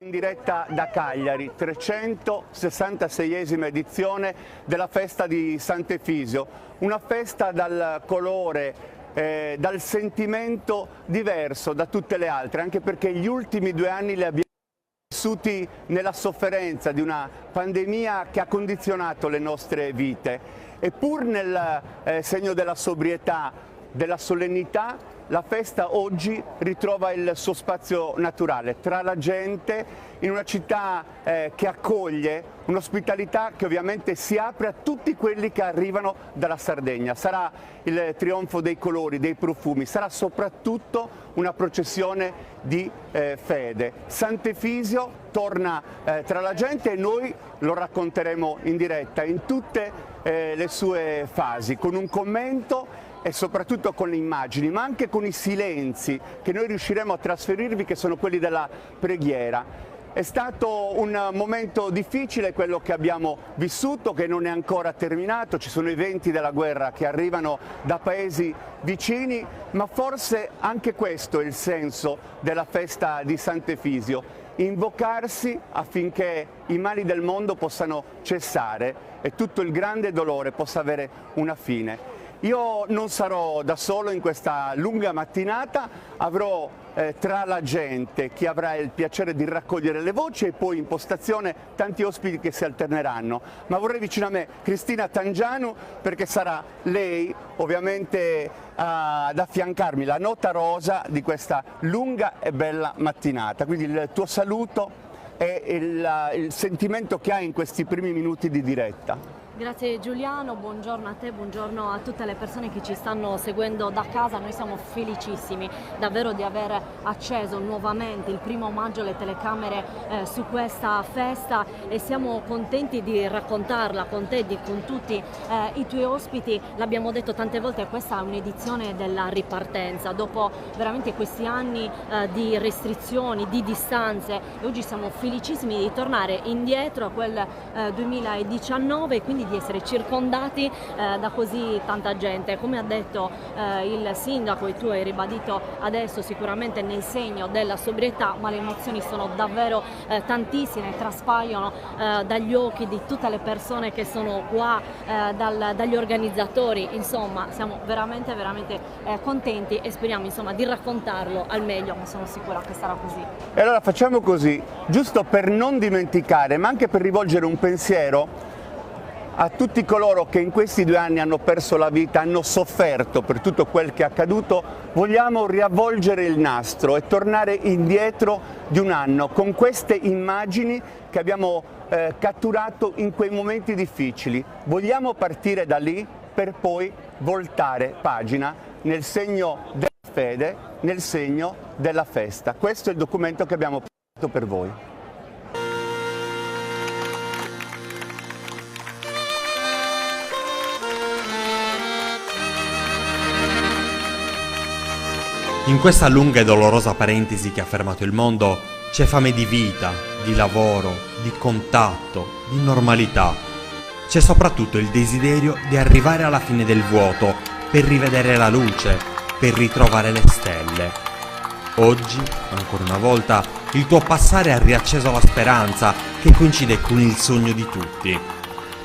In diretta da Cagliari, 366esima edizione della festa di Sant'Efisio, una festa dal colore, dal sentimento diverso da tutte le altre, anche perché gli ultimi 2 anni li abbiamo vissuti nella sofferenza di una pandemia che ha condizionato le nostre vite, e pur nel segno della sobrietà, della solennità, la festa oggi ritrova il suo spazio naturale tra la gente, in una città che accoglie, un'ospitalità che ovviamente si apre a tutti quelli che arrivano dalla Sardegna. Sarà il trionfo dei colori, dei profumi, sarà soprattutto una processione di fede. Sant'Efisio torna tra la gente e noi lo racconteremo in diretta in tutte le sue fasi, con un commento e soprattutto con le immagini, ma anche con i silenzi che noi riusciremo a trasferirvi, che sono quelli della preghiera. È stato un momento difficile quello che abbiamo vissuto, che non è ancora terminato, ci sono i venti della guerra che arrivano da paesi vicini, ma forse anche questo è il senso della festa di Sant'Efisio: invocarsi affinché i mali del mondo possano cessare e tutto il grande dolore possa avere una fine. Io non sarò da solo in questa lunga mattinata, avrò tra la gente chi avrà il piacere di raccogliere le voci e poi in postazione tanti ospiti che si alterneranno, ma vorrei vicino a me Cristina Tangianu, perché sarà lei ovviamente ad affiancarmi la nota rosa di questa lunga e bella mattinata. Quindi il tuo saluto e il sentimento che hai in questi primi minuti di diretta. Grazie Giuliano, buongiorno a te, buongiorno a tutte le persone che ci stanno seguendo da casa. Noi siamo felicissimi davvero di aver acceso nuovamente il 1° maggio le telecamere su questa festa, e siamo contenti di raccontarla con te, con tutti i tuoi ospiti. L'abbiamo detto tante volte, questa è un'edizione della ripartenza dopo veramente questi anni di restrizioni, di distanze, e oggi siamo felicissimi di tornare indietro a quel 2019 e quindi di essere circondati da così tanta gente. Come ha detto il sindaco e tu hai ribadito adesso, sicuramente nel segno della sobrietà, ma le emozioni sono davvero tantissime, traspaiono dagli occhi di tutte le persone che sono qua, dagli organizzatori. Insomma, siamo veramente contenti e speriamo insomma di raccontarlo al meglio, ma sono sicura che sarà così. E allora facciamo così, giusto per non dimenticare, ma anche per rivolgere un pensiero a tutti coloro che in questi 2 anni hanno perso la vita, hanno sofferto per tutto quel che è accaduto. Vogliamo riavvolgere il nastro e tornare indietro di 1 anno con queste immagini che abbiamo catturato in quei momenti difficili. Vogliamo partire da lì per poi voltare pagina nel segno della fede, nel segno della festa. Questo è il documento che abbiamo preparato per voi. In questa lunga e dolorosa parentesi che ha fermato il mondo c'è fame di vita, di lavoro, di contatto, di normalità. C'è soprattutto il desiderio di arrivare alla fine del vuoto per rivedere la luce, per ritrovare le stelle. Oggi, ancora una volta, il tuo passare ha riacceso la speranza che coincide con il sogno di tutti.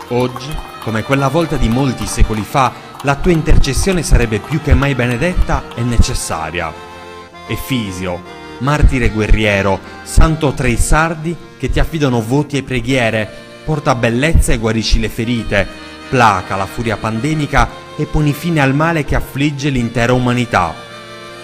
Oggi, come quella volta di molti secoli fa, la tua intercessione sarebbe più che mai benedetta e necessaria. Efisio, martire guerriero, santo tra i sardi che ti affidano voti e preghiere, porta bellezza e guarisci le ferite, placa la furia pandemica e poni fine al male che affligge l'intera umanità.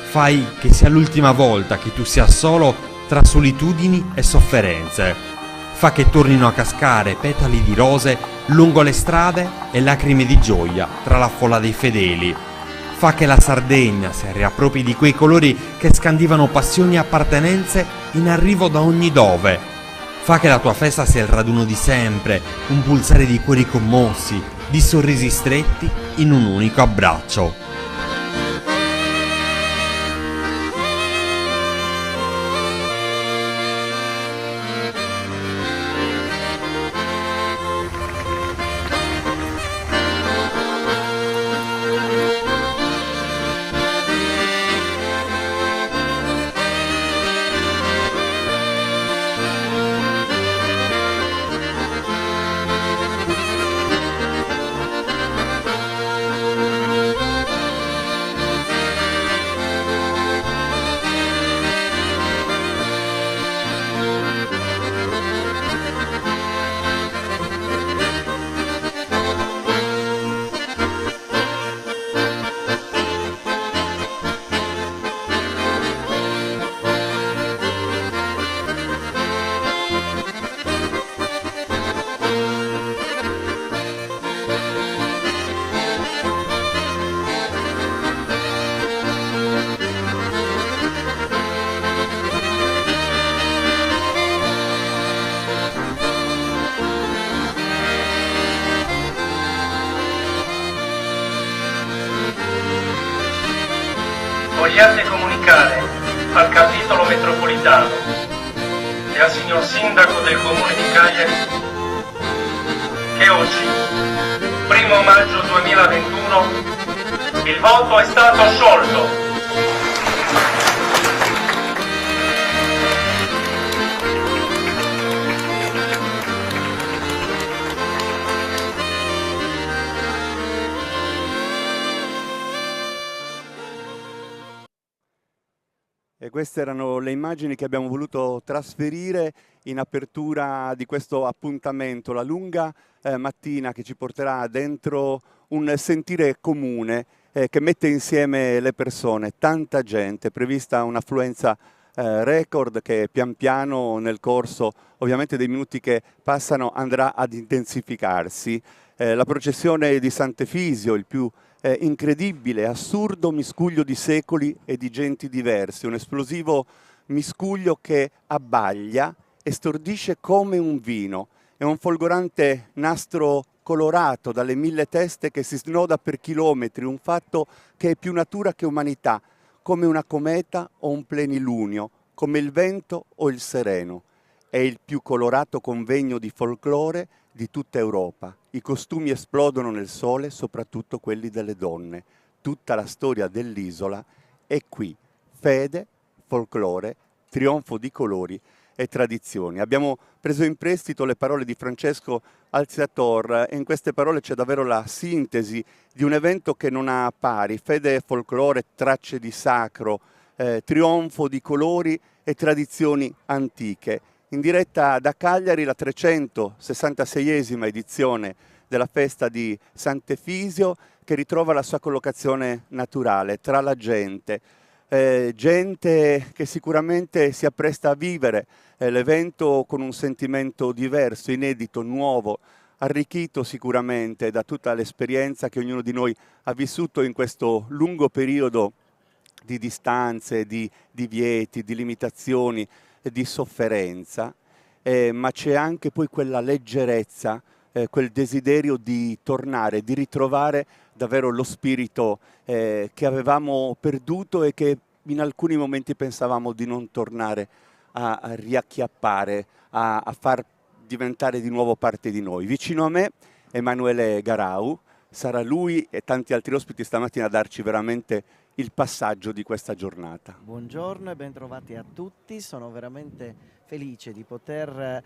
Fai che sia l'ultima volta che tu sia solo tra solitudini e sofferenze. Fa che tornino a cascare petali di rose lungo le strade e lacrime di gioia tra la folla dei fedeli. Fa che la Sardegna si riappropri di quei colori che scandivano passioni e appartenenze in arrivo da ogni dove. Fa che la tua festa sia il raduno di sempre, un pulsare di cuori commossi, di sorrisi stretti in un unico abbraccio. vogliate comunicare al capitolo metropolitano e al signor Sindaco del Comune di Cagliari che oggi, 1° maggio 2021, il voto è stato sciolto. E queste erano le immagini che abbiamo voluto trasferire in apertura di questo appuntamento, la lunga mattina che ci porterà dentro un sentire comune che mette insieme le persone, tanta gente, prevista un'affluenza record che pian piano nel corso ovviamente dei minuti che passano andrà ad intensificarsi. La processione di Sant'Efisio, il più incredibile, assurdo miscuglio di secoli e di genti diverse, un esplosivo miscuglio che abbaglia e stordisce come un vino. È un folgorante nastro colorato dalle 1000 teste che si snoda per chilometri, un fatto che è più natura che umanità, come una cometa o un plenilunio, come il vento o il sereno. È il più colorato convegno di folklore di tutta Europa. I costumi esplodono nel sole, soprattutto quelli delle donne. Tutta la storia dell'isola è qui. Fede, folklore, trionfo di colori e tradizioni. Abbiamo preso in prestito le parole di Francesco Alziator e in queste parole c'è davvero la sintesi di un evento che non ha pari. Fede, folklore, tracce di sacro, trionfo di colori e tradizioni antiche. In diretta da Cagliari la 366esima edizione della festa di Sant'Efisio che ritrova la sua collocazione naturale tra la gente. Gente che sicuramente si appresta a vivere l'evento con un sentimento diverso, inedito, nuovo, arricchito sicuramente da tutta l'esperienza che ognuno di noi ha vissuto in questo lungo periodo di distanze, di divieti, di limitazioni, di sofferenza, ma c'è anche poi quella leggerezza, quel desiderio di tornare, di ritrovare davvero lo spirito che avevamo perduto e che in alcuni momenti pensavamo di non tornare a riacchiappare, a far diventare di nuovo parte di noi. Vicino a me Emanuele Garau, sarà lui e tanti altri ospiti stamattina a darci veramente il passaggio di questa giornata. Buongiorno e bentrovati a tutti, sono veramente felice di poter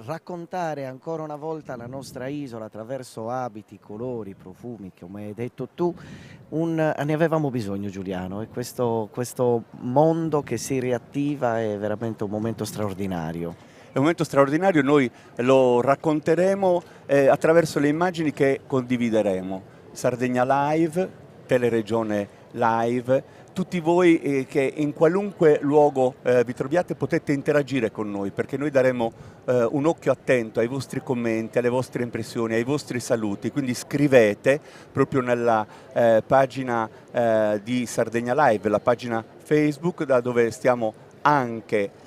raccontare ancora una volta la nostra isola attraverso abiti, colori, profumi, come hai detto tu. Ne avevamo bisogno, Giuliano, e questo mondo che si riattiva è veramente un momento straordinario. È un momento straordinario, noi lo racconteremo attraverso le immagini che condivideremo. Sardegna Live, Teleregione Live, tutti voi che in qualunque luogo vi troviate potete interagire con noi perché noi daremo un occhio attento ai vostri commenti, alle vostre impressioni, ai vostri saluti, quindi scrivete proprio nella pagina di Sardegna Live, la pagina Facebook da dove stiamo anche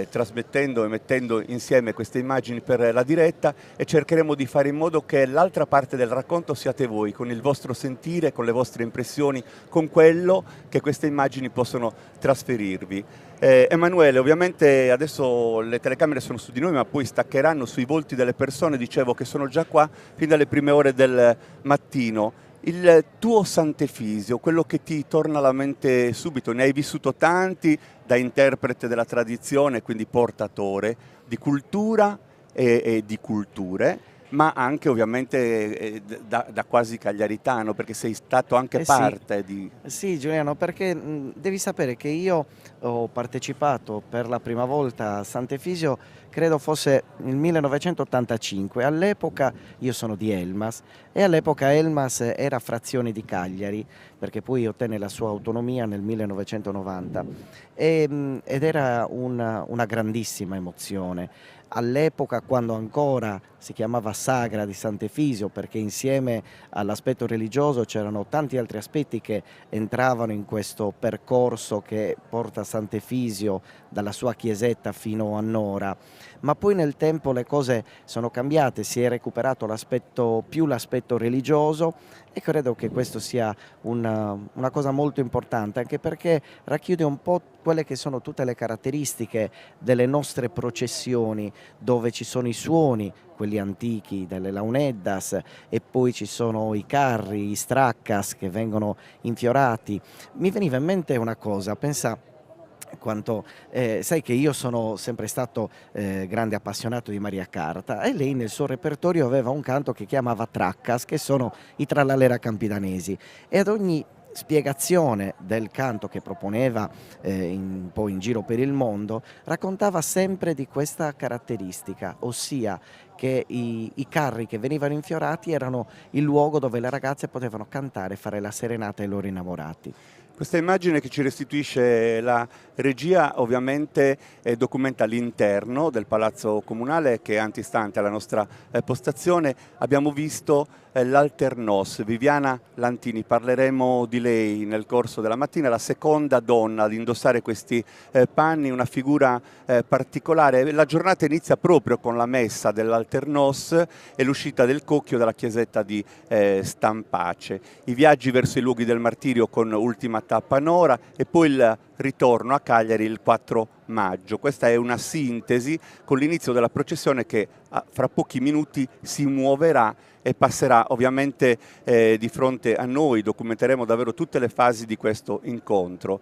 trasmettendo e mettendo insieme queste immagini per la diretta e cercheremo di fare in modo che l'altra parte del racconto siate voi, con il vostro sentire, con le vostre impressioni, con quello che queste immagini possono trasferirvi. Emanuele, ovviamente adesso le telecamere sono su di noi ma poi staccheranno sui volti delle persone, dicevo che sono già qua fin dalle prime ore del mattino. Il tuo Sant'Efisio, quello che ti torna alla mente subito, ne hai vissuto tanti da interprete della tradizione, quindi portatore di cultura e di culture, ma anche ovviamente da quasi cagliaritano, perché sei stato anche parte di... Sì, Giuliano, perché devi sapere che io ho partecipato per la prima volta a Sant'Efisio, credo fosse nel 1985. All'epoca io sono di Elmas e all'epoca Elmas era frazione di Cagliari, perché poi ottenne la sua autonomia nel 1990 ed era una grandissima emozione. All'epoca, quando ancora si chiamava Sagra di Sant'Efisio, perché insieme all'aspetto religioso c'erano tanti altri aspetti che entravano in questo percorso che porta Sant'Efisio dalla sua chiesetta fino a Nora, ma poi nel tempo le cose sono cambiate, si è recuperato l'aspetto religioso e credo che questo sia un una cosa molto importante, anche perché racchiude un po' quelle che sono tutte le caratteristiche delle nostre processioni, dove ci sono i suoni, quelli antichi delle launeddas, e poi ci sono i carri, i straccas che vengono infiorati. Mi veniva in mente una cosa, pensa quanto, sai che io sono sempre stato grande appassionato di Maria Carta, e lei nel suo repertorio aveva un canto che chiamava Traccas, che sono i trallallera campidanesi, e ad ogni spiegazione del canto che proponeva un po' in giro per il mondo, raccontava sempre di questa caratteristica, ossia che i carri che venivano infiorati erano il luogo dove le ragazze potevano cantare e fare la serenata ai loro innamorati. Questa immagine che ci restituisce la regia ovviamente documenta l'interno del Palazzo Comunale, che è antistante alla nostra postazione. Abbiamo visto l'Alternos, Viviana Lantini, parleremo di lei nel corso della mattina, la seconda donna ad indossare questi panni, una figura particolare. La giornata inizia proprio con la messa dell'Alternos e l'uscita del cocchio dalla chiesetta di Stampace, i viaggi verso i luoghi del martirio con ultima tappa a Nora e poi il ritorno a Cagliari il 4 maggio. Questa è una sintesi con l'inizio della processione che fra pochi minuti si muoverà e passerà ovviamente di fronte a noi. Documenteremo davvero tutte le fasi di questo incontro.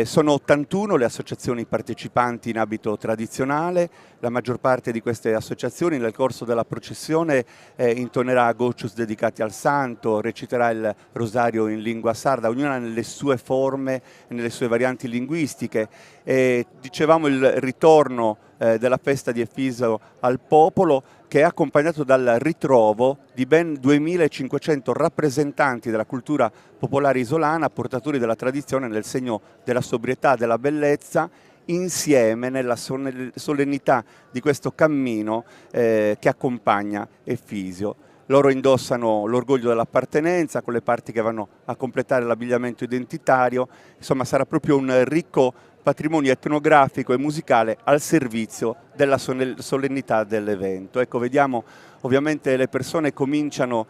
Sono 81 le associazioni partecipanti in abito tradizionale. La maggior parte di queste associazioni nel corso della processione intonerà goccius dedicati al santo, reciterà il rosario in lingua sarda, ognuna nelle sue forme e nelle sue varianti linguistiche. Dicevamo il ritorno della festa di Efisio al popolo, che è accompagnato dal ritrovo di ben 2500 rappresentanti della cultura popolare isolana, portatori della tradizione nel segno della sobrietà, della bellezza, insieme nella solennità di questo cammino che accompagna Efisio. Loro indossano l'orgoglio dell'appartenenza con le parti che vanno a completare l'abbigliamento identitario. Insomma, sarà proprio un ricco patrimonio etnografico e musicale al servizio della solennità dell'evento. Ecco, vediamo ovviamente le persone cominciano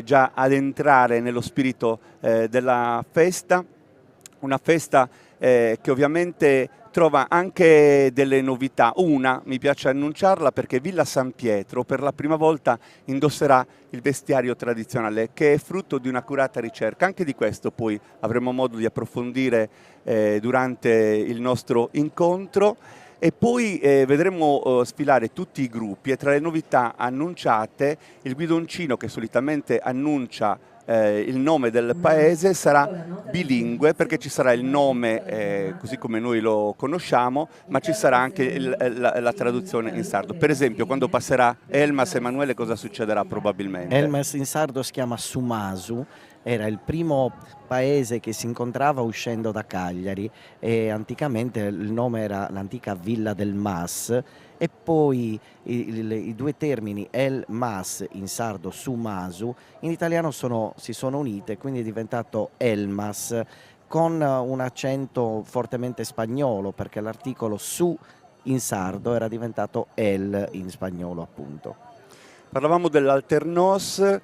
già ad entrare nello spirito della festa, una festa che ovviamente trova anche delle novità. Una, mi piace annunciarla, perché Villa San Pietro per la prima volta indosserà il vestiario tradizionale, che è frutto di un'accurata ricerca. Anche di questo poi avremo modo di approfondire durante il nostro incontro. E poi vedremo sfilare tutti i gruppi, e tra le novità annunciate il guidoncino, che solitamente annuncia il nome del paese, sarà bilingue, perché ci sarà il nome così come noi lo conosciamo, ma ci sarà anche la traduzione in sardo. Per esempio, quando passerà Elmas, Emanuele, cosa succederà probabilmente? Elmas in sardo si chiama Sumasu, era il primo paese che si incontrava uscendo da Cagliari, e anticamente il nome era l'antica Villa del Mas, e poi i due termini El Mas in sardo, Sumasu, in italiano si sono unite, quindi è diventato Elmas, con un accento fortemente spagnolo, perché l'articolo su in sardo era diventato El in spagnolo, appunto. Parlavamo dell'Alternos,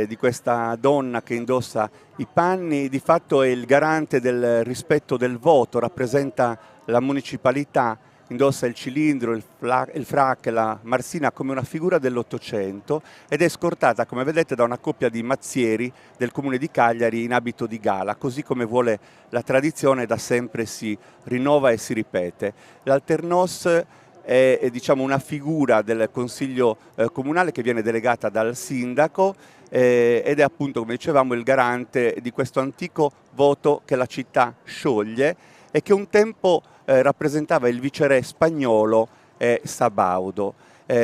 di questa donna che indossa i panni, di fatto è il garante del rispetto del voto, rappresenta la municipalità, indossa il cilindro, il frac e la marsina come una figura dell'Ottocento, ed è scortata, come vedete, da una coppia di mazzieri del comune di Cagliari in abito di gala, così come vuole la tradizione, da sempre si rinnova e si ripete. L'Alternos è diciamo una figura del Consiglio Comunale che viene delegata dal sindaco ed è appunto, come dicevamo, il garante di questo antico voto che la città scioglie e che un tempo rappresentava il viceré spagnolo Sabaudo.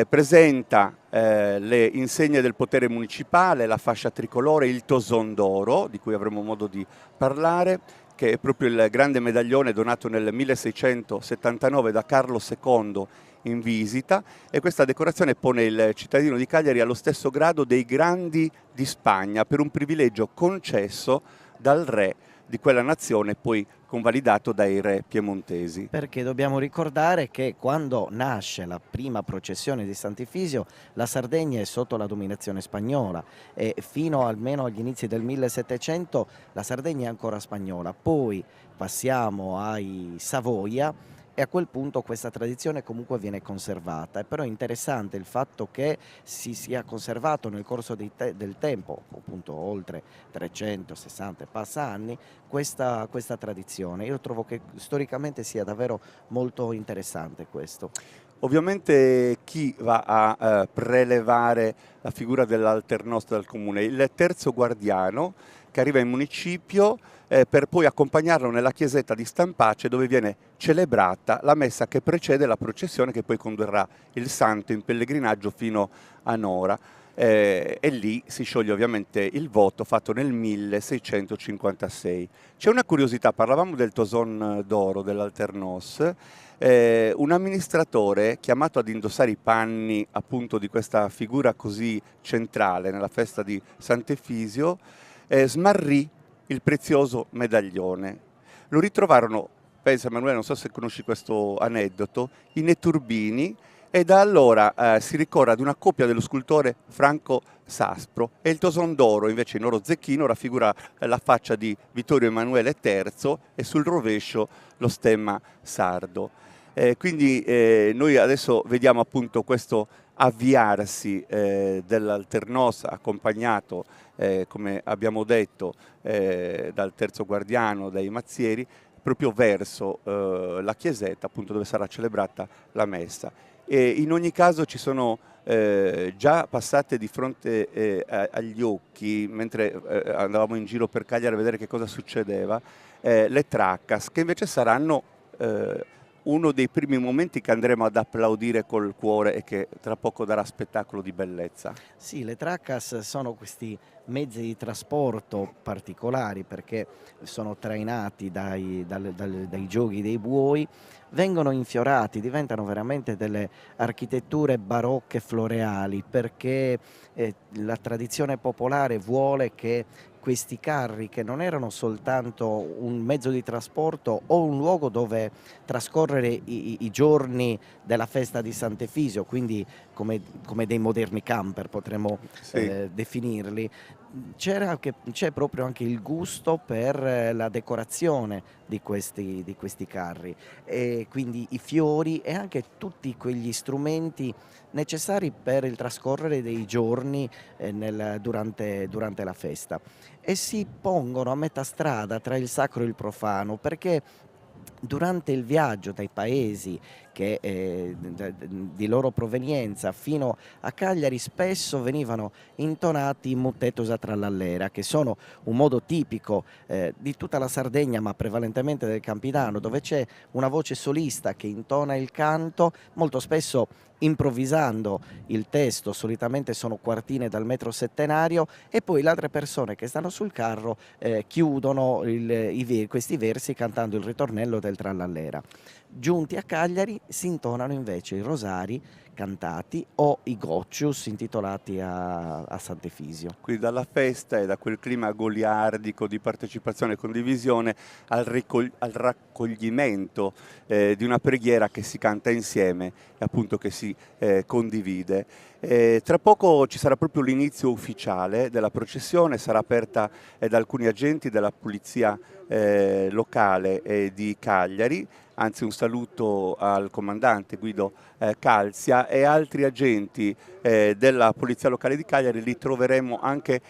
Presenta le insegne del potere municipale, la fascia tricolore, il toson d'oro, di cui avremo modo di parlare, che è proprio il grande medaglione donato nel 1679 da Carlo II in visita, e questa decorazione pone il cittadino di Cagliari allo stesso grado dei grandi di Spagna, per un privilegio concesso dal re di quella nazione, poi convalidato dai re piemontesi. Perché dobbiamo ricordare che quando nasce la prima processione di Sant'Efisio la Sardegna è sotto la dominazione spagnola e fino almeno agli inizi del 1700 la Sardegna è ancora spagnola, poi passiamo ai Savoia e a quel punto questa tradizione comunque viene conservata. È però interessante il fatto che si sia conservato nel corso del tempo, appunto oltre 360 e passa anni, questa tradizione. Io trovo che storicamente sia davvero molto interessante questo. Ovviamente chi va a prelevare la figura dell'alternosto dal comune? Il terzo guardiano che arriva in municipio per poi accompagnarlo nella chiesetta di Stampace dove viene celebrata la messa che precede la processione che poi condurrà il santo in pellegrinaggio fino a Nora. E lì si scioglie ovviamente il voto fatto nel 1656. C'è una curiosità, parlavamo del Toson d'oro, dell'Alternos, un amministratore chiamato ad indossare i panni appunto di questa figura così centrale nella festa di Sant'Efisio smarrì il prezioso medaglione. Lo ritrovarono, pensa Emanuele, non so se conosci questo aneddoto, i Neturbini, e da allora si ricorre ad una copia dello scultore Franco Saspro e il Toson d'oro invece in oro zecchino raffigura la faccia di Vittorio Emanuele III e sul rovescio lo stemma sardo. Quindi noi adesso vediamo appunto questo avviarsi dell'Alternos accompagnato, come abbiamo detto, dal terzo guardiano, dai mazzieri, proprio verso la chiesetta appunto dove sarà celebrata la messa. E in ogni caso ci sono già passate di fronte agli occhi, mentre andavamo in giro per Cagliari a vedere che cosa succedeva, le Traccas, che invece saranno uno dei primi momenti che andremo ad applaudire col cuore e che tra poco darà spettacolo di bellezza. Sì, le Traccas sono questi mezzi di trasporto particolari perché sono trainati dai giochi dei buoi, vengono infiorati, diventano veramente delle architetture barocche floreali perché la tradizione popolare vuole che questi carri, che non erano soltanto un mezzo di trasporto o un luogo dove trascorrere i giorni della festa di Sant'Efisio, quindi come dei moderni camper potremmo definirli, c'è proprio anche il gusto per la decorazione di questi carri e quindi i fiori e anche tutti quegli strumenti necessari per il trascorrere dei giorni durante la festa e si pongono a metà strada tra il sacro e il profano perché durante il viaggio dai paesi di loro provenienza fino a Cagliari spesso venivano intonati i Muttetusa Trallallera, che sono un modo tipico di tutta la Sardegna ma prevalentemente del Campidano, dove c'è una voce solista che intona il canto, molto spesso improvvisando il testo, solitamente sono quartine dal metro settenario, e poi le altre persone che stanno sul carro chiudono questi versi cantando il ritornello del Trallallera. Giunti a Cagliari si intonano invece i rosari cantati o i goccius intitolati a Sant'Efisio. Quindi dalla festa e da quel clima goliardico di partecipazione e condivisione al raccoglimento di una preghiera che si canta insieme e appunto che si condivide. Tra poco ci sarà proprio l'inizio ufficiale della processione, sarà aperta da alcuni agenti della polizia locale di Cagliari, anzi un saluto al comandante Guido Calzia e altri agenti della Polizia Locale di Cagliari li troveremo anche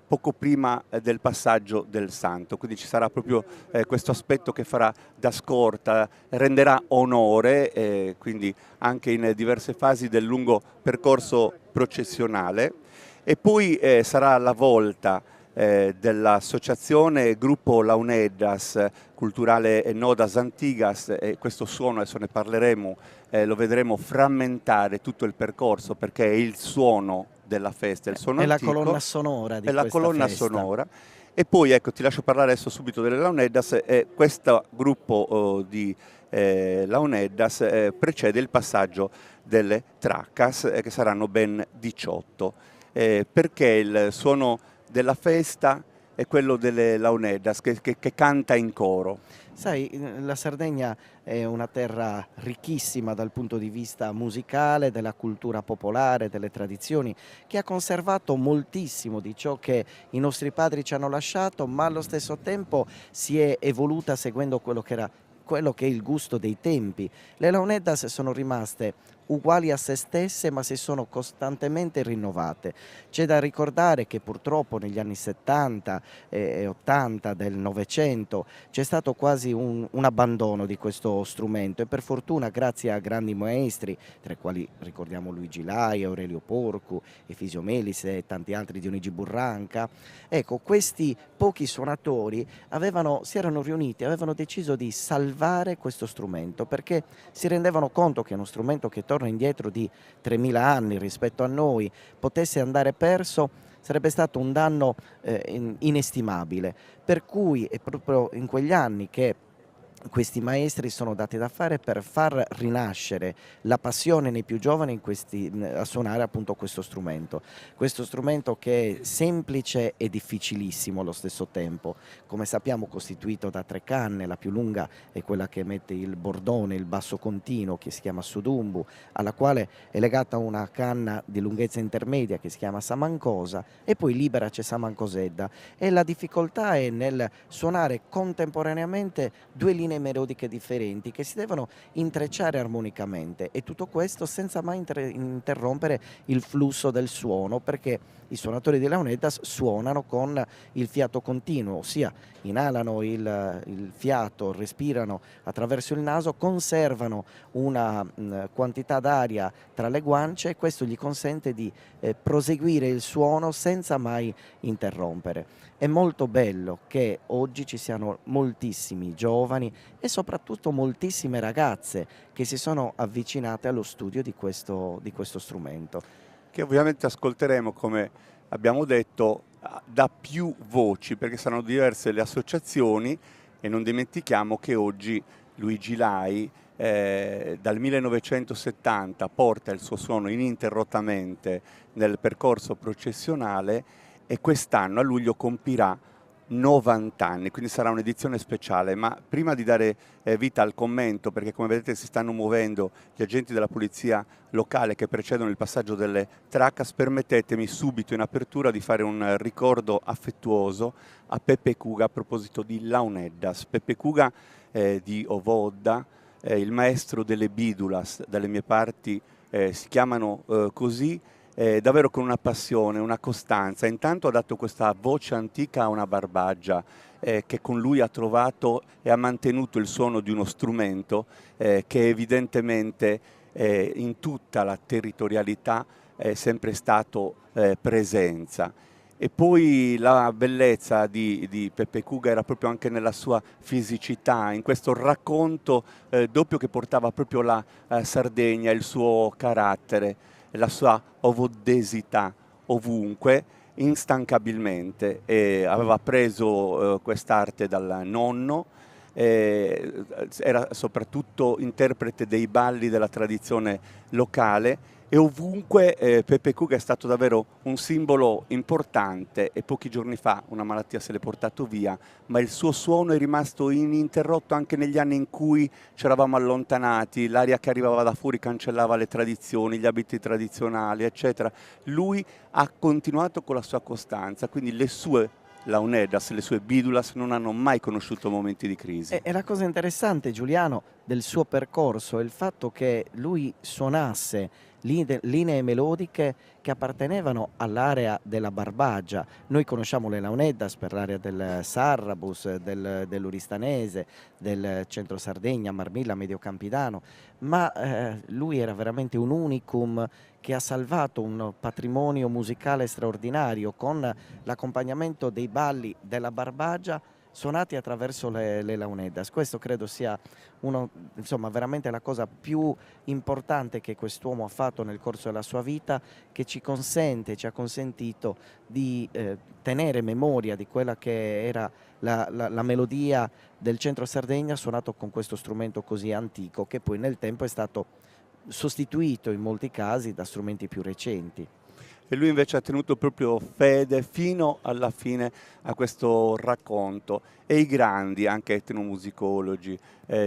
poco prima del passaggio del Santo, quindi ci sarà proprio questo aspetto che farà da scorta, renderà onore quindi anche in diverse fasi del lungo percorso processionale e poi sarà la volta dell'associazione Gruppo Launeddas Culturale Nodas Antigas e questo suono, adesso ne parleremo, lo vedremo frammentare tutto il percorso perché è il suono della festa, il suono antico, la colonna sonora di è la colonna festa. sonora. E poi ecco, ti lascio parlare adesso subito delle Launeddas, questo gruppo di Launeddas precede il passaggio delle Traccas che saranno ben 18, perché il suono della festa è quello delle Launeddas che canta in coro. Sai, la Sardegna è una terra ricchissima dal punto di vista musicale, della cultura popolare, delle tradizioni, che ha conservato moltissimo di ciò che i nostri padri ci hanno lasciato, ma allo stesso tempo si è evoluta seguendo quello che è il gusto dei tempi. Le Launeddas sono rimaste uguali a se stesse, ma si sono costantemente rinnovate. C'è da ricordare che purtroppo negli anni 70 e 80 del Novecento c'è stato quasi un abbandono di questo strumento, e per fortuna, grazie a grandi maestri, tra i quali ricordiamo Luigi Lai, Aurelio Porcu, Efisio Melis e tanti altri, Dionigi Burranca, ecco, questi pochi suonatori si erano riuniti, avevano deciso di salvare questo strumento, perché si rendevano conto che uno strumento che torna indietro di 3000 anni rispetto a noi potesse andare perso, sarebbe stato un danno inestimabile. Per cui è proprio in quegli anni che questi maestri sono dati da fare per far rinascere la passione nei più giovani a suonare appunto questo strumento che è semplice e difficilissimo allo stesso tempo. Come sappiamo, costituito da 3 canne, la più lunga è quella che emette il bordone, il basso continuo, che si chiama sudumbu, alla quale è legata una canna di lunghezza intermedia che si chiama samancosa, e poi libera c'è samancosedda, e la difficoltà è nel suonare contemporaneamente 2 linee melodiche differenti che si devono intrecciare armonicamente, e tutto questo senza mai interrompere il flusso del suono, perché i suonatori di Launeddas suonano con il fiato continuo, ossia inalano il fiato, respirano attraverso il naso, conservano una quantità d'aria tra le guance, e questo gli consente di proseguire il suono senza mai interrompere. È molto bello che oggi ci siano moltissimi giovani e soprattutto moltissime ragazze che si sono avvicinate allo studio di questo strumento. Che ovviamente ascolteremo, come abbiamo detto, da più voci, perché saranno diverse le associazioni, e non dimentichiamo che oggi Luigi Lai dal 1970 porta il suo suono ininterrottamente nel percorso processionale, e quest'anno a luglio compirà 90 anni, quindi sarà un'edizione speciale. Ma prima di dare vita al commento, perché come vedete si stanno muovendo gli agenti della polizia locale che precedono il passaggio delle tracas, permettetemi subito in apertura di fare un ricordo affettuoso a Pepe Cuga a proposito di Launeddas. Pepe Cuga di Ovodda, il maestro delle bidulas, dalle mie parti si chiamano così, davvero con una passione, una costanza. Intanto ha dato questa voce antica a una barbaggia che con lui ha trovato e ha mantenuto il suono di uno strumento che evidentemente in tutta la territorialità è sempre stato presenza. E poi la bellezza di Pepe Cuga era proprio anche nella sua fisicità, in questo racconto doppio che portava proprio la Sardegna, il suo carattere, la sua ovoddesità ovunque, instancabilmente. Aveva preso quest'arte dal nonno, era soprattutto interprete dei balli della tradizione locale, e ovunque Pepe Cuga è stato davvero un simbolo importante, e pochi giorni fa una malattia se l'è portato via, ma il suo suono è rimasto ininterrotto anche negli anni in cui ci eravamo allontanati, l'aria che arrivava da fuori cancellava le tradizioni, gli abiti tradizionali, eccetera. Lui ha continuato con la sua costanza, quindi le sue Launeddas, le sue bidulas non hanno mai conosciuto momenti di crisi. E la cosa interessante, Giuliano, del suo percorso è il fatto che lui suonasse linee melodiche che appartenevano all'area della Barbaggia. Noi conosciamo le Launeddas per l'area del Sarrabus, dell'Uristanese, del centro Sardegna, Marmilla, Medio Campidano, ma lui era veramente un unicum che ha salvato un patrimonio musicale straordinario con l'accompagnamento dei balli della Barbaggia suonati attraverso le Launeddas. Questo credo sia veramente la cosa più importante che quest'uomo ha fatto nel corso della sua vita, che ci ha consentito di tenere memoria di quella che era la melodia del centro Sardegna suonato con questo strumento così antico, che poi nel tempo è stato sostituito in molti casi da strumenti più recenti. e lui invece ha tenuto proprio fede fino alla fine a questo racconto, e i grandi, anche etnomusicologi,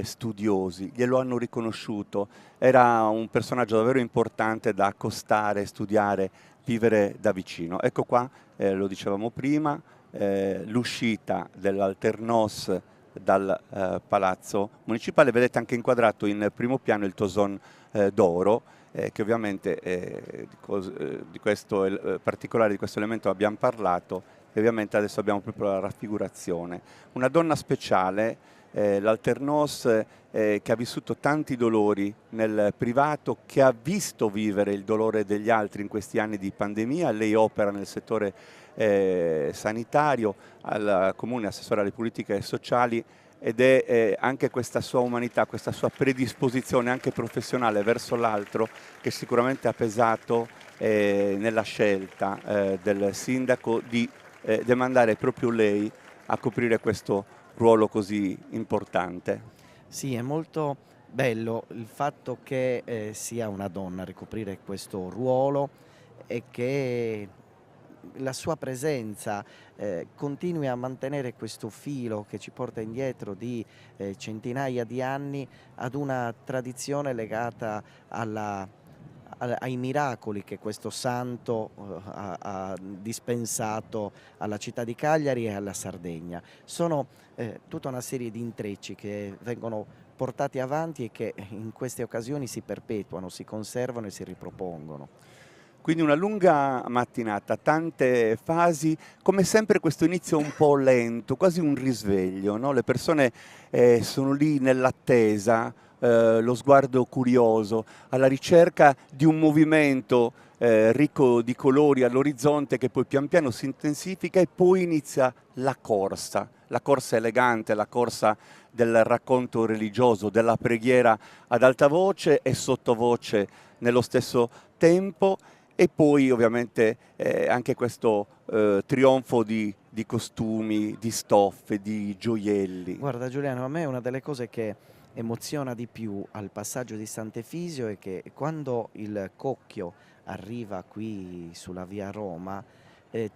studiosi, glielo hanno riconosciuto. Era un personaggio davvero importante da accostare, studiare, vivere da vicino. Ecco qua, lo dicevamo prima, l'uscita dell'Alternos dal Palazzo Municipale. Vedete anche inquadrato in primo piano il Toson d'oro, che ovviamente di questo particolare, di questo elemento abbiamo parlato, e ovviamente adesso abbiamo proprio la raffigurazione. Una donna speciale, l'Alternos, che ha vissuto tanti dolori nel privato, che ha visto vivere il dolore degli altri in questi anni di pandemia. Lei opera nel settore sanitario, al comune assessore alle politiche sociali, ed è anche questa sua umanità, questa sua predisposizione anche professionale verso l'altro, che sicuramente ha pesato nella scelta del sindaco di demandare proprio lei a coprire questo ruolo così importante. Sì, è molto bello il fatto che sia una donna a ricoprire questo ruolo e che la sua presenza continui a mantenere questo filo che ci porta indietro di centinaia di anni ad una tradizione legata ai miracoli che questo santo ha dispensato alla città di Cagliari e alla Sardegna. Sono tutta una serie di intrecci che vengono portati avanti e che in queste occasioni si perpetuano, si conservano e si ripropongono. Quindi una lunga mattinata, tante fasi, come sempre questo inizio un po' lento, quasi un risveglio, no? Le persone sono lì nell'attesa, lo sguardo curioso, alla ricerca di un movimento ricco di colori all'orizzonte, che poi pian piano si intensifica, e poi inizia la corsa elegante, la corsa del racconto religioso, della preghiera ad alta voce e sottovoce nello stesso tempo. E poi ovviamente anche questo trionfo di costumi, di stoffe, di gioielli. Guarda Giuliano, a me una delle cose che emoziona di più al passaggio di Sant'Efisio è che quando il Cocchio arriva qui sulla via Roma,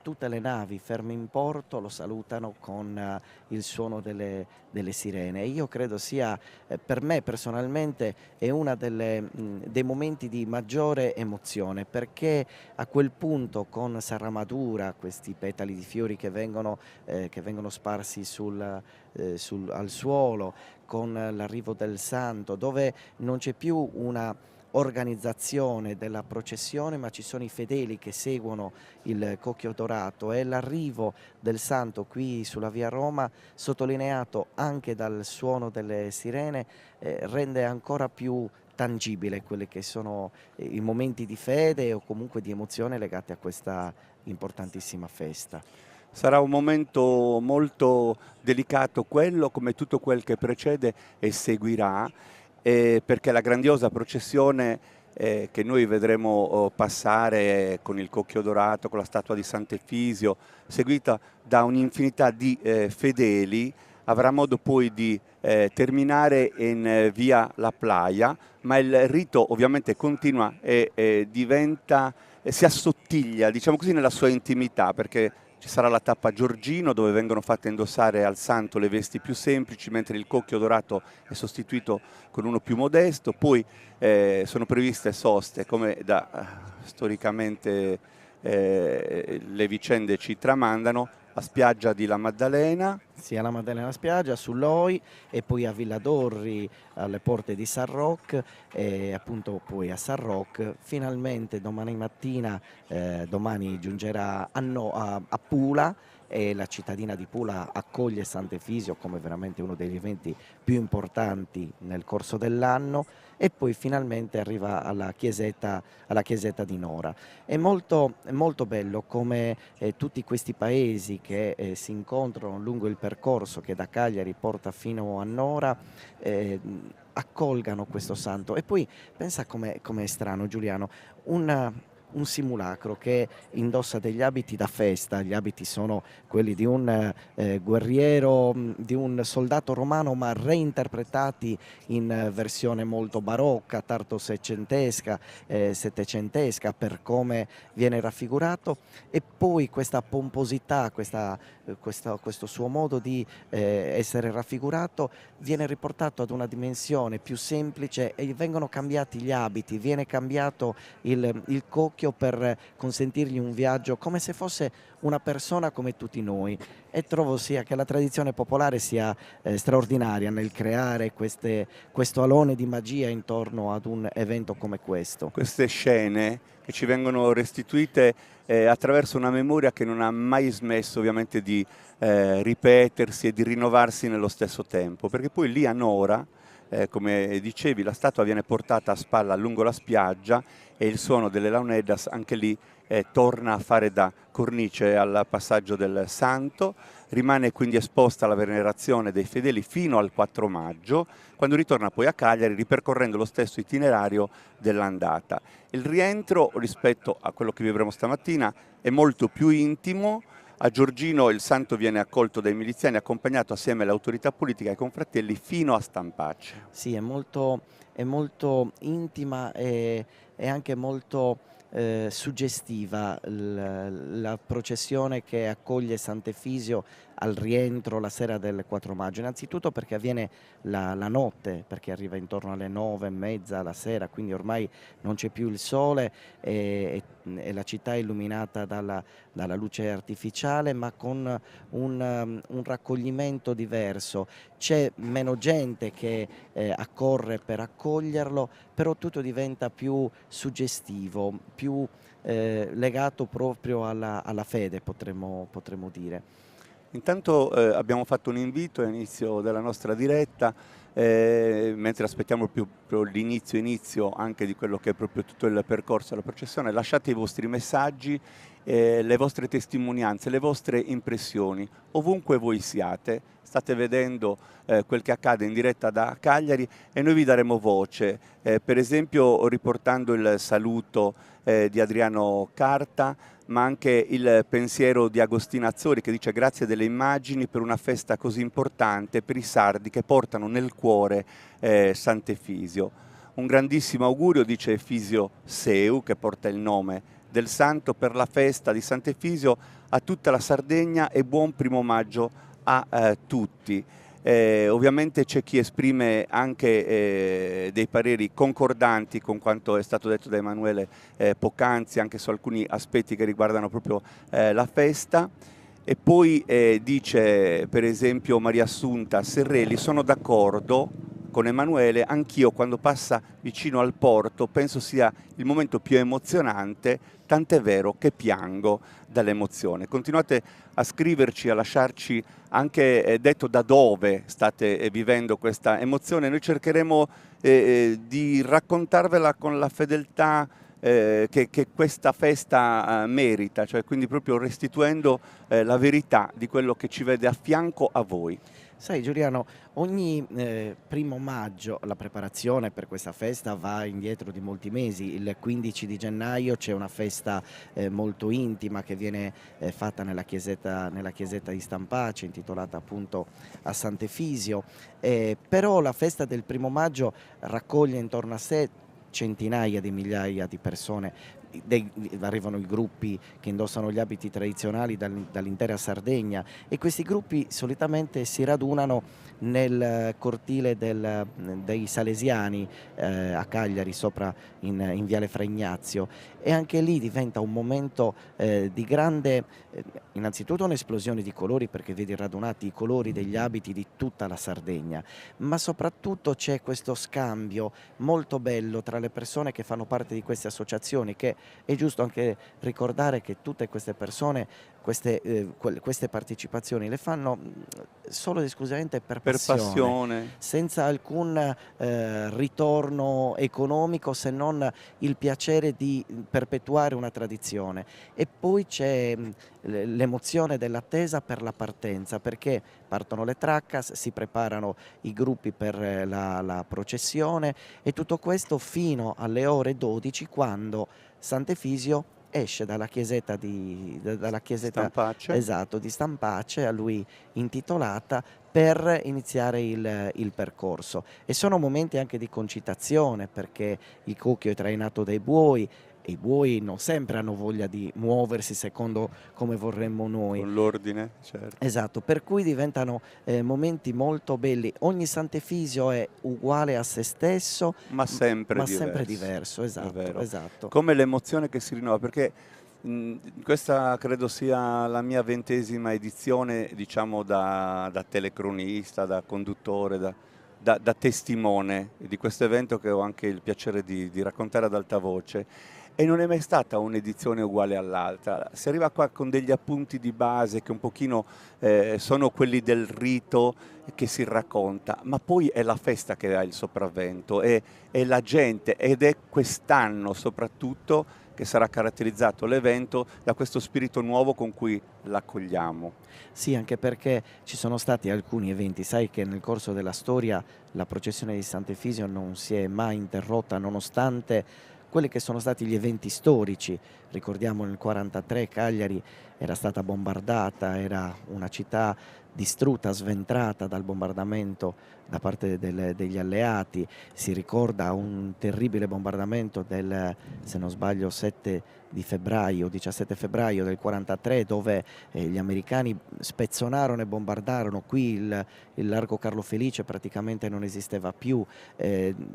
tutte le navi ferme in porto lo salutano con il suono delle sirene. Io credo sia, per me personalmente, è uno dei momenti di maggiore emozione, perché a quel punto, con Sarramadura, questi petali di fiori che vengono sparsi al suolo, con l'arrivo del santo, dove non c'è più una organizzazione della processione, ma ci sono i fedeli che seguono il Cocchio Dorato, e l'arrivo del santo qui sulla via Roma, sottolineato anche dal suono delle sirene, rende ancora più tangibile quelli che sono i momenti di fede o comunque di emozione legati a questa importantissima festa. Sarà un momento molto delicato quello, come tutto quel che precede e seguirà, perché la grandiosa processione che noi vedremo passare con il Cocchio Dorato, con la statua di Sant'Efisio, seguita da un'infinità di fedeli, avrà modo poi di terminare in via La Playa, ma il rito ovviamente continua e diventa, si assottiglia, diciamo così, nella sua intimità, perché ci sarà la tappa Giorgino, dove vengono fatte indossare al santo le vesti più semplici, mentre il Cocchio Dorato è sostituito con uno più modesto. Poi sono previste soste, come storicamente le vicende ci tramandano, a Spiaggia di La Maddalena. Sì, alla Maddalena Spiaggia, sull'Oi, e poi a Villa Dorri, alle porte di San Roch, e appunto poi a San Roch. Finalmente domani mattina, domani giungerà a Pula, e la cittadina di Pula accoglie Sant'Efisio come veramente uno degli eventi più importanti nel corso dell'anno, e poi finalmente arriva alla chiesetta di Nora. È molto bello come tutti questi paesi che si incontrano lungo il percorso che da Cagliari porta fino a Nora accolgano questo santo. E poi pensa com'è strano, Giuliano, un simulacro che indossa degli abiti da festa. Gli abiti sono quelli di un guerriero, di un soldato romano, ma reinterpretati in versione molto barocca, tardo settecentesca, per come viene raffigurato, e poi questa pomposità, questo suo modo di essere raffigurato viene riportato ad una dimensione più semplice e vengono cambiati gli abiti, viene cambiato il cocchio per consentirgli un viaggio come se fosse una persona come tutti noi, e trovo sia che la tradizione popolare sia straordinaria nel creare questo alone di magia intorno ad un evento come questo. Queste scene che ci vengono restituite attraverso una memoria che non ha mai smesso ovviamente di ripetersi e di rinnovarsi nello stesso tempo, perché poi lì a Nora, come dicevi, la statua viene portata a spalla lungo la spiaggia e il suono delle launedas anche lì torna a fare da cornice al passaggio del santo, rimane quindi esposta alla venerazione dei fedeli fino al 4 maggio, quando ritorna poi a Cagliari ripercorrendo lo stesso itinerario dell'andata. Il rientro rispetto a quello che vivremo stamattina è molto più intimo. A Giorgino il santo viene accolto dai miliziani, accompagnato assieme alle autorità politiche e ai confratelli fino a Stampace. Sì, è molto intima e anche molto suggestiva la processione che accoglie Sant'Efisio al rientro la sera del 4 maggio. Innanzitutto perché avviene la notte, perché arriva intorno alle 9:30 la sera, quindi ormai non c'è più il sole e la città è illuminata dalla luce artificiale, ma con un raccoglimento diverso. C'è meno gente che accorre per accoglierlo, però tutto diventa più suggestivo, più legato proprio alla fede, potremmo dire. Intanto abbiamo fatto un invito all'inizio della nostra diretta, mentre aspettiamo proprio l'inizio anche di quello che è proprio tutto il percorso della processione. Lasciate i vostri messaggi, le vostre testimonianze, le vostre impressioni, ovunque voi siate. State vedendo quel che accade in diretta da Cagliari e noi vi daremo voce, per esempio riportando il saluto di Adriano Carta, ma anche il pensiero di Agostina Azzori, che dice: grazie delle immagini per una festa così importante per i sardi che portano nel cuore Sant'Efisio. Un grandissimo augurio, dice Efisio Seu, che porta il nome del santo, per la festa di Sant'Efisio a tutta la Sardegna, e buon 1° maggio a tutti. Ovviamente c'è chi esprime anche dei pareri concordanti con quanto è stato detto da Emanuele poc'anzi, anche su alcuni aspetti che riguardano proprio la festa. E poi dice per esempio Maria Assunta Serrelli: sono d'accordo con Emanuele, anch'io quando passa vicino al porto penso sia il momento più emozionante, tant'è vero che piango dall'emozione. Continuate a scriverci, a lasciarci anche detto da dove state vivendo questa emozione. Noi cercheremo di raccontarvela con la fedeltà che questa festa merita, cioè quindi proprio restituendo la verità di quello che ci vede a fianco a voi. Sai Giuliano, ogni 1° maggio la preparazione per questa festa va indietro di molti mesi. Il 15 di gennaio c'è una festa molto intima che viene fatta nella chiesetta di Stampace, intitolata appunto a Sant'Efisio, però la festa del 1° maggio raccoglie intorno a sé centinaia di migliaia di persone. Arrivano i gruppi che indossano gli abiti tradizionali dall'intera Sardegna, e questi gruppi solitamente si radunano nel cortile dei Salesiani a Cagliari, sopra in Viale Fra Ignazio, e anche lì diventa un momento di grande, innanzitutto un'esplosione di colori, perché vedi radunati i colori degli abiti di tutta la Sardegna, ma soprattutto c'è questo scambio molto bello tra le persone che fanno parte di queste associazioni, che è giusto anche ricordare che tutte queste persone queste partecipazioni le fanno solo ed esclusivamente per Per passione, passione. senza alcun ritorno economico, se non il piacere di perpetuare una tradizione. E poi c'è l'emozione dell'attesa per la partenza, perché partono le traccas, si preparano i gruppi per la processione, e tutto questo fino alle ore 12, quando Sant'Efisio esce dalla chiesetta Stampacce. esatto, di Stampace, a lui intitolata, per iniziare il percorso. E sono momenti anche di concitazione, perché il cocchio è trainato dai buoi, e i buoi non sempre hanno voglia di muoversi secondo come vorremmo noi. Con l'ordine, certo. Esatto, per cui diventano momenti molto belli. Ogni Sant'Efisio è uguale a se stesso, Ma sempre sempre diverso. diverso, È esatto, vero. esatto. Come l'emozione che si rinnova, perché questa credo sia la mia 20ª edizione, diciamo, da telecronista, da conduttore, da testimone di questo evento, che ho anche il piacere di raccontare ad alta voce. E non è mai stata un'edizione uguale all'altra. Si arriva qua con degli appunti di base che un pochino sono quelli del rito che si racconta, ma poi è la festa che ha il sopravvento, è la gente, ed è quest'anno soprattutto che sarà caratterizzato l'evento da questo spirito nuovo con cui l'accogliamo. Sì, anche perché ci sono stati alcuni eventi, sai che nel corso della storia la processione di Sant'Efisio non si è mai interrotta, nonostante quelli che sono stati gli eventi storici. Ricordiamo nel 1943 Cagliari era stata bombardata, era una città distrutta, sventrata dal bombardamento da parte degli alleati. Si ricorda un terribile bombardamento del, se non sbaglio, 7 di febbraio, 17 febbraio del 1943, dove gli americani spezzonarono e bombardarono. Qui il largo Carlo Felice praticamente non esisteva più,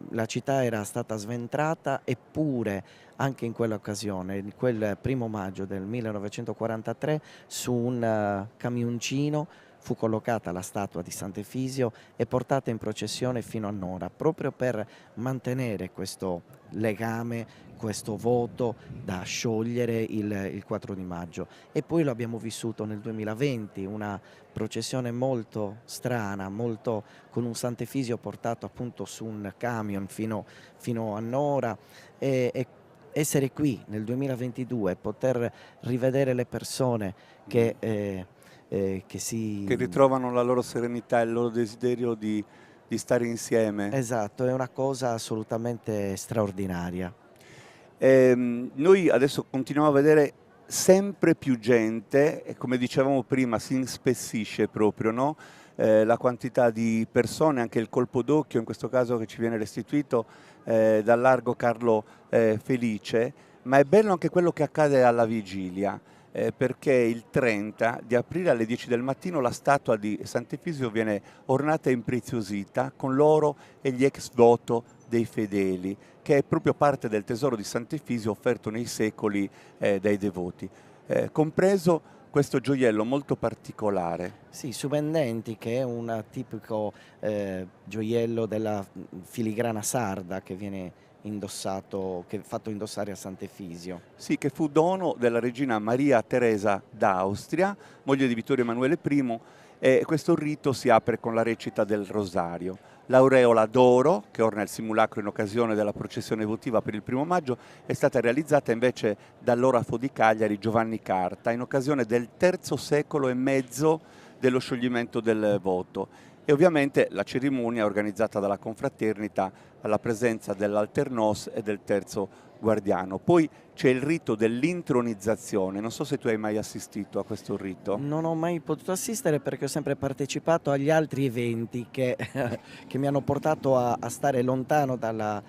la città era stata sventrata, eppure anche in quell'occasione, in quel 1° maggio del 1943, su un camioncino fu collocata la statua di Sant'Efisio e portata in processione fino a Nora, proprio per mantenere questo legame, questo voto da sciogliere il 4 di maggio. E poi lo abbiamo vissuto nel 2020, una processione molto strana, con un Sant'Efisio portato appunto su un camion fino a Nora, e essere qui nel 2022, poter rivedere le persone che ritrovano la loro serenità e il loro desiderio di stare insieme. Esatto, è una cosa assolutamente straordinaria. Noi adesso continuiamo a vedere sempre più gente, e come dicevamo prima si inspessisce proprio, no? La quantità di persone, anche il colpo d'occhio in questo caso che ci viene restituito dal largo Carlo Felice, ma è bello anche quello che accade alla vigilia. Perché il 30 di aprile alle 10 del mattino la statua di Sant'Efisio viene ornata e impreziosita con l'oro e gli ex voto dei fedeli, che è proprio parte del tesoro di Sant'Efisio offerto nei secoli dai devoti, compreso questo gioiello molto particolare. Sì, Subendenti, che è un tipico gioiello della filigrana sarda che viene fatto indossare a Sant'Efisio. Sì, che fu dono della regina Maria Teresa d'Austria, moglie di Vittorio Emanuele I, e questo rito si apre con la recita del Rosario. L'aureola d'oro, che orna il simulacro in occasione della processione votiva per il 1° maggio, è stata realizzata invece dall'orafo di Cagliari Giovanni Carta, in occasione del III secolo e mezzo dello scioglimento del voto. E ovviamente la cerimonia è organizzata dalla confraternita alla presenza dell'alternos e del terzo guardiano. Poi c'è il rito dell'intronizzazione, non so se tu hai mai assistito a questo rito. Non ho mai potuto assistere perché ho sempre partecipato agli altri eventi che mi hanno portato a stare lontano dalla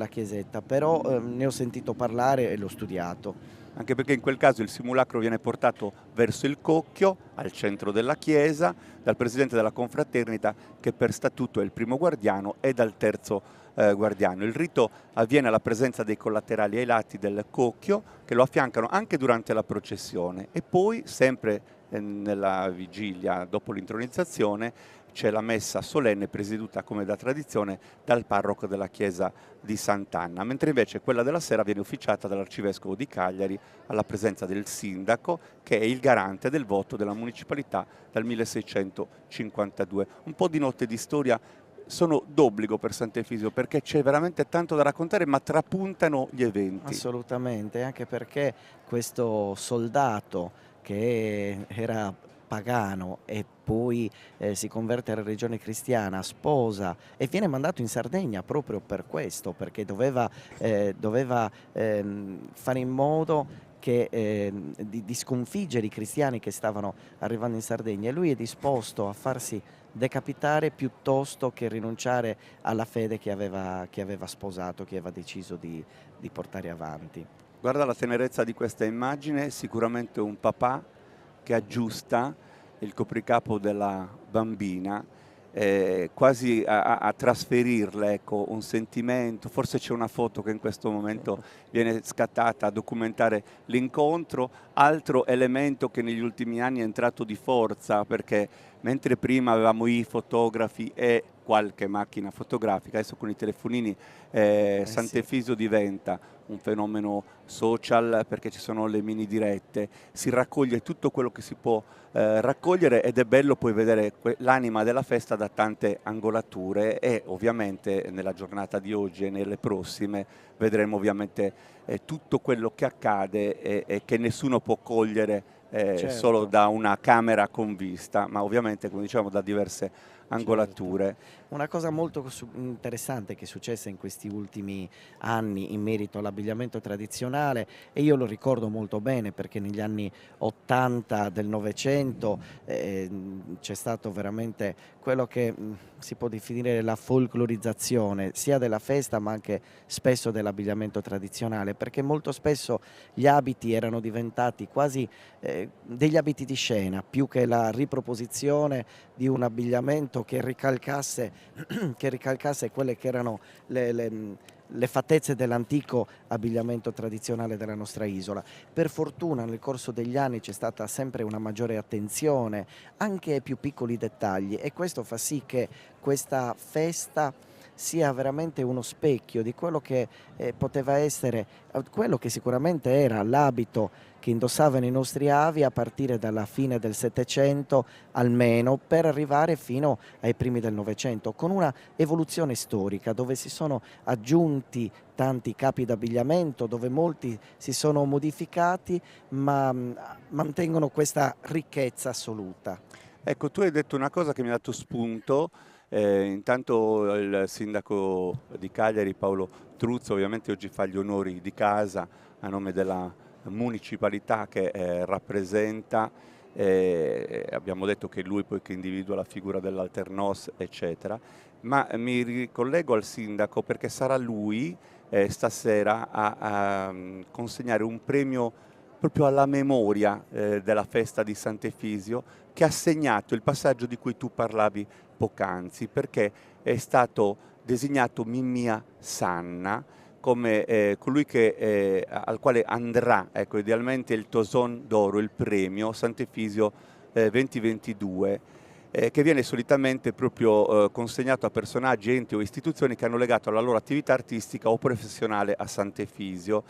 chiesetta, però ne ho sentito parlare e l'ho studiato. Anche perché in quel caso il simulacro viene portato verso il Cocchio, al centro della chiesa, dal presidente della confraternita, che per statuto è il primo guardiano, e dal terzo guardiano. Il rito avviene alla presenza dei collaterali ai lati del Cocchio, che lo affiancano anche durante la processione, e poi sempre nella vigilia dopo l'intronizzazione c'è la messa solenne presieduta come da tradizione dal parroco della chiesa di Sant'Anna, mentre invece quella della sera viene ufficiata dall'arcivescovo di Cagliari alla presenza del sindaco, che è il garante del voto della municipalità dal 1652. Un po' di note di storia sono d'obbligo per Sant'Efisio perché c'è veramente tanto da raccontare, ma trapuntano gli eventi. Assolutamente, anche perché questo soldato che era pagano e poi si converte alla religione cristiana, sposa e viene mandato in Sardegna proprio per questo, perché doveva fare in modo di sconfiggere i cristiani che stavano arrivando in Sardegna, e lui è disposto a farsi decapitare piuttosto che rinunciare alla fede che aveva sposato, che aveva deciso di portare avanti. Guarda la tenerezza di questa immagine, sicuramente un papà che aggiusta il copricapo della bambina, quasi a trasferirle, ecco, un sentimento. Forse c'è una foto che in questo momento viene scattata a documentare l'incontro. Altro elemento che negli ultimi anni è entrato di forza, perché mentre prima avevamo i fotografi e qualche macchina fotografica, adesso con i telefonini Sant'Efisio diventa un fenomeno social, perché ci sono le mini dirette, si raccoglie tutto quello che si può raccogliere, ed è bello poi vedere l'anima della festa da tante angolature, e ovviamente nella giornata di oggi e nelle prossime vedremo ovviamente tutto quello che accade e che nessuno può cogliere Certo. solo da una camera con vista, ma ovviamente, come diciamo, da diverse angolature. Certo. Una cosa molto interessante che è successa in questi ultimi anni in merito all'abbigliamento tradizionale, e io lo ricordo molto bene perché negli anni 80 del Novecento c'è stato veramente quello che si può definire la folclorizzazione sia della festa ma anche spesso dell'abbigliamento tradizionale, perché molto spesso gli abiti erano diventati quasi degli abiti di scena, più che la riproposizione di un abbigliamento che ricalcasse quelle che erano le fattezze dell'antico abbigliamento tradizionale della nostra isola. Per fortuna nel corso degli anni c'è stata sempre una maggiore attenzione anche ai più piccoli dettagli, e questo fa sì che questa festa sia veramente uno specchio di quello che poteva essere, quello che sicuramente era l'abito che indossavano i nostri avi a partire dalla fine del Settecento almeno, per arrivare fino ai primi del Novecento, con una evoluzione storica dove si sono aggiunti tanti capi d'abbigliamento, dove molti si sono modificati ma mantengono questa ricchezza assoluta. Ecco, tu hai detto una cosa che mi ha dato spunto. Intanto il sindaco di Cagliari, Paolo Truzzo, ovviamente oggi fa gli onori di casa a nome della municipalità che rappresenta. Abbiamo detto che è lui poi che individua la figura dell'Alternos, eccetera, ma mi ricollego al sindaco perché sarà lui stasera a consegnare un premio proprio alla memoria della festa di Sant'Efisio, che ha segnato il passaggio di cui tu parlavi poc'anzi, perché è stato designato Mimia Sanna come colui al quale andrà, ecco, idealmente il Toson d'Oro, il premio Sant'Efisio 2022, che viene solitamente proprio consegnato a personaggi, enti o istituzioni che hanno legato la loro attività artistica o professionale a Sant'Efisio.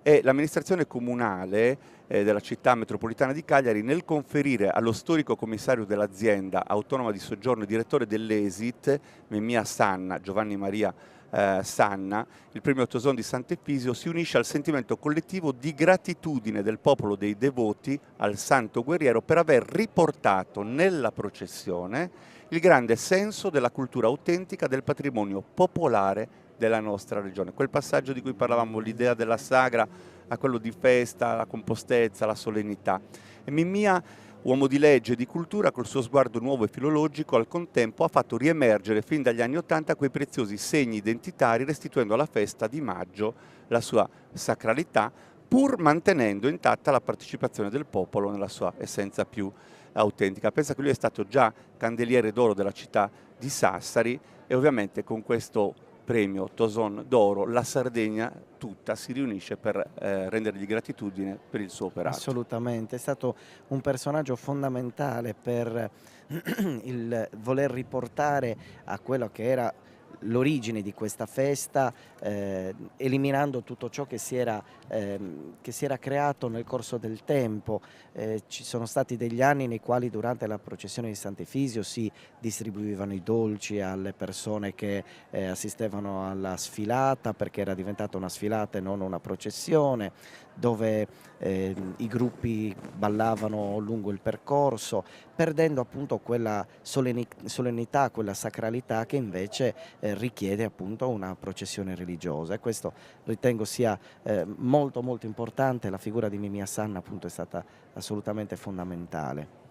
E l'amministrazione comunale della città metropolitana di Cagliari, nel conferire allo storico commissario dell'azienda autonoma di soggiorno e direttore dell'ESIT, Mimia Sanna, Giovanni Maria Sanna, il premio Toson di Sant'Efisio si unisce al sentimento collettivo di gratitudine del popolo dei devoti al santo guerriero per aver riportato nella processione il grande senso della cultura autentica del patrimonio popolare della nostra regione. Quel passaggio di cui parlavamo, l'idea della sagra a quello di festa, la compostezza, la solennità. E Mimia, uomo di legge e di cultura, col suo sguardo nuovo e filologico, al contempo ha fatto riemergere fin dagli anni '80 quei preziosi segni identitari, restituendo alla festa di maggio la sua sacralità, pur mantenendo intatta la partecipazione del popolo nella sua essenza più autentica. Pensa che lui è stato già candeliere d'oro della città di Sassari, e ovviamente con questo premio Toson d'Oro, la Sardegna tutta si riunisce per rendergli gratitudine per il suo operato. Assolutamente, è stato un personaggio fondamentale per il voler riportare a quello che era l'origine di questa festa, eliminando tutto ciò che si era creato nel corso del tempo. Ci sono stati degli anni nei quali durante la processione di Sant'Efisio si distribuivano i dolci alle persone che assistevano alla sfilata, perché era diventata una sfilata e non una processione, dove i gruppi ballavano lungo il percorso, perdendo appunto quella solennità, quella sacralità che invece richiede appunto una processione religiosa, e questo ritengo sia molto molto importante. La figura di Mimì Hassan appunto è stata assolutamente fondamentale.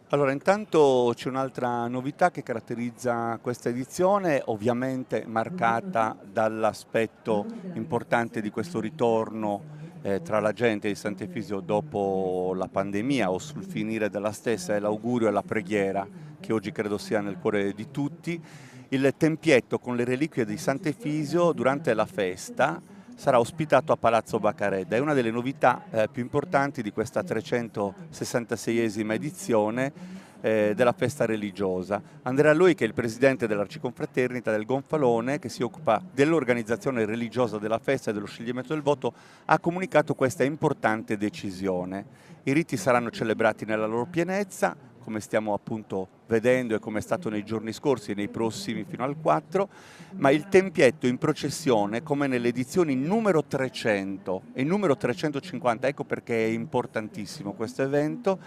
Allora, intanto c'è un'altra novità che caratterizza questa edizione, ovviamente marcata dall'aspetto importante di questo ritorno tra la gente di Sant'Efisio dopo la pandemia o sul finire della stessa, è l'augurio e la preghiera che oggi credo sia nel cuore di tutti. Il tempietto con le reliquie di Sant'Efisio durante la festa sarà ospitato a Palazzo Baccaredda. È una delle novità più importanti di questa 366esima edizione della festa religiosa. Andrea Lui, che è il presidente dell'Arciconfraternita del Gonfalone, che si occupa dell'organizzazione religiosa della festa e dello scioglimento del voto, ha comunicato questa importante decisione. I riti saranno celebrati nella loro pienezza, come stiamo appunto vedendo e come è stato nei giorni scorsi e nei prossimi fino al 4, ma il tempietto in processione, come nelle edizioni numero 300 e numero 350, ecco perché è importantissimo questo evento,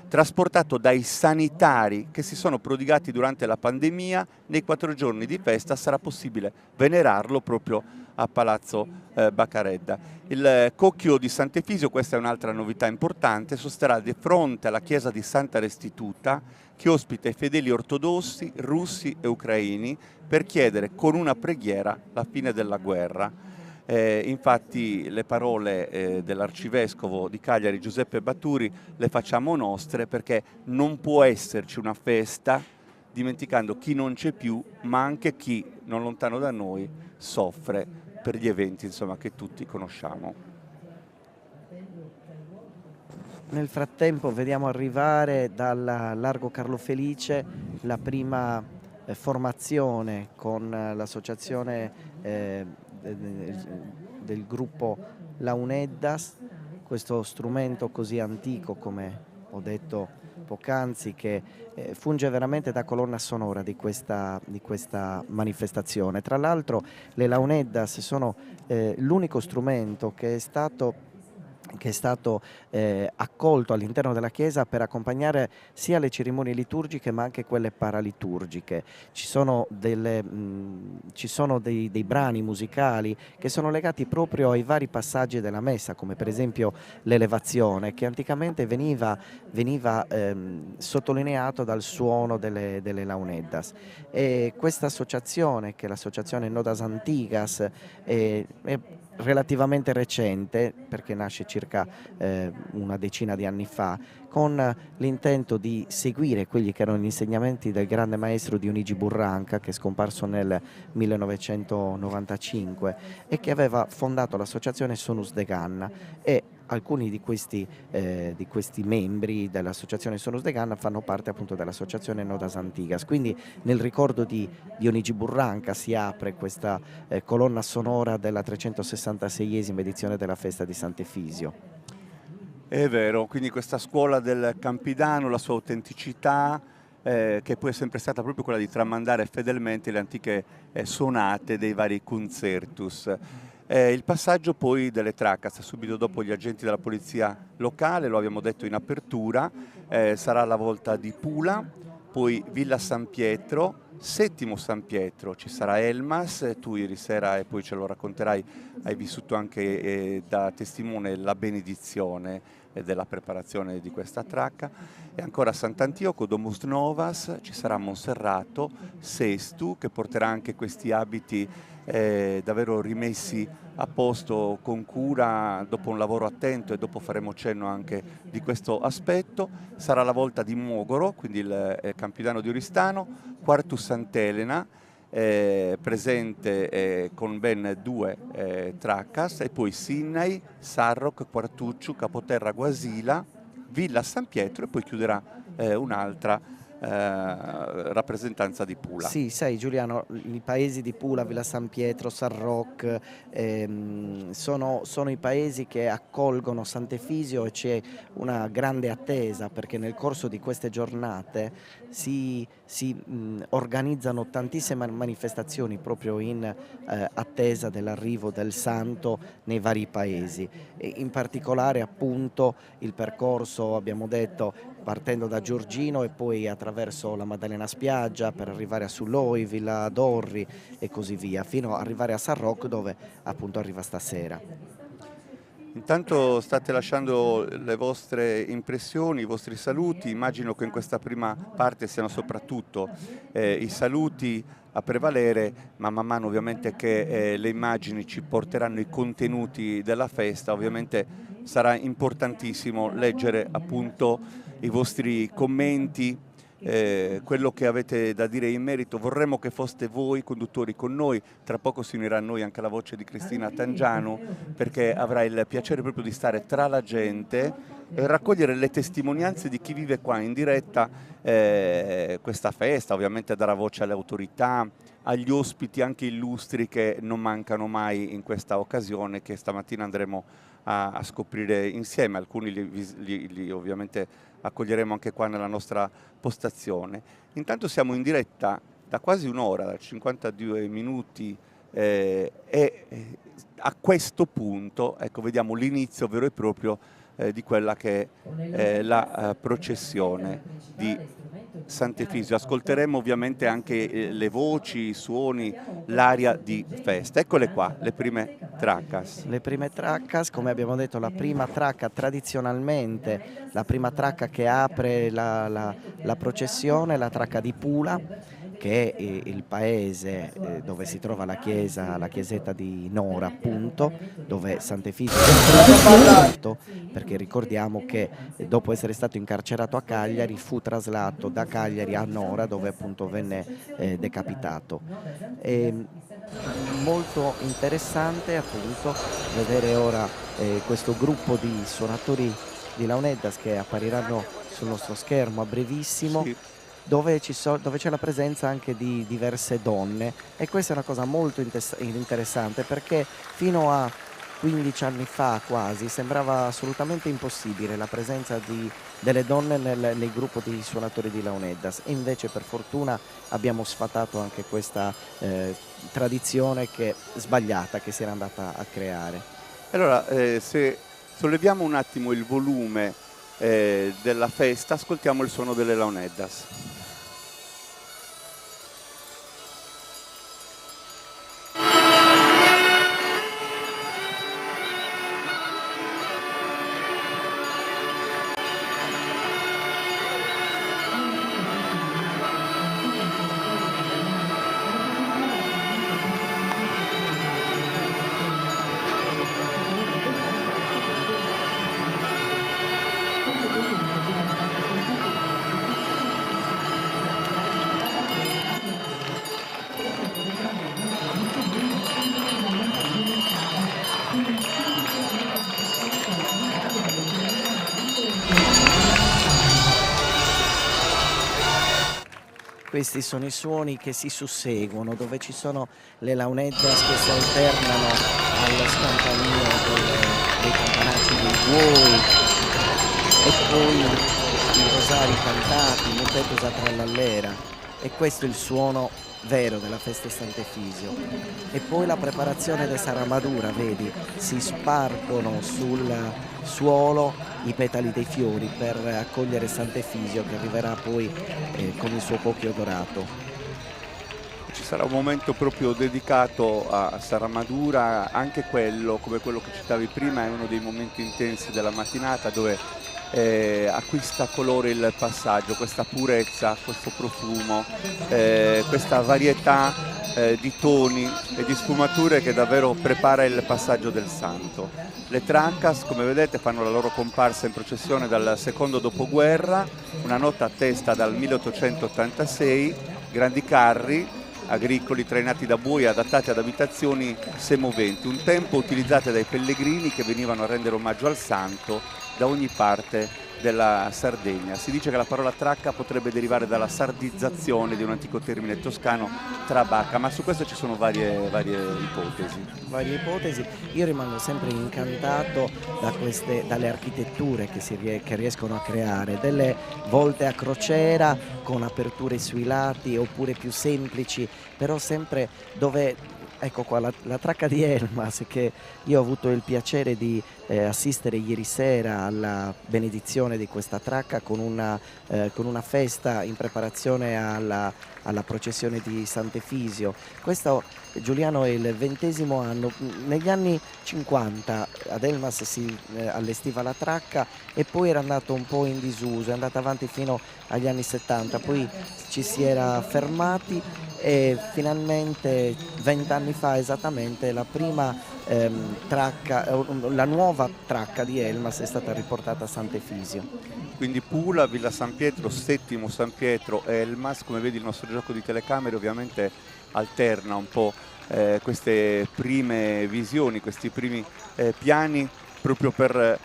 trasportato dai sanitari che si sono prodigati durante la pandemia, nei 4 giorni di festa sarà possibile venerarlo proprio a Palazzo Baccaredda. Il cocchio di Sant'Efisio, questa è un'altra novità importante, sosterrà di fronte alla chiesa di Santa Restituta, che ospita i fedeli ortodossi, russi e ucraini, per chiedere con una preghiera la fine della guerra. Infatti le parole dell'arcivescovo di Cagliari Giuseppe Batturi le facciamo nostre, perché non può esserci una festa dimenticando chi non c'è più, ma anche chi non lontano da noi soffre per gli eventi, insomma, che tutti conosciamo. Nel frattempo vediamo arrivare dal Largo Carlo Felice la prima formazione con l'associazione del gruppo Launeddas, questo strumento così antico, come ho detto poc'anzi, che funge veramente da colonna sonora di questa manifestazione. Tra l'altro le Launeddas sono l'unico strumento che è stato accolto all'interno della Chiesa per accompagnare sia le cerimonie liturgiche ma anche quelle paraliturgiche. Ci sono dei brani musicali che sono legati proprio ai vari passaggi della messa, come per esempio l'elevazione, che anticamente veniva sottolineato dal suono delle Launeddas. E questa associazione, che è l'associazione Nodas Antigas, è relativamente recente, perché nasce circa una decina di anni fa, con l'intento di seguire quelli che erano gli insegnamenti del grande maestro Dionigi Burranca, che è scomparso nel 1995 e che aveva fondato l'associazione Sonus de Ganna, e alcuni di questi membri dell'associazione Sonus de Ganna fanno parte appunto dell'associazione Nodas Antigas. Quindi nel ricordo di Dionigi Burranca si apre questa colonna sonora della 366esima edizione della festa di Sant'Efisio. È vero, quindi questa scuola del Campidano, la sua autenticità, che poi è sempre stata proprio quella di tramandare fedelmente le antiche sonate dei vari concertus. Il passaggio poi delle Tracas, subito dopo gli agenti della polizia locale, lo abbiamo detto in apertura, sarà la volta di Pula, poi Villa San Pietro, Settimo San Pietro, ci sarà Elmas, tu ieri sera, e poi ce lo racconterai, hai vissuto anche da testimone la benedizione della preparazione di questa tracca, e ancora Sant'Antioco, Domus Novas, ci sarà Monserrato, Sestu, che porterà anche questi abiti davvero rimessi a posto con cura dopo un lavoro attento, e dopo faremo cenno anche di questo aspetto. Sarà la volta di Mogoro, quindi il Campidano di Oristano, Quartus Sant'Elena, presente con ben 2 traccas, e poi Sinnai, Sarroch, Quartucciu, Capoterra, Guasila, Villa San Pietro, e poi chiuderà un'altra rappresentanza di Pula. Sì, sai Giuliano, i paesi di Pula, Villa San Pietro, Sarroch sono i paesi che accolgono Sant'Efisio, e c'è una grande attesa perché nel corso di queste giornate si organizzano tantissime manifestazioni proprio in attesa dell'arrivo del santo nei vari paesi, e in particolare appunto il percorso, abbiamo detto, partendo da Giorgino e poi attraverso la Maddalena Spiaggia per arrivare a Sulloi, Villa Dorri e così via, fino ad arrivare a Sarroch, dove appunto arriva stasera. Intanto state lasciando le vostre impressioni, i vostri saluti. Immagino che in questa prima parte siano soprattutto i saluti a prevalere, ma man mano ovviamente che le immagini ci porteranno i contenuti della festa, ovviamente sarà importantissimo leggere appunto i vostri commenti, quello che avete da dire in merito. Vorremmo che foste voi conduttori con noi, tra poco si unirà a noi anche la voce di Cristina Tangiano, perché avrà il piacere proprio di stare tra la gente e raccogliere le testimonianze di chi vive qua in diretta questa festa, ovviamente darà voce alle autorità, agli ospiti anche illustri che non mancano mai in questa occasione, che stamattina andremo a scoprire insieme. Alcuni li ovviamente accoglieremo anche qua nella nostra postazione. Intanto siamo in diretta da quasi un'ora, da 52 minuti, e a questo punto ecco, vediamo l'inizio vero e proprio di quella che è la processione di Sant'Efisio. Ascolteremo ovviamente anche le voci, i suoni, l'aria di festa. Eccole qua, le prime traccas. Le prime traccas, come abbiamo detto, la prima tracca tradizionalmente, la prima tracca che apre la processione, la tracca di Pula, che è il paese dove si trova la chiesa, la chiesetta di Nora appunto, dove Sant'Efisio è stato, perché ricordiamo che dopo essere stato incarcerato a Cagliari fu traslato da Cagliari a Nora, dove appunto venne decapitato. Molto interessante appunto vedere ora questo gruppo di suonatori di Launeddas che appariranno sul nostro schermo a brevissimo. Sì. Dove c'è la presenza anche di diverse donne, e questa è una cosa molto interessante, perché fino a 15 anni fa quasi sembrava assolutamente impossibile la presenza delle donne nel gruppo di suonatori di Launeddas, e invece per fortuna abbiamo sfatato anche questa tradizione sbagliata che si era andata a creare. Allora, se solleviamo un attimo il volume della festa, ascoltiamo il suono delle Launeddas. Questi sono i suoni che si susseguono, dove ci sono le Launeddas che si alternano allo scampanio dei campanacci dei buoi, e poi i rosari cantati, Montetusa trallallera, e questo è il suono vero della festa di Sant'Efisio. E poi la preparazione della Saramadura, vedi, si spargono sul suolo i petali dei fiori per accogliere Sant'Efisio, che arriverà poi con il suo cocchio dorato. Ci sarà un momento proprio dedicato a Saramadura, anche quello, come quello che citavi prima, è uno dei momenti intensi della mattinata, dove acquista colore il passaggio, questa purezza, questo profumo, questa varietà di toni e di sfumature che davvero prepara il passaggio del santo. Le trancas, come vedete, fanno la loro comparsa in processione dal secondo dopoguerra, una nota a testa dal 1886, grandi carri agricoli trainati da buoi adattati ad abitazioni semoventi, un tempo utilizzate dai pellegrini che venivano a rendere omaggio al santo da ogni parte della Sardegna. Si dice che la parola tracca potrebbe derivare dalla sardizzazione di un antico termine toscano, trabacca, ma su questo ci sono varie ipotesi. Io rimango sempre incantato dalle architetture che riescono a creare, delle volte a crociera con aperture sui lati oppure più semplici, però sempre dove. Ecco qua la tracca di Elmas, che io ho avuto il piacere di assistere ieri sera alla benedizione di questa tracca con una festa in preparazione alla processione di Sant'Efisio. Questo, Giuliano, è il 20° anno. Negli anni 50 ad Elmas si allestiva la tracca e poi era andato un po' in disuso, è andata avanti fino agli anni 70, poi ci si era fermati e finalmente 20 anni fa esattamente la prima la nuova tracca di Elmas è stata riportata a Sant'Efisio. Quindi Pula, Villa San Pietro, Settimo San Pietro, Elmas. Come vedi il nostro gioco di telecamere ovviamente alterna un po' queste prime visioni, questi primi piani, proprio per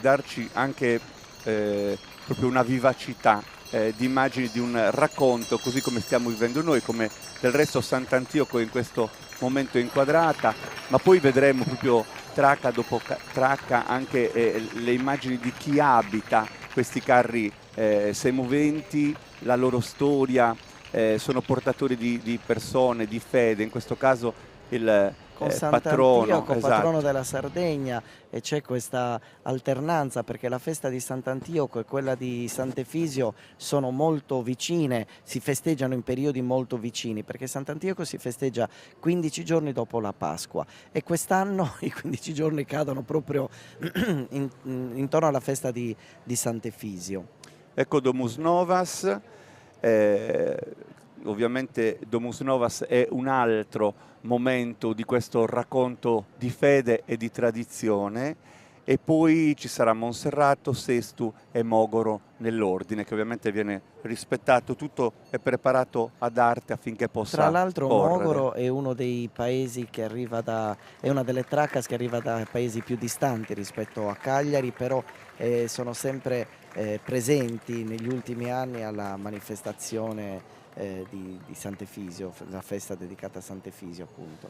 darci anche proprio una vivacità di immagini di un racconto, così come stiamo vivendo noi, come del resto Sant'Antioco in questo momento è inquadrata, ma poi vedremo proprio tracca dopo tracca anche le immagini di chi abita questi carri semoventi, la loro storia, sono portatori di persone, di fede, in questo caso il con patrono, Sant'Antioco, esatto, patrono della Sardegna, e c'è questa alternanza perché la festa di Sant'Antioco e quella di Sant'Efisio sono molto vicine, si festeggiano in periodi molto vicini, perché Sant'Antioco si festeggia 15 giorni dopo la Pasqua e quest'anno i 15 giorni cadono proprio intorno alla festa di Sant'Efisio. Ecco Domus Novas. Ovviamente Domus Novas è un altro momento di questo racconto di fede e di tradizione, e poi ci sarà Monserrato, Sestu e Mogoro nell'ordine, che ovviamente viene rispettato, tutto è preparato ad arte affinché possa Tra l'altro correre. Mogoro è uno dei paesi che arriva è una delle traccas che arriva da paesi più distanti rispetto a Cagliari, però sono sempre presenti negli ultimi anni alla manifestazione di Sant'Efisio, la festa dedicata a Sant'Efisio appunto.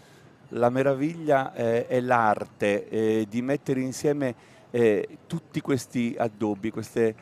La meraviglia è l'arte di mettere insieme tutti questi addobbi, queste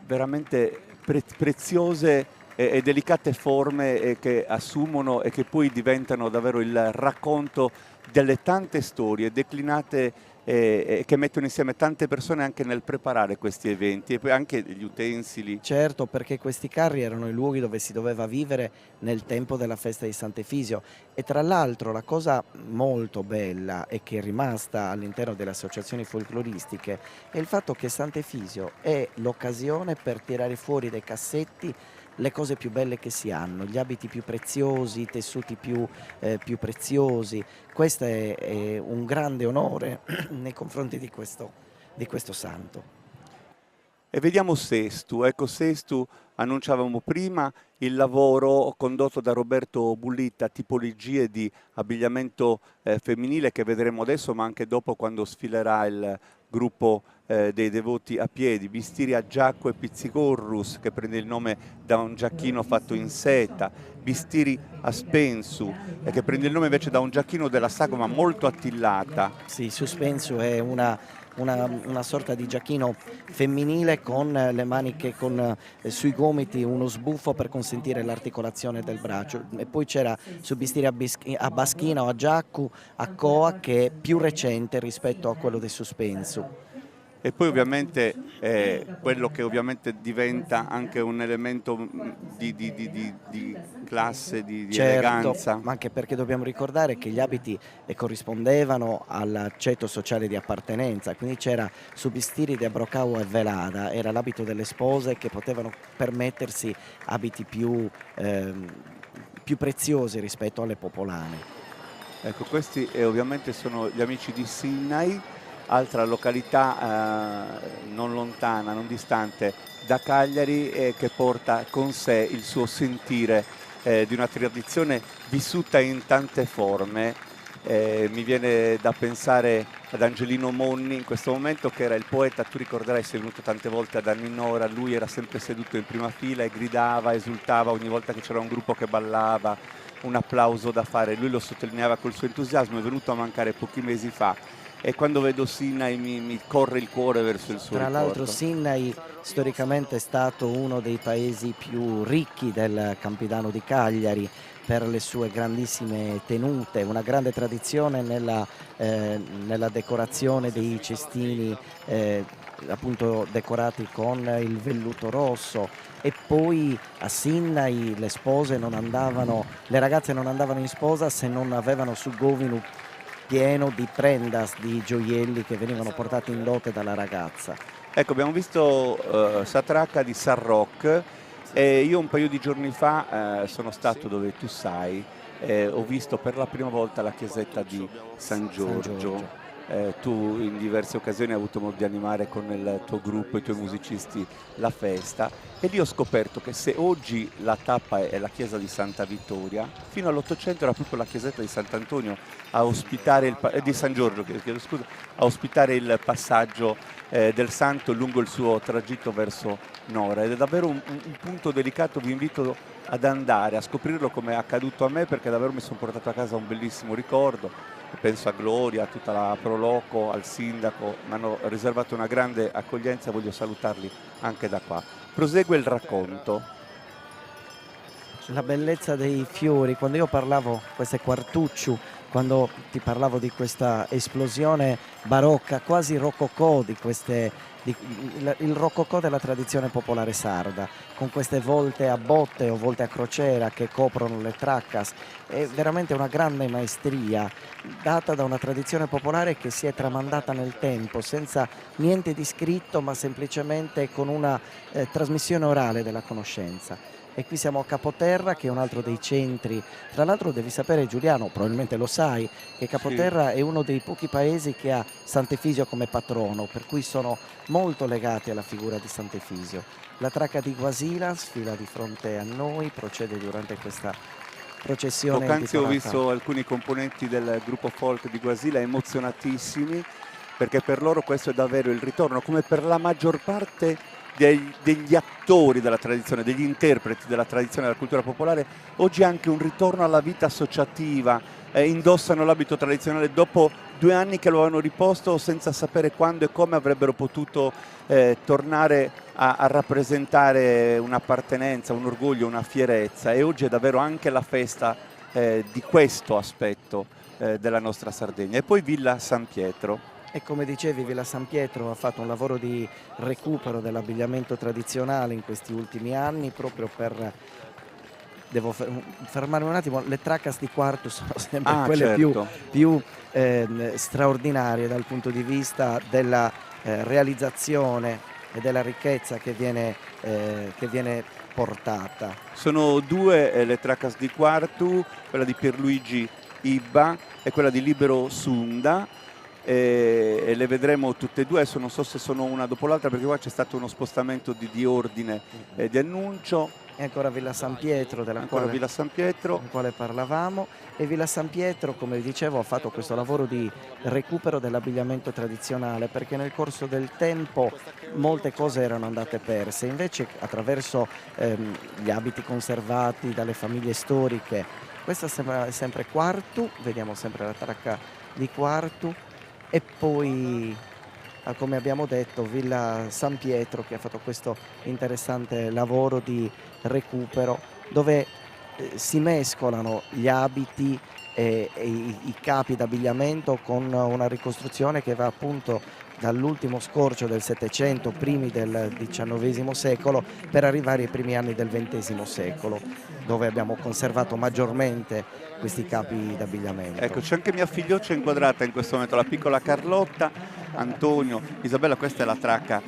veramente preziose e delicate forme che assumono e che poi diventano davvero il racconto delle tante storie declinate che mettono insieme tante persone anche nel preparare questi eventi, e poi anche gli utensili. Certo, perché questi carri erano i luoghi dove si doveva vivere nel tempo della festa di Sant'Efisio, e tra l'altro la cosa molto bella e che è rimasta all'interno delle associazioni folcloristiche è il fatto che Sant'Efisio è l'occasione per tirare fuori dai cassetti le cose più belle che si hanno, gli abiti più preziosi, i tessuti più preziosi. Questo è un grande onore nei confronti di questo santo. E vediamo Sestu. Ecco, Sestu, annunciavamo prima il lavoro condotto da Roberto Bullitta, tipologie di abbigliamento femminile che vedremo adesso, ma anche dopo quando sfilerà il gruppo dei devoti a piedi. Bistiri a giacco e pizzigorrus, che prende il nome da un giacchino fatto in seta. Bistiri a spensu, che prende il nome invece da un giacchino della sagoma molto attillata. Sì, suspensu è una sorta di giacchino femminile con le maniche sui gomiti uno sbuffo per consentire l'articolazione del braccio, e poi c'era su bistiri a baschina o a giaccu a coa, che è più recente rispetto a quello del suspensu. E poi ovviamente quello che ovviamente diventa anche un elemento di classe, di certo, eleganza. Ma anche perché dobbiamo ricordare che gli abiti corrispondevano al ceto sociale di appartenenza, quindi c'era subistiri di Abrocao e Velada, era l'abito delle spose che potevano permettersi abiti più preziosi rispetto alle popolane. Ecco, questi ovviamente sono gli amici di Sinnai, altra località non lontana, non distante da Cagliari, che porta con sé il suo sentire di una tradizione vissuta in tante forme. Mi viene da pensare ad Angelino Monni in questo momento, che era il poeta. Tu ricorderai, sei venuto tante volte ad Anninora, lui era sempre seduto in prima fila e gridava, esultava ogni volta che c'era un gruppo che ballava, un applauso da fare, lui lo sottolineava col suo entusiasmo. È venuto a mancare pochi mesi fa e quando vedo Sinnai mi corre il cuore verso il suo Tra l'altro ricordo. Sinnai storicamente è stato uno dei paesi più ricchi del Campidano di Cagliari per le sue grandissime tenute, una grande tradizione nella decorazione dei cestini appunto decorati con il velluto rosso, e poi a Sinnai le ragazze non andavano in sposa se non avevano su govinu pieno di prendas, di gioielli che venivano portati in dote dalla ragazza. Ecco, abbiamo visto Satracca di San Roch e io un paio di giorni fa sono stato dove tu sai, ho visto per la prima volta la chiesetta di San Giorgio. Tu in diverse occasioni hai avuto modo di animare con il tuo gruppo, i tuoi musicisti, la festa, e lì ho scoperto che se oggi la tappa è la chiesa di Santa Vittoria, fino all'800 era proprio la chiesetta di Sant'Antonio a ospitare di San Giorgio, chiedo scusa, a ospitare il passaggio del santo lungo il suo tragitto verso Nora, ed è davvero un punto delicato. Vi invito ad andare a scoprirlo, come è accaduto a me, perché davvero mi sono portato a casa un bellissimo ricordo. Penso a Gloria, a tutta la Proloco, al sindaco, mi hanno riservato una grande accoglienza, voglio salutarli anche da qua. Prosegue il racconto. La bellezza dei fiori, quando io parlavo, queste quartucciu, quando ti parlavo di questa esplosione barocca, quasi rococò il rococò della tradizione popolare sarda, con queste volte a botte o volte a crociera che coprono le traccas, è veramente una grande maestria data da una tradizione popolare che si è tramandata nel tempo senza niente di scritto, ma semplicemente con una trasmissione orale della conoscenza. E qui siamo a Capoterra, che è un altro dei centri. Tra l'altro devi sapere, Giuliano, probabilmente lo sai, che Capoterra è uno dei pochi paesi che ha Sant'Efisio come patrono, per cui sono molto legati alla figura di Sant'Efisio. La tracca di Guasila sfila di fronte a noi, procede durante questa processione. Poc'anzi ho intitolata... visto alcuni componenti del gruppo folk di Guasila emozionatissimi, perché per loro questo è davvero il ritorno, come per la maggior parte degli attori della tradizione, degli interpreti della tradizione della cultura popolare. Oggi è anche un ritorno alla vita associativa, indossano l'abito tradizionale dopo 2 anni che lo avevano riposto senza sapere quando e come avrebbero potuto tornare a rappresentare un'appartenenza, un orgoglio, una fierezza, e oggi è davvero anche la festa di questo aspetto della nostra Sardegna. E poi Villa San Pietro. E come dicevi, Villa San Pietro ha fatto un lavoro di recupero dell'abbigliamento tradizionale in questi ultimi anni, proprio per... Devo fermarmi un attimo, le tracas di quarto sono sempre quelle certo. più straordinarie dal punto di vista della realizzazione e della ricchezza che viene portata. Sono 2 le tracas di quarto, quella di Pierluigi Ibba e quella di Libero Sunda. E le vedremo tutte e 2, adesso non so se sono una dopo l'altra perché qua c'è stato uno spostamento di ordine di annuncio. E ancora Villa San Pietro, Villa San Pietro, del quale parlavamo. E Villa San Pietro, come vi dicevo, ha fatto questo lavoro di recupero dell'abbigliamento tradizionale, perché nel corso del tempo molte cose erano andate perse. Invece attraverso gli abiti conservati dalle famiglie storiche, questa è sempre quartu, vediamo sempre la tracca di quartu. E poi, come abbiamo detto, Villa San Pietro, che ha fatto questo interessante lavoro di recupero, dove si mescolano gli abiti e i capi d'abbigliamento con una ricostruzione che va appunto dall'ultimo scorcio del Settecento, primi del XIX secolo, per arrivare ai primi anni del XX secolo, dove abbiamo conservato maggiormente questi capi d'abbigliamento. Ecco, c'è anche mia figlioccia inquadrata in questo momento, la piccola Carlotta, Antonio, Isabella. Questa è la tracca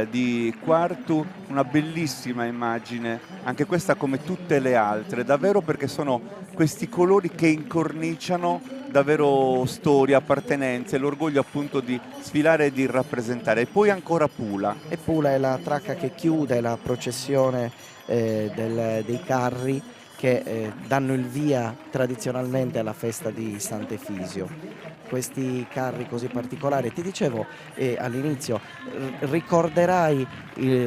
di quartu, una bellissima immagine, anche questa come tutte le altre, davvero, perché sono questi colori che incorniciano davvero storia, appartenenze, l'orgoglio appunto di sfilare e di rappresentare. E poi ancora Pula. E Pula è la tracca che chiude la processione dei carri, che danno il via tradizionalmente alla festa di Sant'Efisio. Questi carri così particolari, ti dicevo all'inizio, ricorderai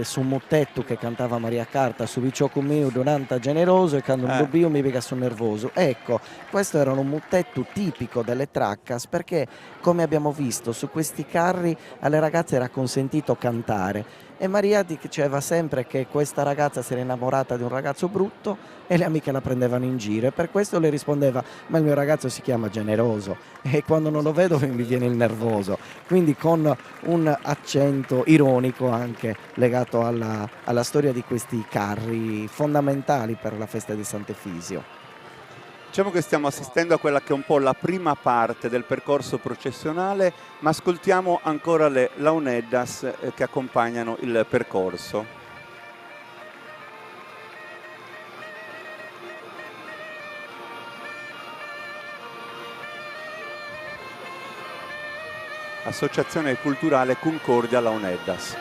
su Muttettu che cantava Maria Carta, su Bicciocco mio donanta generoso e quando un dubbio mi piega sul nervoso. Ecco, questo era un Muttettu tipico delle Traccas, perché come abbiamo visto su questi carri alle ragazze era consentito cantare. E Maria diceva sempre che questa ragazza si era innamorata di un ragazzo brutto e le amiche la prendevano in giro, e per questo le rispondeva: ma il mio ragazzo si chiama Generoso e quando non lo vedo mi viene il nervoso, quindi con un accento ironico anche legato alla storia di questi carri fondamentali per la festa di Sant'Efisio. Diciamo che stiamo assistendo a quella che è un po' la prima parte del percorso processionale, ma ascoltiamo ancora le launeddas che accompagnano il percorso. Associazione Culturale Concordia Launeddas.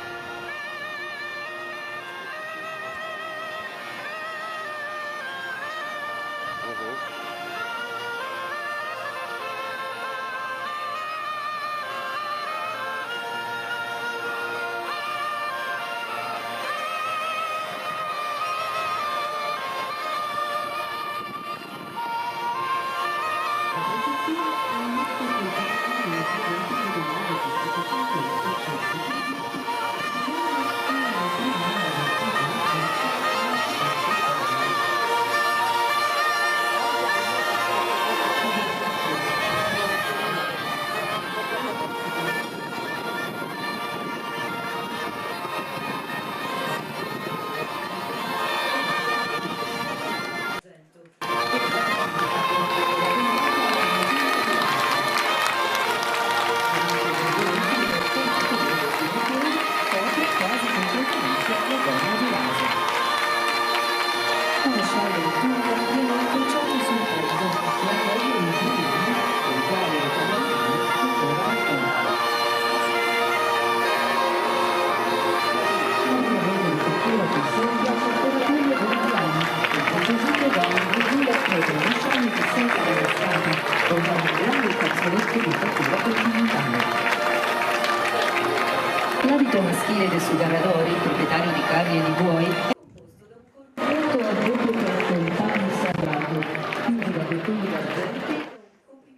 L'abito maschile del Sugarradori, proprietario di carri e di buoi,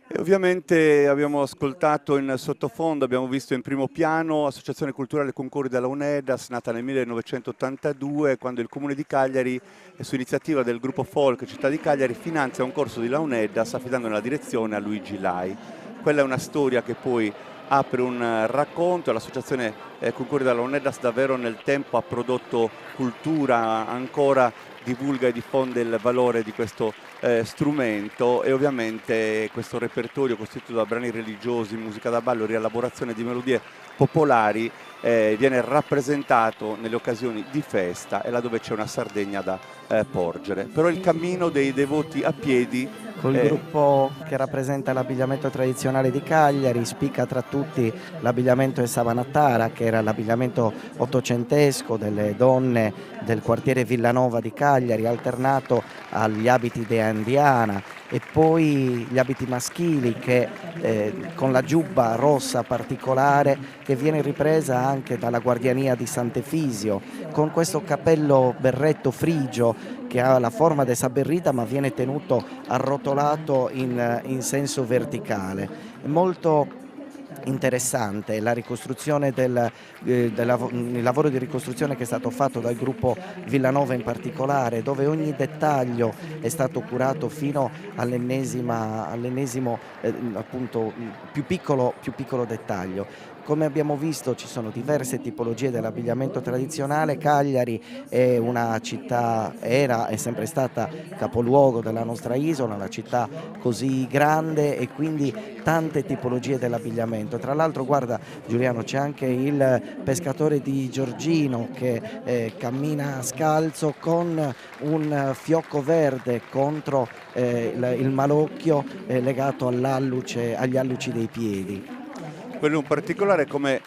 e ovviamente abbiamo ascoltato in sottofondo, abbiamo visto in primo piano Associazione Culturale Concordia Launeddas, nata nel 1982, quando il Comune di Cagliari, su iniziativa del gruppo Folk Città di Cagliari, finanzia un corso di Launeddas affidando la direzione a Luigi Lai. Quella è una storia che poi apre un racconto. L'associazione Concordia Launeddas davvero nel tempo ha prodotto cultura, ancora divulga e diffonde il valore di questo strumento, e ovviamente questo repertorio costituito da brani religiosi, musica da ballo, rielaborazione di melodie popolari viene rappresentato nelle occasioni di festa e là dove c'è una Sardegna da porgere. Però il cammino dei devoti a piedi col gruppo che rappresenta l'abbigliamento tradizionale di Cagliari, spicca tra tutti l'abbigliamento di Savanattara, che era l'abbigliamento ottocentesco delle donne del quartiere Villanova di Cagliari, alternato agli abiti de Andiana, e poi gli abiti maschili che con la giubba rossa particolare che viene ripresa anche dalla Guardiania di Sant'Efisio, con questo cappello berretto frigio che ha la forma di saberrita ma viene tenuto arrotolato in senso verticale. È molto interessante la ricostruzione il lavoro di ricostruzione che è stato fatto dal gruppo Villanova in particolare, dove ogni dettaglio è stato curato fino all'ennesimo appunto più piccolo dettaglio. Come abbiamo visto ci sono diverse tipologie dell'abbigliamento tradizionale. Cagliari è una città, era e sempre stata capoluogo della nostra isola, una città così grande e quindi tante tipologie dell'abbigliamento. Tra l'altro guarda Giuliano, c'è anche il pescatore di Giorgino che cammina scalzo con un fiocco verde contro il malocchio legato agli alluci dei piedi. Quello in particolare, come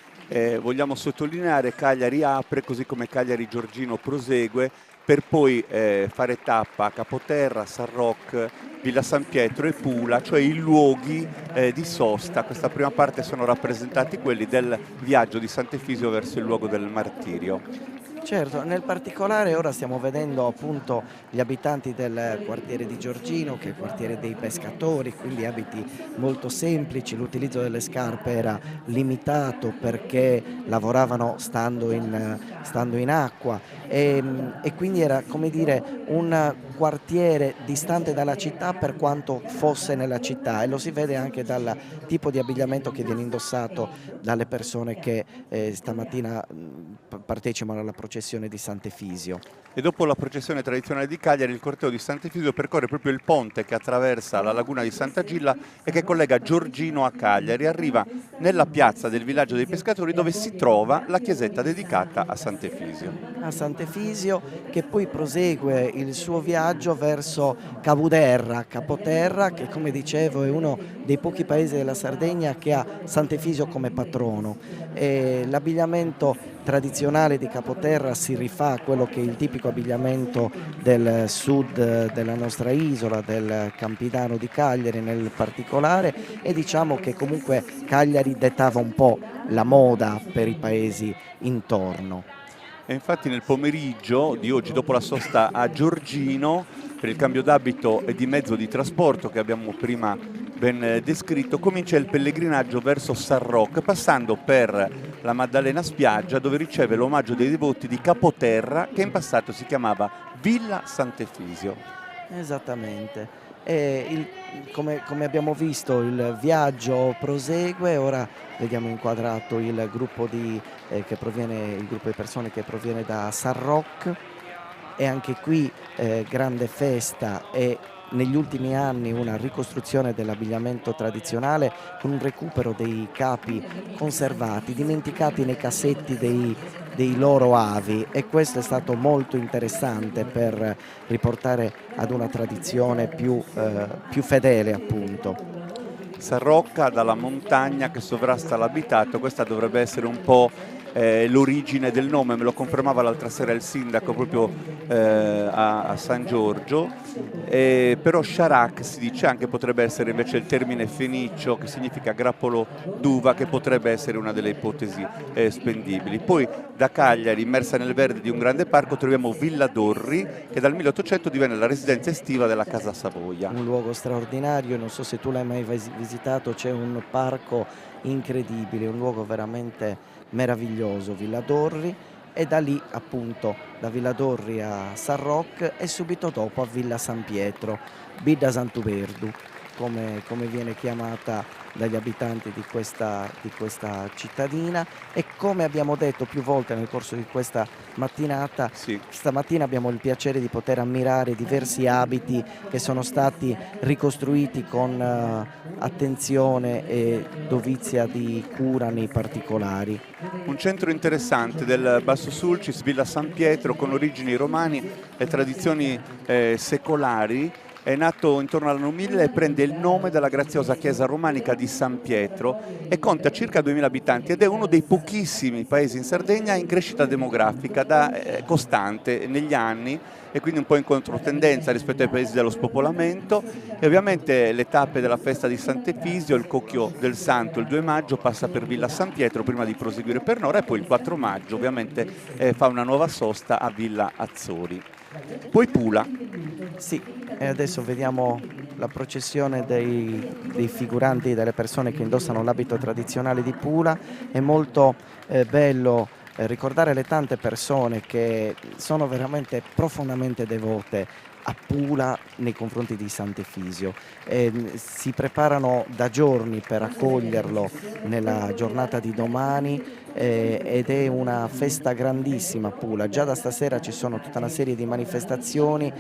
vogliamo sottolineare, Cagliari apre, così come Cagliari Giorgino prosegue, per poi fare tappa a Capoterra, San Roque, Villa San Pietro e Pula, cioè i luoghi di sosta. Questa prima parte sono rappresentati quelli del viaggio di Sant'Efisio verso il luogo del martirio. Certo, nel particolare ora stiamo vedendo appunto gli abitanti del quartiere di Giorgino, che è il quartiere dei pescatori, quindi abiti molto semplici, l'utilizzo delle scarpe era limitato perché lavoravano stando in acqua e quindi era, come dire, un quartiere distante dalla città per quanto fosse nella città, e lo si vede anche dal tipo di abbigliamento che viene indossato dalle persone che stamattina partecipano alla processione di Sant'Efisio. E dopo la processione tradizionale di Cagliari, il corteo di Sant'Efisio percorre proprio il ponte che attraversa la laguna di Santa Gilla e che collega Giorgino a Cagliari. Arriva nella piazza del villaggio dei pescatori, dove si trova la chiesetta dedicata a Sant'Efisio. A Sant'Efisio, che poi prosegue il suo viaggio verso Capoterra, che come dicevo è uno dei pochi paesi della Sardegna che ha Sant'Efisio come patrono. L'abbigliamento tradizionale di Capoterra si rifà a quello che è il tipico abbigliamento del sud della nostra isola, del Campidano di Cagliari nel particolare, e diciamo che comunque Cagliari dettava un po' la moda per i paesi intorno. E infatti nel pomeriggio di oggi, dopo la sosta a Giorgino, per il cambio d'abito e di mezzo di trasporto che abbiamo prima ben descritto, comincia il pellegrinaggio verso San Roque, passando per la Maddalena Spiaggia, dove riceve l'omaggio dei devoti di Capoterra, che in passato si chiamava Villa Sant'Efisio. Esattamente. Come abbiamo visto, il viaggio prosegue. Ora vediamo inquadrato il gruppo di persone che proviene da San Roque, e anche qui grande festa e negli ultimi anni una ricostruzione dell'abbigliamento tradizionale con un recupero dei capi conservati, dimenticati nei cassetti dei loro avi, e questo è stato molto interessante per riportare ad una tradizione più fedele, appunto. San Rocca, dalla montagna che sovrasta l'abitato, questa dovrebbe essere un po' l'origine del nome, me lo confermava l'altra sera il sindaco proprio a San Giorgio, però Sharak si dice anche potrebbe essere invece il termine fenicio che significa grappolo d'uva, che potrebbe essere una delle ipotesi spendibili. Poi da Cagliari, immersa nel verde di un grande parco, troviamo Villa Dorri, che dal 1800 divenne la residenza estiva della Casa Savoia. Un luogo straordinario, non so se tu l'hai mai visitato, c'è un parco incredibile, un luogo veramente meraviglioso, Villa Dorri, e da lì appunto da Villa Dorri a San Roque e subito dopo a Villa San Pietro, Bidda Santuverdu, come viene chiamata dagli abitanti di questa cittadina. E come abbiamo detto più volte nel corso di questa mattinata, Sì. Stamattina abbiamo il piacere di poter ammirare diversi abiti che sono stati ricostruiti con attenzione e dovizia di cura nei particolari. Un centro interessante del Basso Sulcis, Villa San Pietro, con origini romani e tradizioni secolari. È nato intorno all'anno 1000 e prende il nome dalla graziosa chiesa romanica di San Pietro e conta circa 2000 abitanti ed è uno dei pochissimi paesi in Sardegna in crescita demografica costante negli anni, e quindi un po' in controtendenza rispetto ai paesi dello spopolamento. E ovviamente le tappe della festa di Sant'Efisio, il Cocchio del Santo il 2 maggio passa per Villa San Pietro prima di proseguire per Nora, e poi il 4 maggio ovviamente fa una nuova sosta a Villa Azzori. Poi Pula. Sì, e adesso vediamo la processione dei figuranti, delle persone che indossano l'abito tradizionale di Pula. È molto bello ricordare le tante persone che sono veramente profondamente devote a Pula nei confronti di Sant'Efisio. Si preparano da giorni per accoglierlo nella giornata di domani, ed è una festa grandissima a Pula. Già da stasera ci sono tutta una serie di manifestazioni,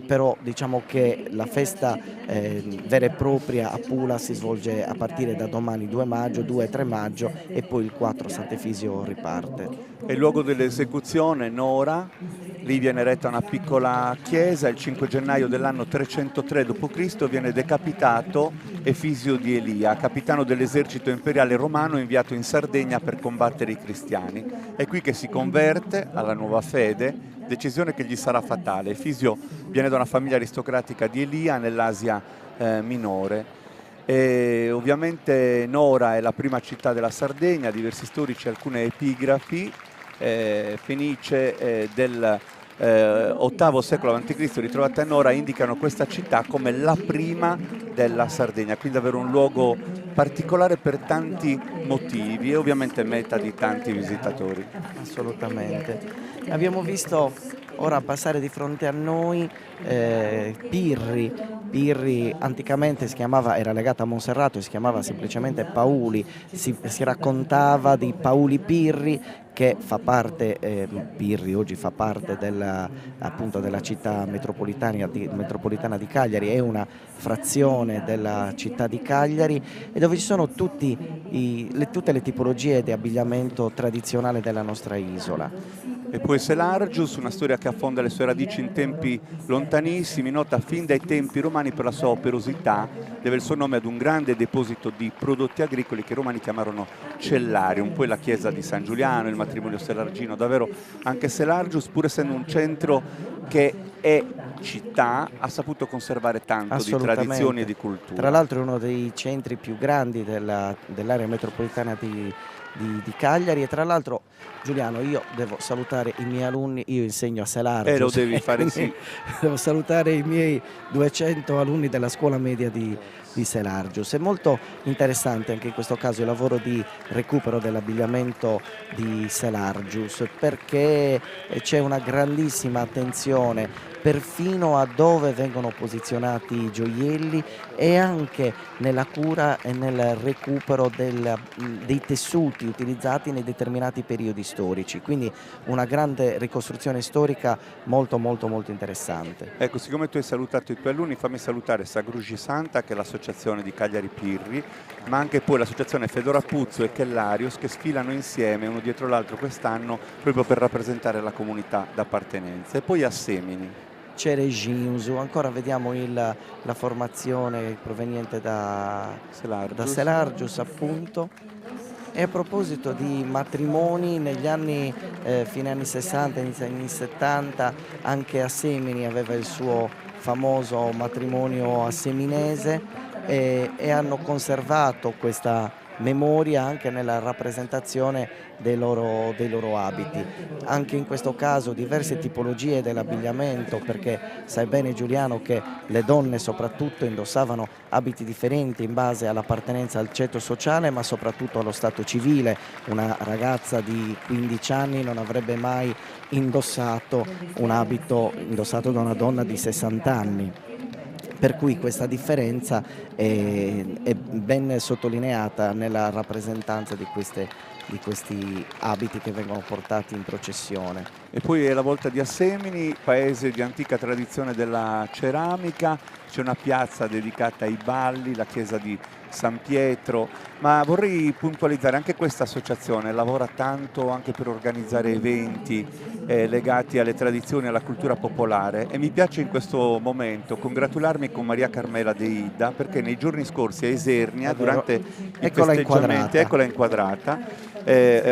però diciamo che la festa vera e propria a Pula si svolge a partire da domani 2 maggio, 2 e 3 maggio, e poi il 4 Sant'Efisio riparte. È il luogo dell'esecuzione Nora, Lì viene eretta una piccola chiesa. Il 5 gennaio dell'anno 303 d.C. viene decapitato Efisio di Elia, capitano dell'esercito imperiale romano inviato in Sardegna per combattere i cristiani. È qui che si converte alla nuova fede, decisione che gli sarà fatale. Efisio viene da una famiglia aristocratica di Elia nell'Asia minore. E ovviamente Nora è la prima città della Sardegna, diversi storici, alcune epigrafi. Fenice del VIII secolo a.C. ritrovate a Nora indicano questa città come la prima della Sardegna, quindi davvero un luogo particolare per tanti motivi e ovviamente meta di tanti visitatori. Assolutamente. Abbiamo visto ora passare di fronte a noi Pirri anticamente era legata a Monserrato e si chiamava semplicemente Pauli, si raccontava di Pauli Pirri, che fa parte, Pirri oggi fa parte appunto della città metropolitana di Cagliari, è una frazione della città di Cagliari e dove ci sono tutte le tipologie di abbigliamento tradizionale della nostra isola. E poi Selargius, una storia che affonda le sue radici in tempi lontanissimi, nota fin dai tempi romani per la sua operosità, deve il suo nome ad un grande deposito di prodotti agricoli che i romani chiamarono cellarium, poi la chiesa di San Giuliano, il matrimonio selargino. Davvero anche Selargius, pur essendo un centro che è città, ha saputo conservare tanto di tradizioni e di cultura. Tra l'altro è uno dei centri più grandi dell'area metropolitana di Cagliari e tra l'altro, Giuliano, io devo salutare i miei alunni, io insegno a Selargius. Lo devi fare, sì. Devo salutare i miei 200 alunni della scuola media di Selargius. È molto interessante anche in questo caso il lavoro di recupero dell'abbigliamento di Selargius, perché c'è una grandissima attenzione perfino a dove vengono posizionati i gioielli e anche nella cura e nel recupero dei tessuti utilizzati nei determinati periodi storici, quindi una grande ricostruzione storica molto molto molto interessante. Ecco, siccome tu hai salutato i tuoi alunni, fammi salutare Sagrugi Santa, che è l'associazione di Cagliari Pirri, ma anche poi l'associazione Fedora Puzzo e Chellarius, che sfilano insieme uno dietro l'altro quest'anno proprio per rappresentare la comunità d'appartenenza. E poi a Semini Cereginsu, ancora vediamo la formazione proveniente da Selargius appunto. E a proposito di matrimoni, negli fine anni 60, inizio anni 70, anche a Semini aveva il suo famoso matrimonio a Seminese e hanno conservato questa memoria anche nella rappresentazione dei loro abiti. Anche in questo caso diverse tipologie dell'abbigliamento, perché sai bene Giuliano che le donne soprattutto indossavano abiti differenti in base all'appartenenza al ceto sociale ma soprattutto allo stato civile. Una ragazza di 15 anni non avrebbe mai indossato un abito indossato da una donna di 60 anni. Per cui questa differenza è ben sottolineata nella rappresentanza di questi abiti che vengono portati in processione. E poi è la volta di Assemini, paese di antica tradizione della ceramica, c'è una piazza dedicata ai balli, la chiesa di San Pietro, ma vorrei puntualizzare anche questa associazione lavora tanto anche per organizzare eventi legati alle tradizioni e alla cultura popolare e mi piace in questo momento congratularmi con Maria Carmela De Ida perché nei giorni scorsi a Isernia durante i festeggiamenti, eccola inquadrata,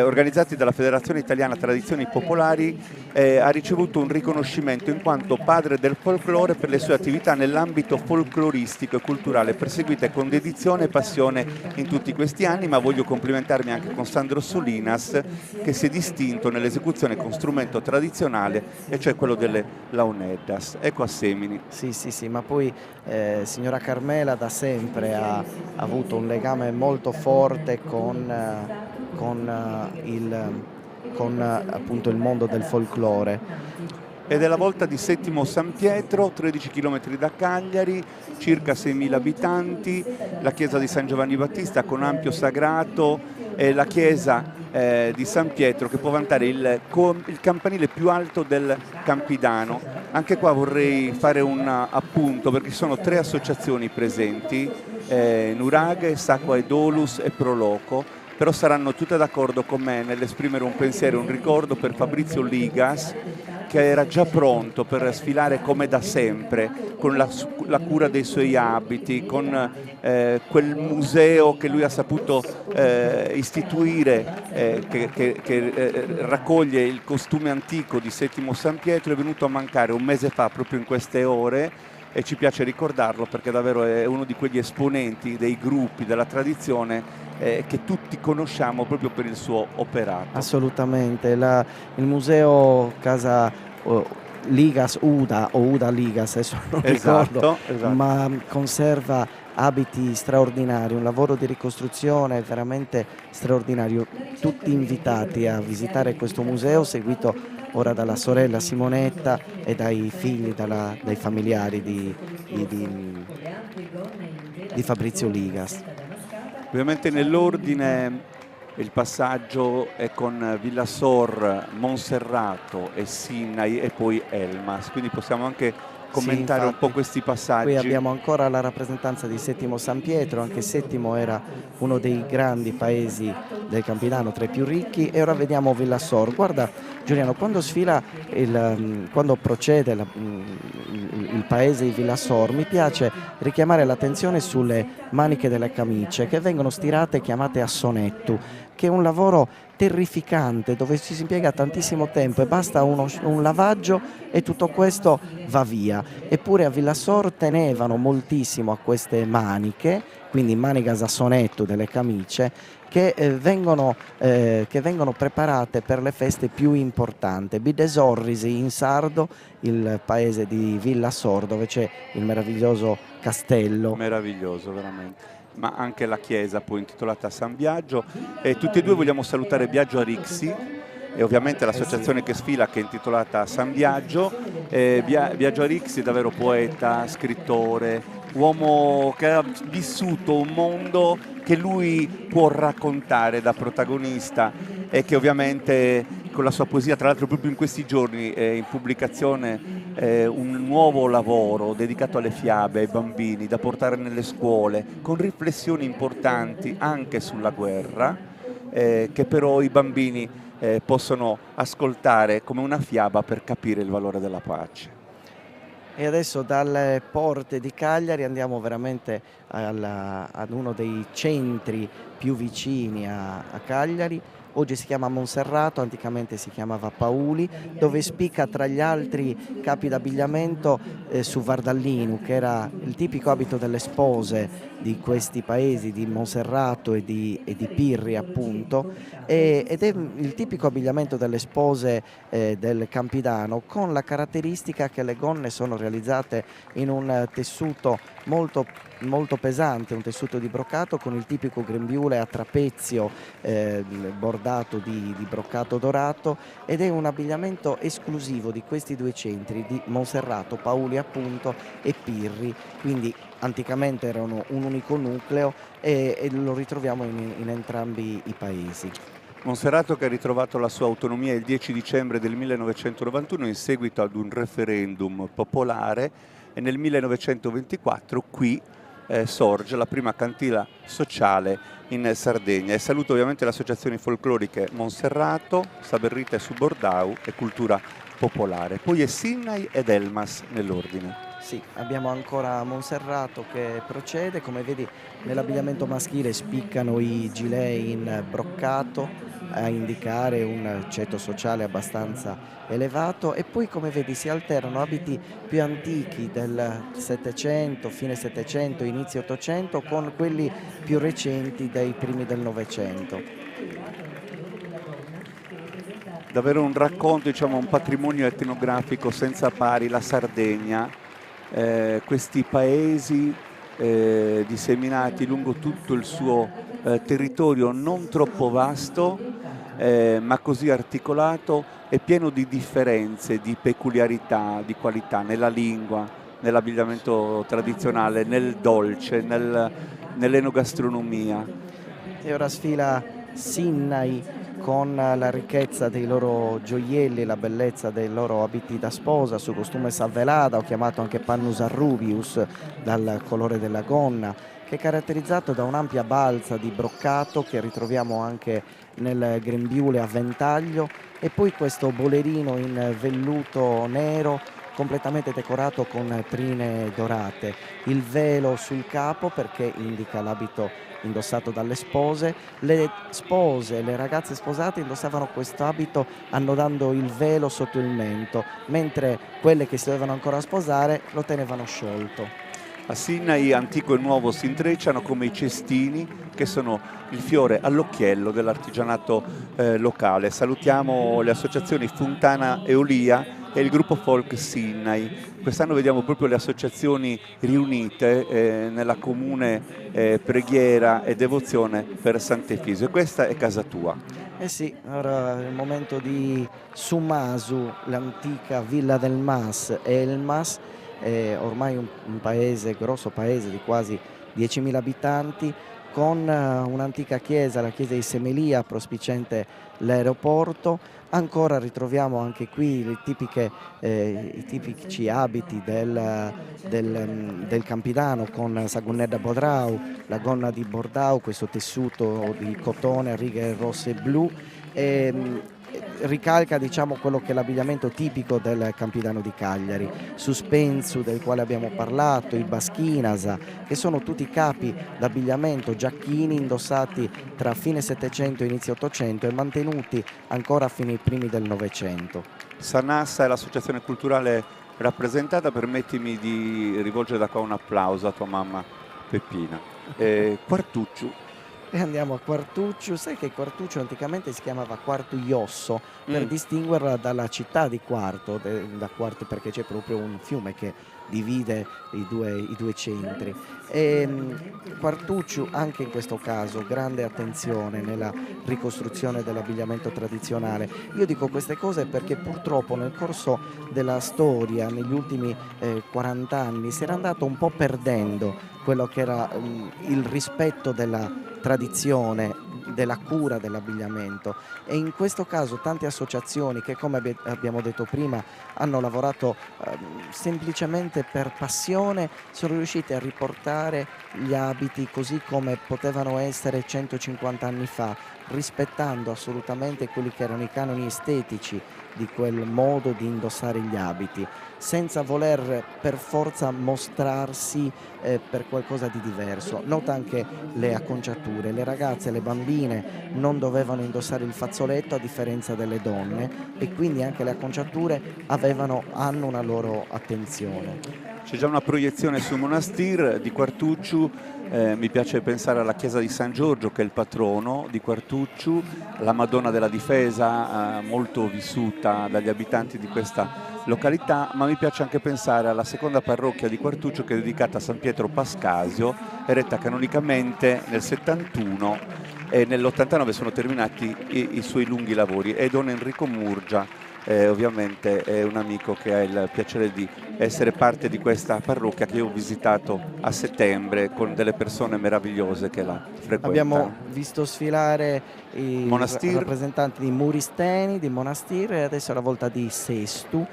organizzati dalla Federazione Italiana Tradizioni Popolari, ha ricevuto un riconoscimento in quanto padre del folklore per le sue attività nell'ambito folcloristico e culturale perseguite con dedizione e passione in tutti questi anni, ma voglio complimentarmi anche con Sandro Solinas che si è distinto nell'esecuzione con strumento tradizionale e cioè quello delle launeddas. Ecco a Semini. Sì, ma poi signora Carmela da sempre ha avuto un legame molto forte con appunto il mondo del folklore. Ed è la volta di Settimo San Pietro, 13 km da Cagliari, circa 6.000 abitanti, la chiesa di San Giovanni Battista con ampio sagrato e la chiesa di San Pietro che può vantare il campanile più alto del Campidano. Anche qua vorrei fare un appunto perché ci sono 3 associazioni presenti, Nuraghe, Sacqua Edolus e Proloco, però saranno tutte d'accordo con me nell'esprimere un pensiero, un ricordo per Fabrizio Ligas, che era già pronto per sfilare come da sempre, con la cura dei suoi abiti, con quel museo che lui ha saputo istituire, che raccoglie il costume antico di Settimo San Pietro, è venuto a mancare un mese fa proprio in queste ore, e ci piace ricordarlo perché davvero è uno di quegli esponenti dei gruppi della tradizione che tutti conosciamo proprio per il suo operato. Assolutamente, il museo Casa Ligas Uda o Uda Ligas, adesso non ricordo, Esatto. ma conserva abiti straordinari, un lavoro di ricostruzione veramente straordinario. Tutti invitati a visitare questo museo, seguito ora dalla sorella Simonetta e dai figli, dai familiari di Fabrizio Ligas. Ovviamente nell'ordine il passaggio è con Villasor, Monserrato e Sinai e poi Elmas, quindi possiamo anche commentare un po' questi passaggi. Qui abbiamo ancora la rappresentanza di Settimo San Pietro, anche Settimo era uno dei grandi paesi del Campidano, tra i più ricchi, e ora vediamo Villasor. Guarda Giuliano, quando sfila, quando procede il paese di Villasor, mi piace richiamare l'attenzione sulle maniche delle camicie che vengono stirate e chiamate a sonetto, che è un lavoro terrificante dove si impiega tantissimo tempo e basta un lavaggio e tutto questo va via. Eppure a Villasor tenevano moltissimo a queste maniche, quindi manigas a sonetto delle camicie, che vengono preparate per le feste più importanti. Bidesorrisi in sardo, il paese di Villasor, dove c'è il meraviglioso castello. Meraviglioso, veramente. Ma anche la chiesa poi intitolata a San Biagio, e tutti e due vogliamo salutare Biagio Arixi e ovviamente l'associazione che sfila, che è intitolata a San Biagio. Biagio Arixi è davvero poeta, scrittore, uomo che ha vissuto un mondo che lui può raccontare da protagonista e che ovviamente con la sua poesia, tra l'altro proprio in questi giorni è in pubblicazione un nuovo lavoro dedicato alle fiabe, ai bambini, da portare nelle scuole, con riflessioni importanti anche sulla guerra, che però i bambini possono ascoltare come una fiaba per capire il valore della pace. E adesso dalle porte di Cagliari andiamo veramente ad uno dei centri più vicini a Cagliari. Oggi si chiama Monserrato, anticamente si chiamava Pauli, dove spicca tra gli altri capi d'abbigliamento su Vardallinu, che era il tipico abito delle spose di questi paesi, di Monserrato e di Pirri appunto, ed è il tipico abbigliamento delle spose del Campidano, con la caratteristica che le gonne sono realizzate in un tessuto molto pesante, un tessuto di broccato con il tipico grembiule a trapezio bordato di broccato dorato, ed è un abbigliamento esclusivo di questi due centri, di Monserrato, Pauli appunto e Pirri, quindi anticamente erano un unico nucleo e lo ritroviamo in entrambi i paesi. Monserrato che ha ritrovato la sua autonomia il 10 dicembre del 1991 in seguito ad un referendum popolare, e nel 1924 qui sorge la prima cantina sociale in Sardegna. E saluto ovviamente le associazioni folcloriche Monserrato, Saberrita e Subordau e Cultura Popolare. Poi è Sinai ed Elmas nell'ordine. Sì, abbiamo ancora Monserrato che procede, come vedi nell'abbigliamento maschile spiccano i gilet in broccato a indicare un ceto sociale abbastanza elevato, e poi come vedi si alternano abiti più antichi del Settecento, fine Settecento, inizio Ottocento con quelli più recenti dei primi del Novecento. Davvero un racconto, diciamo un patrimonio etnografico senza pari, la Sardegna, questi paesi disseminati lungo tutto il suo territorio non troppo vasto, ma così articolato e pieno di differenze, di peculiarità, di qualità nella lingua, nell'abbigliamento tradizionale, nel dolce, nell'enogastronomia. E ora sfila Sinai con la ricchezza dei loro gioielli, la bellezza dei loro abiti da sposa, su costume savvelada, ho chiamato anche pannus arrubius dal colore della gonna, che è caratterizzato da un'ampia balza di broccato che ritroviamo anche nel grembiule a ventaglio, e poi questo bolerino in velluto nero completamente decorato con trine dorate, il velo sul capo perché indica l'abito indossato dalle spose. Le spose, le ragazze sposate indossavano questo abito annodando il velo sotto il mento, mentre quelle che si dovevano ancora sposare lo tenevano sciolto. A Sinaai antico e nuovo si intrecciano come i cestini, che sono il fiore all'occhiello dell'artigianato locale. Salutiamo le associazioni Fontana e Olia e il gruppo folk Sinaai. Quest'anno vediamo proprio le associazioni riunite nella comune preghiera e devozione per Sant'Efisio. E questa è casa tua. Eh sì, ora è il momento di Sumasu, l'antica villa del Mas e il Mas è ormai un paese, grosso paese di quasi 10.000 abitanti, con un'antica chiesa, la chiesa di Semelia, prospiciente l'aeroporto. Ancora ritroviamo anche qui i tipici abiti del Campidano, con Sagonnedda Bodrau, la gonna di Bordau, questo tessuto di cotone a righe rosse e blu. Ricalca, diciamo, quello che è l'abbigliamento tipico del Campidano di Cagliari, Suspensu, del quale abbiamo parlato, il Baschinasa, che sono tutti capi d'abbigliamento, giacchini indossati tra fine Settecento e inizio Ottocento e mantenuti ancora fino ai primi del Novecento. Sanassa è l'associazione culturale rappresentata. Permettimi di rivolgere da qua un applauso a tua mamma Peppina. Quartucciu. E andiamo a Quartucciu. Sai che Quartucciu anticamente si chiamava Quartu Iosso per distinguerla dalla città di Quarto, da Quarto, perché c'è proprio un fiume che divide i due centri. Quartucciu anche in questo caso grande attenzione nella ricostruzione dell'abbigliamento tradizionale. Io dico queste cose perché purtroppo nel corso della storia, negli ultimi 40 anni, si era andato un po' perdendo quello che era il rispetto della tradizione, della cura dell'abbigliamento, e in questo caso tante associazioni che, come abbiamo detto prima, hanno lavorato semplicemente per passione, sono riuscite a riportare gli abiti così come potevano essere 150 anni fa, rispettando assolutamente quelli che erano i canoni estetici di quel modo di indossare gli abiti, senza voler per forza mostrarsi per qualcosa di diverso. Nota anche le acconciature: le ragazze, le bambine non dovevano indossare il fazzoletto a differenza delle donne, e quindi anche le acconciature hanno una loro attenzione. C'è già una proiezione sul Monastir di Quartucciu. Mi piace pensare alla chiesa di San Giorgio, che è il patrono di Quartucciu, la Madonna della Difesa, molto vissuta dagli abitanti di questa località, ma mi piace anche pensare alla seconda parrocchia di Quartucciu, che è dedicata a San Pietro Pascasio, eretta canonicamente nel 71, e nell'89 sono terminati i suoi lunghi lavori. E Don Enrico Murgia ovviamente è un amico che ha il piacere di essere parte di questa parrocchia, che io ho visitato a settembre con delle persone meravigliose che la frequentano. Abbiamo visto sfilare i rappresentanti di Muristeni, di Monastir, e adesso è la volta di Sestu,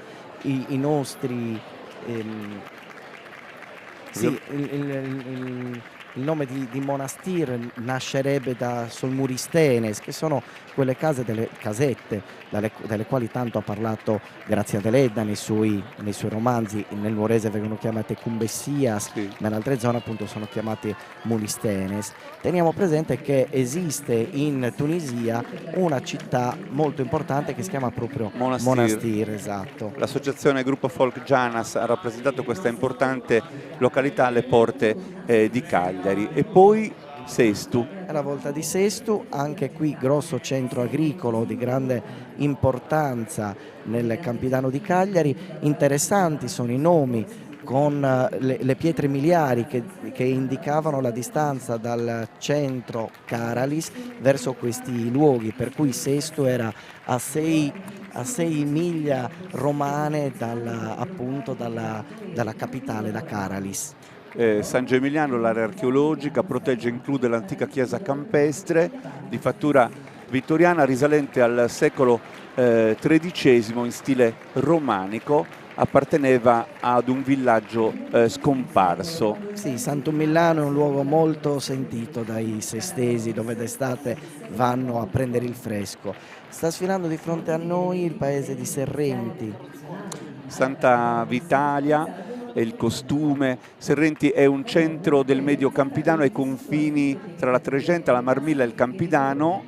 i nostri il nome di Monastir nascerebbe da Solmuristenes, che sono quelle casette delle quali tanto ha parlato Grazia Deledda nei suoi romanzi. Nel nuorese vengono chiamate Cumbessias, sì. Nell'altre zone appunto sono chiamate Muristenes. Teniamo presente che esiste in Tunisia una città molto importante che si chiama proprio Monastir, esatto. L'associazione Gruppo Folk Janas ha rappresentato questa importante località alle porte di Cagliari. E poi Sestu. È la volta di Sestu, anche qui grosso centro agricolo di grande importanza nel Campidano di Cagliari. Interessanti sono i nomi, con le pietre miliari che indicavano la distanza dal centro Caralis verso questi luoghi, per cui Sestu era a 6 miglia romane dalla capitale, da Caralis. San Gemiliano, l'area archeologica, protegge e include l'antica chiesa campestre di fattura vittoriana risalente al secolo XIII in stile romanico, apparteneva ad un villaggio scomparso. Sì, Sant'Umillano è un luogo molto sentito dai sestesi, dove d'estate vanno a prendere il fresco. Sta sfilando di fronte a noi il paese di Serrenti. Santa Vitalia e il costume. Serrenti è un centro del Medio Campidano ai confini tra la Tregenta, la Marmilla e il Campidano,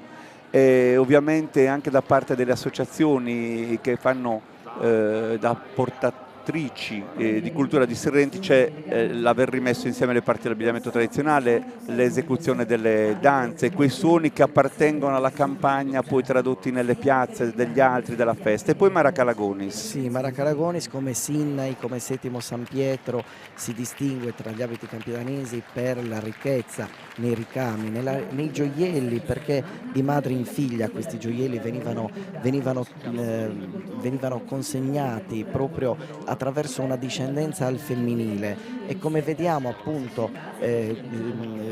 e ovviamente anche da parte delle associazioni che fanno da portatrici di cultura di Serrenti c'è l'aver rimesso insieme le parti dell'abbigliamento tradizionale, l'esecuzione delle danze, quei suoni che appartengono alla campagna poi tradotti nelle piazze degli altri della festa, e poi Maracalagonis. Sì, Maracalagonis come Sinnai, come Settimo San Pietro si distingue tra gli abiti campidanesi per la ricchezza nei ricami, nei gioielli, perché di madre in figlia questi gioielli venivano consegnati proprio attraverso una discendenza al femminile, e come vediamo appunto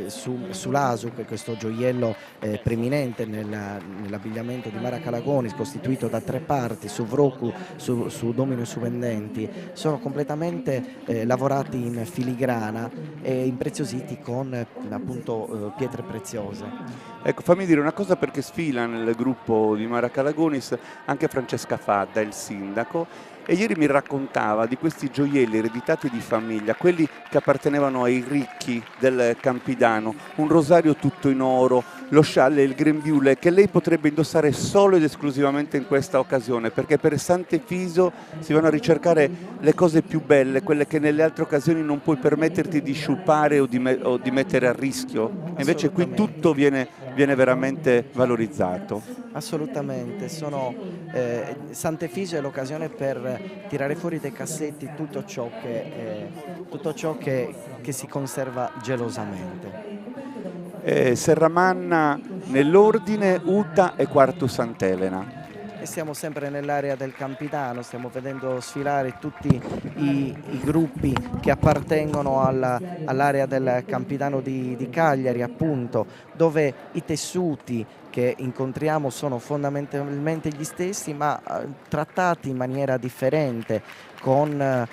sull'asu, che è questo gioiello preminente nell'abbigliamento di Maracalagonis, costituito da 3 parti, su vrocu, su domino e su pendenti, sono completamente lavorati in filigrana e impreziositi con appunto pietre preziose. Ecco, fammi dire una cosa, perché sfila nel gruppo di Maracalagonis anche Francesca Fadda, il sindaco, e ieri mi raccontava di questi gioielli ereditati di famiglia, quelli che appartenevano ai ricchi del Campidano, un rosario tutto in oro, lo scialle e il grembiule che lei potrebbe indossare solo ed esclusivamente in questa occasione, perché per Sant'Efisio si vanno a ricercare le cose più belle, quelle che nelle altre occasioni non puoi permetterti di sciupare o di mettere a rischio, e invece qui tutto viene veramente valorizzato. Assolutamente, Sant'Efisio è l'occasione per tirare fuori dai cassetti tutto ciò che si conserva gelosamente. Serramanna nell'ordine, Uta e Quartu Sant'Elena. E siamo sempre nell'area del Campidano, stiamo vedendo sfilare tutti i gruppi che appartengono all'area del Campidano di Cagliari, appunto, dove i tessuti che incontriamo sono fondamentalmente gli stessi, ma trattati in maniera differente, con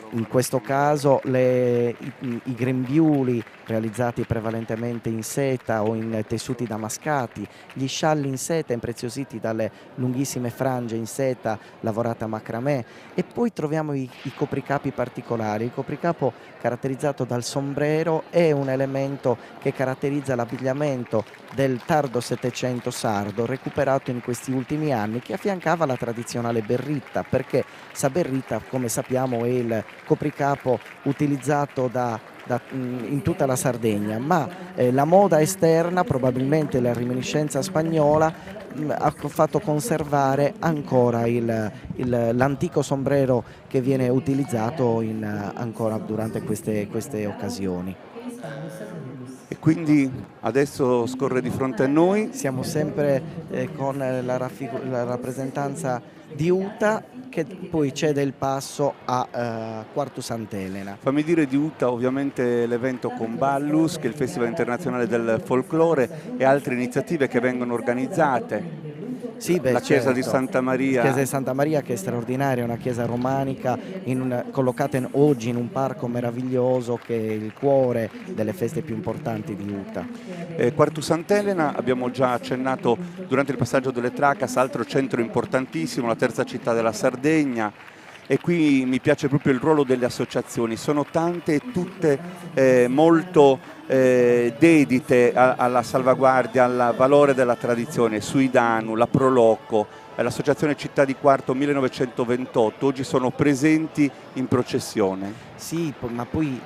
in questo caso i grembiuli realizzati prevalentemente in seta o in tessuti damascati, gli scialli in seta impreziositi dalle lunghissime frange in seta lavorata a macramè, e poi troviamo i copricapi particolari. Il copricapo caratterizzato dal sombrero è un elemento che caratterizza l'abbigliamento del tardo Settecento sardo, recuperato in questi ultimi anni, che affiancava la tradizionale berritta, perché sa berritta, come sappiamo, è il copricapo utilizzato in tutta la Sardegna, ma la moda esterna, probabilmente la reminiscenza spagnola, ha fatto conservare ancora l'antico sombrero che viene utilizzato ancora durante queste occasioni. E quindi adesso scorre di fronte a noi. Siamo sempre con la rappresentanza di Uta, che poi cede il passo a Quartu Sant'Elena. Fammi dire di Uta ovviamente l'evento con Ballus, che è il Festival Internazionale del Folklore, e altre iniziative che vengono organizzate. Sì, la chiesa di Santa Maria. La chiesa di Santa Maria, che è straordinaria, è una chiesa romanica collocata oggi in un parco meraviglioso che è il cuore delle feste più importanti di Uta. Quartu Sant'Elena, abbiamo già accennato durante il passaggio delle Tracas, altro centro importantissimo, la terza città della Sardegna. E qui mi piace proprio il ruolo delle associazioni, sono tante e tutte molto dedite alla salvaguardia, al valore della tradizione. Suidanu, la Proloco, l'associazione Città di Quarto 1928, oggi sono presenti in processione. Sì, ma poi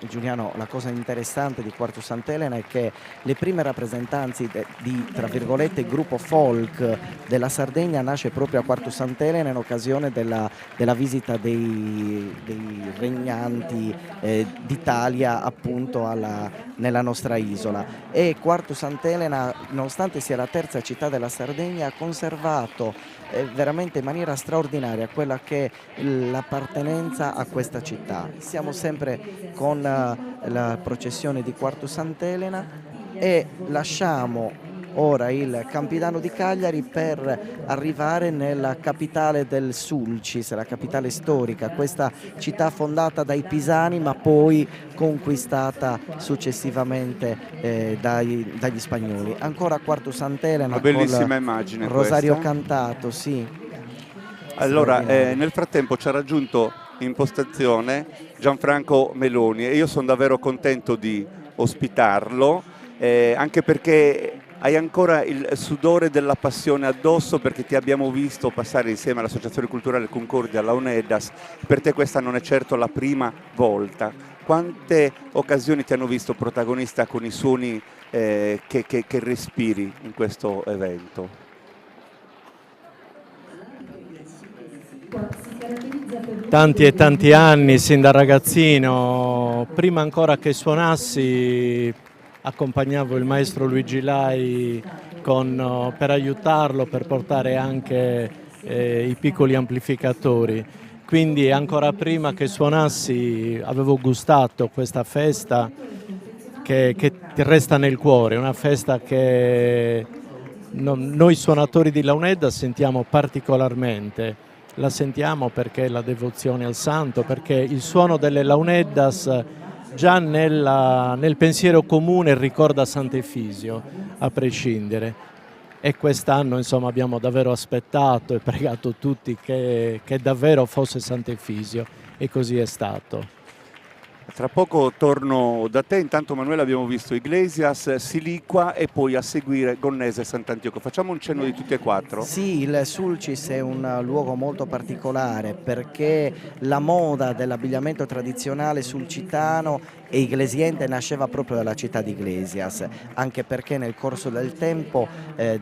Giuliano, la cosa interessante di Quartu Sant'Elena è che le prime rappresentanze di, tra virgolette, gruppo folk della Sardegna nasce proprio a Quartu Sant'Elena in occasione della visita dei regnanti d'Italia appunto nella nostra isola, e Quartu Sant'Elena, nonostante sia la terza città della Sardegna, ha conservato veramente in maniera straordinaria quella che è l'appartenenza a questa città. Siamo sempre con la processione di Quartu Sant'Elena e lasciamo ora il Campidano di Cagliari per arrivare nella capitale del Sulcis, la capitale storica, questa città fondata dai Pisani ma poi conquistata successivamente dagli spagnoli. Ancora Quarto Sant'Elena, una bellissima col immagine rosario questa. cantato, sì. Allora, Straordinario. nel frattempo ci ha raggiunto in postazione Gianfranco Meloni e io sono davvero contento di ospitarlo, anche perché hai ancora il sudore della passione addosso, perché ti abbiamo visto passare insieme all'Associazione Culturale Concordia alla UNEDAS. Per te questa non è certo la prima volta. Quante occasioni ti hanno visto protagonista con i suoni che respiri in questo evento? Tanti e tanti anni, sin da ragazzino. Prima ancora che suonassi accompagnavo il maestro Luigi Lai per aiutarlo, per portare anche i piccoli amplificatori. Quindi ancora prima che suonassi avevo gustato questa festa che ti resta nel cuore, una festa che noi suonatori di Launedda sentiamo particolarmente. La sentiamo perché la devozione al santo, perché il suono delle Launeddas già nel pensiero comune ricorda Sant'Efisio, a prescindere. E quest'anno insomma abbiamo davvero aspettato e pregato tutti che davvero fosse Sant'Efisio, e così è stato. Tra poco torno da te, intanto Manuela abbiamo visto Iglesias, Siliqua e poi a seguire Gonnese e Sant'Antioco. Facciamo un cenno di tutti e quattro? Sì, il Sulcis è un luogo molto particolare perché la moda dell'abbigliamento tradizionale sulcitano e iglesiente nasceva proprio dalla città di Iglesias, anche perché nel corso del tempo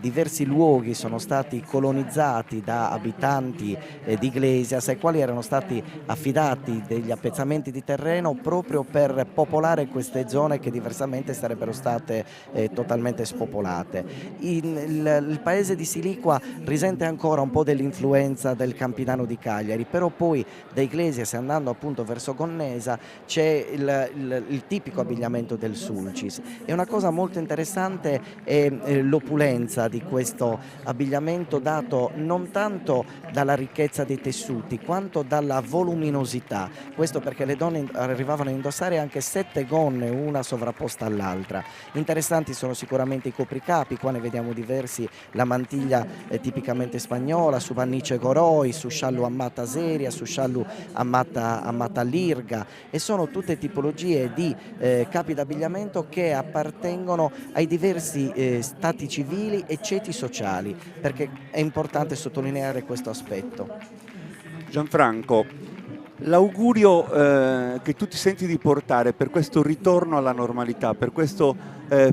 diversi luoghi sono stati colonizzati da abitanti di Iglesias, ai quali erano stati affidati degli appezzamenti di terreno proprio per popolare queste zone che diversamente sarebbero state totalmente spopolate. Il paese di Siliqua risente ancora un po' dell'influenza del Campidano di Cagliari, però poi da Iglesias, andando appunto verso Gonnesa, c'è il tipico abbigliamento del Sulcis. E una cosa molto interessante è l'opulenza di questo abbigliamento, dato non tanto dalla ricchezza dei tessuti quanto dalla voluminosità. Questo perché le donne arrivavano a indossare anche 7 gonne, una sovrapposta all'altra. Interessanti sono sicuramente i copricapi, qua ne vediamo diversi: la mantiglia tipicamente spagnola, su vannice goroi, su sciallu a matta seria, su sciallu a matta lirga, e sono tutte tipologie di capi d'abbigliamento che appartengono ai diversi stati civili e ceti sociali, perché è importante sottolineare questo aspetto. Gianfranco, l'augurio che tu ti senti di portare per questo ritorno alla normalità, per questo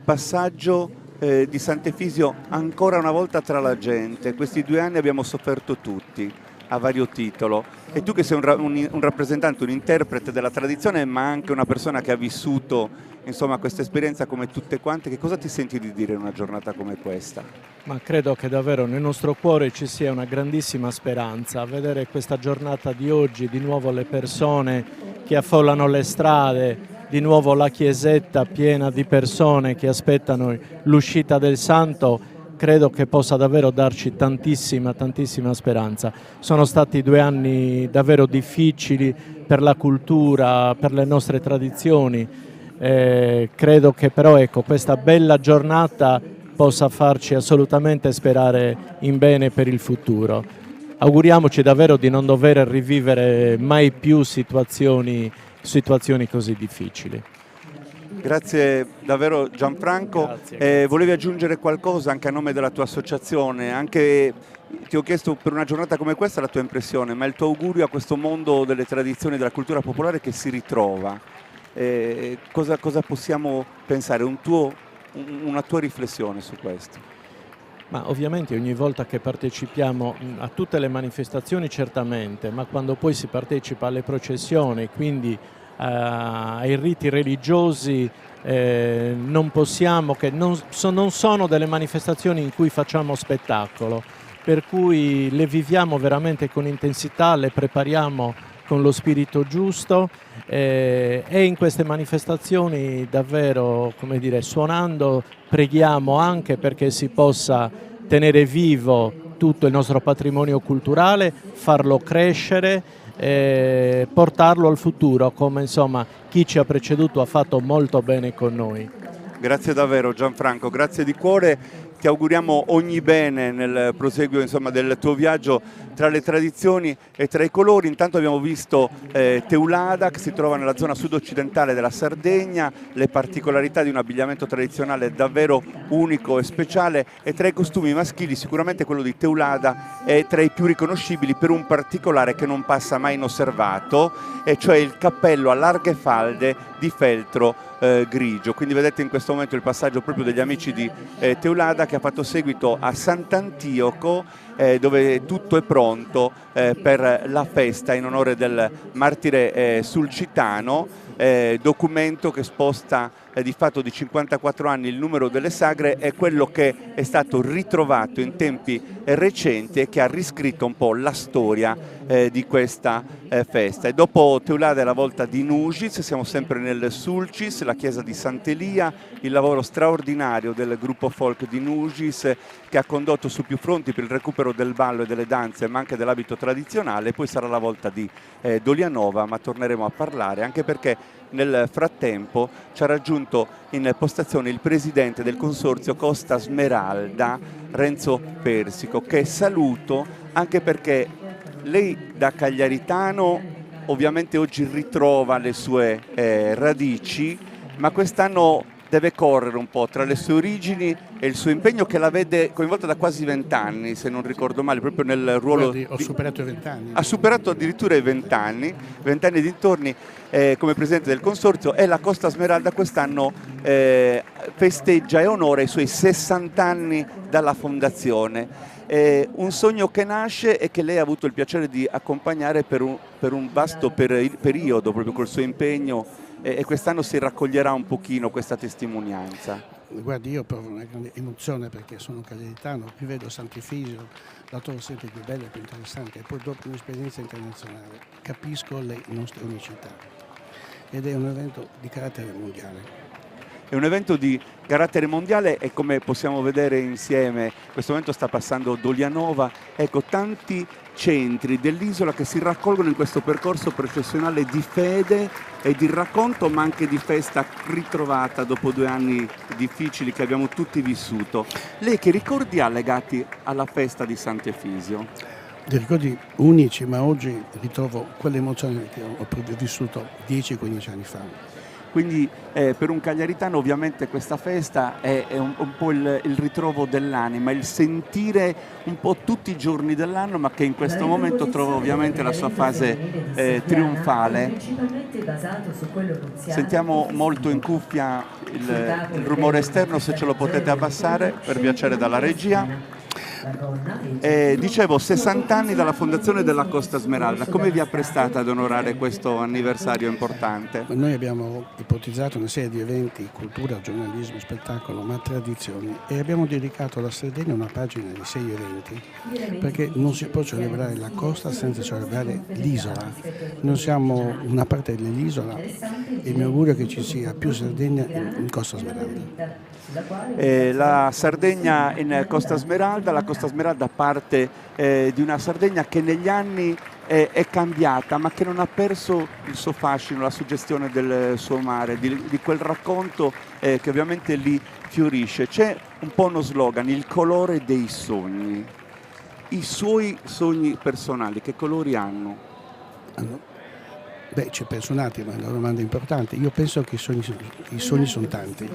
passaggio di Sant'Efisio ancora una volta tra la gente. Questi 2 anni abbiamo sofferto tutti a vario titolo, e tu che sei un rappresentante, un interprete della tradizione, ma anche una persona che ha vissuto insomma questa esperienza come tutte quante, che cosa ti senti di dire in una giornata come questa? Ma credo che davvero nel nostro cuore ci sia una grandissima speranza a vedere questa giornata di oggi, di nuovo le persone che affollano le strade, di nuovo la chiesetta piena di persone che aspettano l'uscita del santo. Credo che possa davvero darci tantissima speranza. Sono stati 2 anni davvero difficili per la cultura, per le nostre tradizioni. Credo che però questa bella giornata possa farci assolutamente sperare in bene per il futuro. Auguriamoci davvero di non dover rivivere mai più situazioni così difficili. Grazie davvero Gianfranco. Grazie. Volevi aggiungere qualcosa anche a nome della tua associazione? Anche ti ho chiesto per una giornata come questa la tua impressione, ma il tuo augurio a questo mondo delle tradizioni, della cultura popolare che si ritrova. Cosa possiamo pensare? Una tua riflessione su questo? Ma ovviamente ogni volta che partecipiamo a tutte le manifestazioni certamente, ma quando poi si partecipa alle processioni, quindi ai riti religiosi, non possiamo che non sono delle manifestazioni in cui facciamo spettacolo, per cui le viviamo veramente con intensità, le prepariamo con lo spirito giusto e in queste manifestazioni davvero, come dire, suonando, preghiamo anche perché si possa tenere vivo tutto il nostro patrimonio culturale, farlo crescere, portarlo al futuro, come insomma chi ci ha preceduto ha fatto molto bene con noi. Grazie davvero Gianfranco, grazie di cuore. Ti auguriamo ogni bene nel proseguo del tuo viaggio tra le tradizioni e tra i colori. Intanto abbiamo visto Teulada, che si trova nella zona sud-occidentale della Sardegna, le particolarità di un abbigliamento tradizionale davvero unico e speciale, e tra i costumi maschili sicuramente quello di Teulada è tra i più riconoscibili per un particolare che non passa mai inosservato, e cioè il cappello a larghe falde di feltro grigio. Quindi vedete in questo momento il passaggio proprio degli amici di Teulada, che ha fatto seguito a Sant'Antioco, dove tutto è pronto per la festa in onore del martire sulcitano, documento che sposta di fatto di 54 anni il numero delle sagre. È quello che è stato ritrovato in tempi recenti e che ha riscritto un po' la storia di questa festa. E dopo Teulada è la volta di Nugis, siamo sempre nel Sulcis, la chiesa di Sant'Elia, il lavoro straordinario del gruppo folk di Nugis che ha condotto su più fronti per il recupero del ballo e delle danze, ma anche dell'abito tradizionale. Poi sarà la volta di Dolianova, ma torneremo a parlare, anche perché nel frattempo ci ha raggiunto in postazione il presidente del consorzio Costa Smeralda, Renzo Persico, che saluto, anche perché lei da cagliaritano ovviamente oggi ritrova le sue radici, ma quest'anno deve correre un po' tra le sue origini e il suo impegno, che la vede coinvolta da quasi 20 anni, se non ricordo male, proprio nel ruolo. Ho superato i 20 anni. Ha superato addirittura i 20 anni dintorni come presidente del consorzio, e la Costa Smeralda quest'anno festeggia e onora i suoi 60 anni dalla fondazione. Un sogno che nasce e che lei ha avuto il piacere di accompagnare per un vasto periodo, proprio col suo impegno, e quest'anno si raccoglierà un pochino questa testimonianza. Guardi, io provo una grande emozione perché sono cagliaritano, qui vedo Sant'Efisio, la trovo sempre più bella e più interessante, e poi dopo un'esperienza internazionale capisco le nostre unicità, ed è un evento di carattere mondiale. È un evento di carattere mondiale e, come possiamo vedere insieme, in questo momento sta passando Dolianova, ecco tanti centri dell'isola che si raccolgono in questo percorso processionale di fede e di racconto, ma anche di festa ritrovata dopo 2 anni difficili che abbiamo tutti vissuto. Lei che ricordi ha legati alla festa di Sant'Efisio? Dei ricordi unici, ma oggi ritrovo quelle emozioni che ho vissuto 10-15 anni fa. Quindi per un cagliaritano ovviamente questa festa è un po' il ritrovo dell'anima, il sentire un po' tutti i giorni dell'anno, ma che in questo momento trova ovviamente la sua fase trionfale. Sentiamo molto in cuffia il rumore esterno, se ce lo potete abbassare per piacere dalla regia. Dicevo, 60 anni dalla fondazione della Costa Smeralda, come vi apprestate ad onorare questo anniversario importante? Noi abbiamo ipotizzato una serie di eventi, cultura, giornalismo, spettacolo, ma tradizioni, e abbiamo dedicato alla Sardegna una pagina di 6 eventi, perché non si può celebrare la costa senza celebrare l'isola. Noi siamo una parte dell'isola e mi auguro che ci sia più Sardegna in Costa Smeralda. La Sardegna in Costa Smeralda, la Costa Smeralda parte di una Sardegna che negli anni è cambiata, ma che non ha perso il suo fascino, la suggestione del suo mare, di quel racconto che ovviamente lì fiorisce. C'è un po' uno slogan, il colore dei sogni. I suoi sogni personali, che colori hanno? Beh, ci penso un attimo, è una domanda importante. Io penso che i sogni sono tanti,